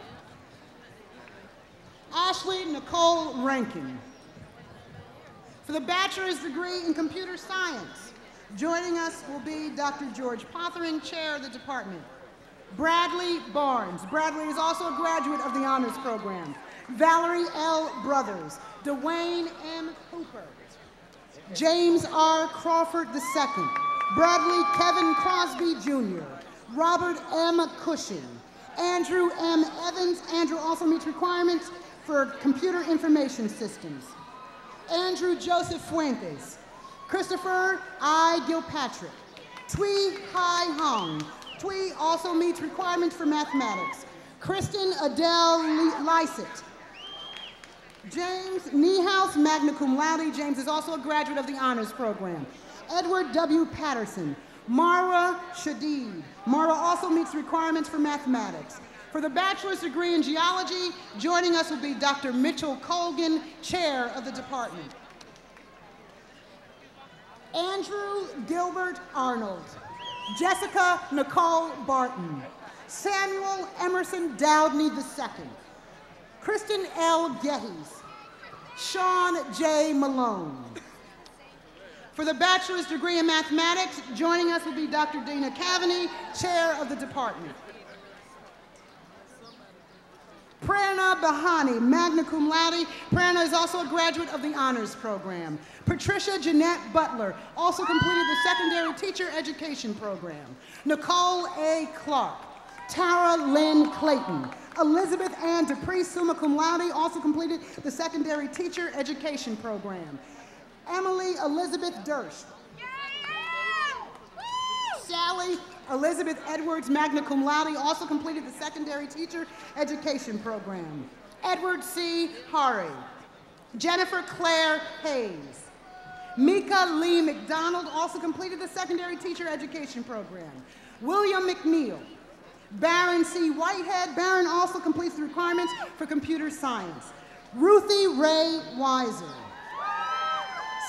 Ashley Nicole Rankin. For the bachelor's degree in computer science, joining us will be Dr. George Pothering, chair of the department. Bradley Barnes. Bradley is also a graduate of the honors program. Valerie L. Brothers. Dwayne M. Hooper. James R. Crawford II. Bradley Kevin Crosby Jr. Robert M. Cushing. Andrew M. Evans. Andrew also meets requirements for computer information systems. Andrew Joseph Fuentes. Christopher I. Gilpatrick. Tui Hai Hong. Tui also meets requirements for mathematics. Kristen Adele Lysett. James Niehaus, magna cum laude. James is also a graduate of the honors program. Edward W. Patterson. Mara Shadid. Mara also meets requirements for mathematics. For the bachelor's degree in geology, joining us will be Dr. Mitchell Colgan, chair of the department. Andrew Gilbert Arnold. Jessica Nicole Barton. Samuel Emerson Dowdney II. Kristen L. Geddes. Sean J. Malone. For the bachelor's degree in mathematics, joining us will be Dr. Dana Cavaney, chair of the department. Prerna Bahani, magna cum laude. Prerna is also a graduate of the honors program. Patricia Jeanette Butler also completed the secondary teacher education program. Nicole A. Clark. Tara Lynn Clayton. Elizabeth Ann Dupree, summa cum laude, also completed the secondary teacher education program. Emily Elizabeth Durst. Sally Elizabeth Edwards, magna cum laude, also completed the secondary teacher education program. Edward C. Hari. Jennifer Claire Hayes. Mika Lee McDonald also completed the secondary teacher education program. William McNeil. Baron C. Whitehead. Baron also completes the requirements for computer science. Ruthie Ray Weiser.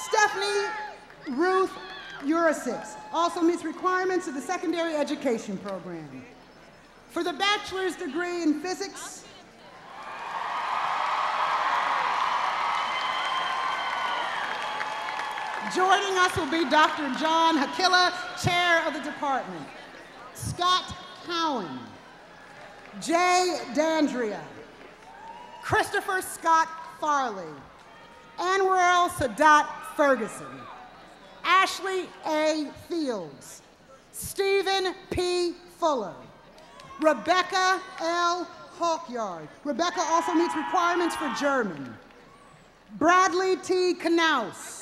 Stephanie Ruth Urasix also meets requirements of the secondary education program. For the bachelor's degree in physics, joining us will be Dr. John Hakilla, chair of the department. Scott Cowan. Jay Dandria. Christopher Scott Farley. Anwarel Sadat Ferguson. Ashley A. Fields. Stephen P. Fuller. Rebecca L. Hawkyard. Rebecca also meets requirements for German. Bradley T. Knaus.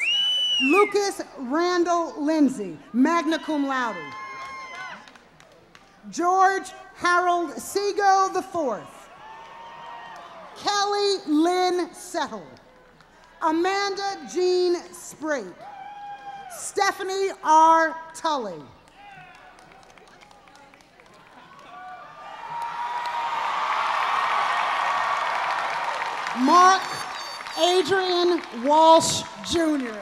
Lucas Randall Lindsay, magna cum laude. George Harold Seago IV, Kelly Lynn Settle, Amanda Jean Sprague, Stephanie R. Tully, Mark Adrian Walsh Jr.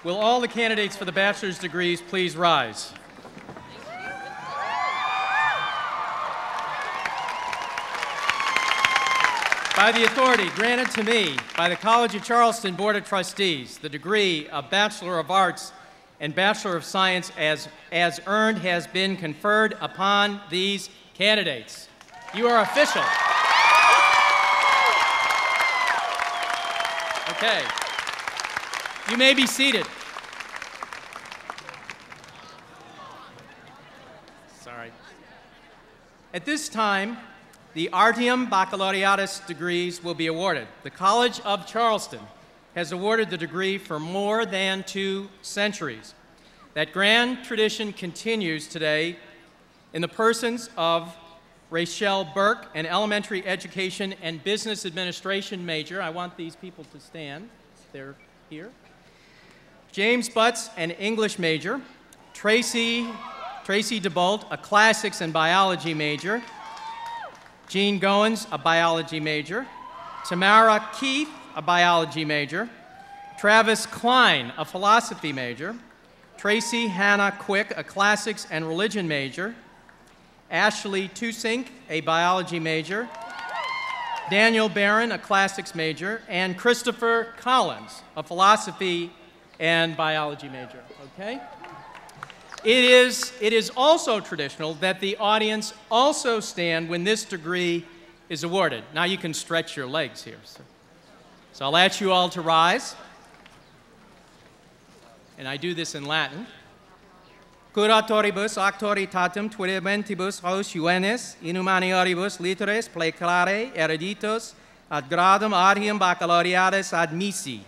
Will all the candidates for the bachelor's degrees please rise? By the authority granted to me by the College of Charleston Board of Trustees, the degree of Bachelor of Arts and Bachelor of Science as earned has been conferred upon these candidates. You are official. Okay. You may be seated. Sorry. At this time, the Artium Baccalaureatus degrees will be awarded. The College of Charleston has awarded the degree for more than 2 centuries. That grand tradition continues today in the persons of Rachel Burke, an elementary education and business administration major. I want these people to stand. They're here. James Butts, an English major. Tracy DeBolt, a classics and biology major. Jean Goins, a biology major. Tamara Keith, a biology major. Travis Klein, a philosophy major. Tracy Hannah Quick, a classics and religion major. Ashley Tusink, a biology major. Daniel Barron, a classics major. And Christopher Collins, a philosophy and biology major, okay? It is also traditional that the audience also stand when this degree is awarded. Now you can stretch your legs here. So I'll ask you all to rise. And I do this in Latin. Curatoribus auctoritatem twidentibus haus juvenes in humanioribus litteres pleclare ereditos ad gradum Artium Baccalaureatus admissi.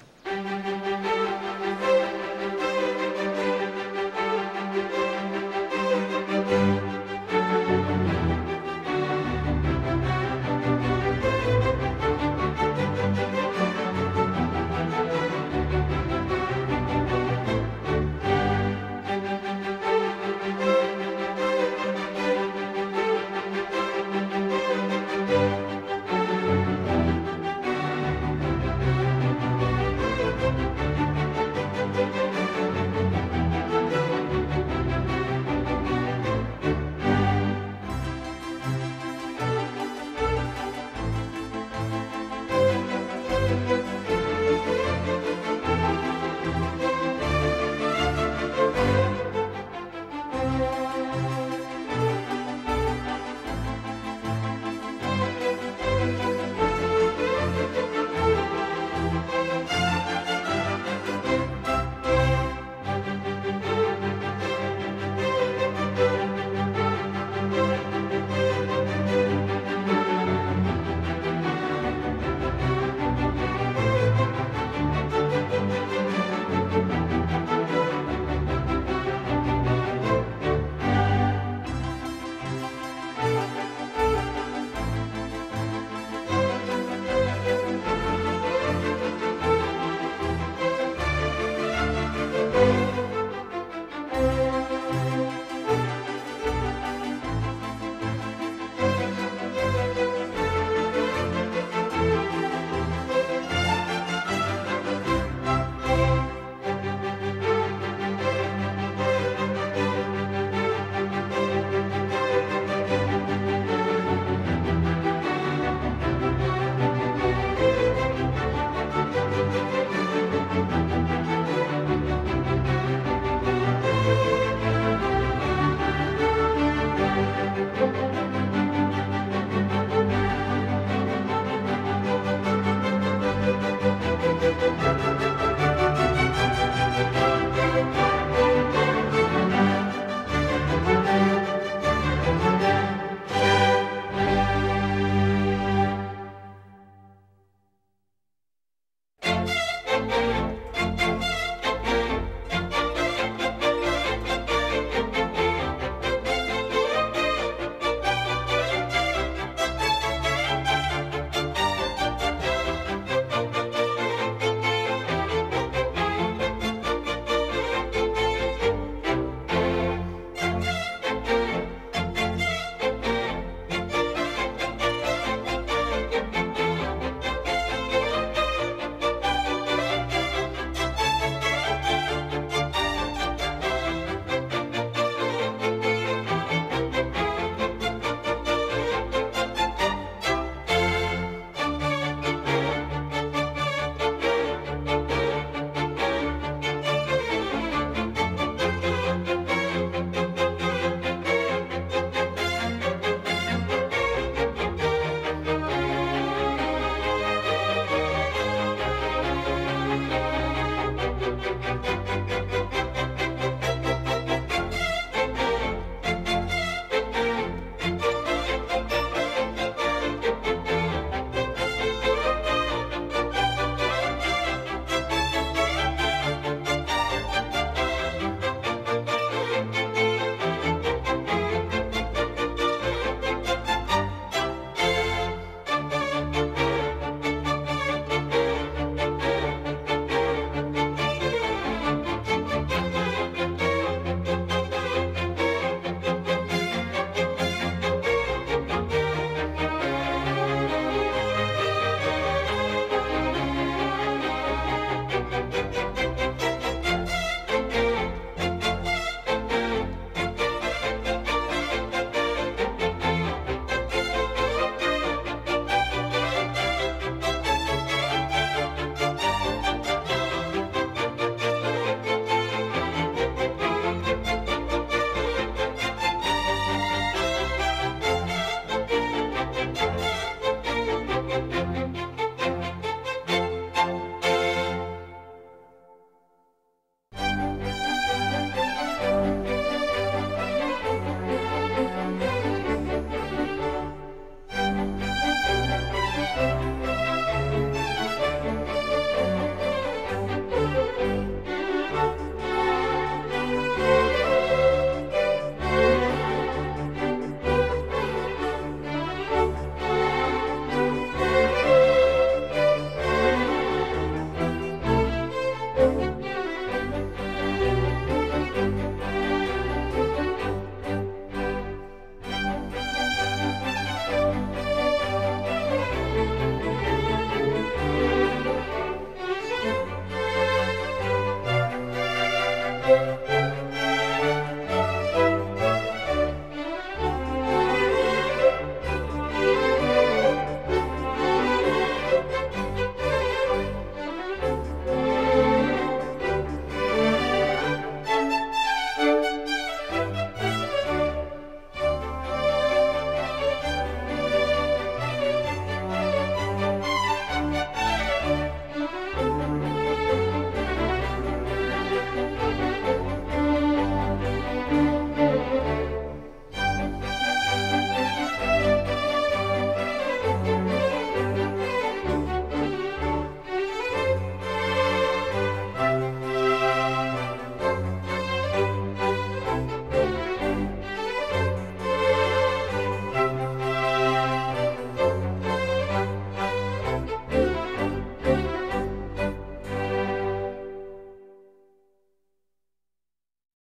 Thank you.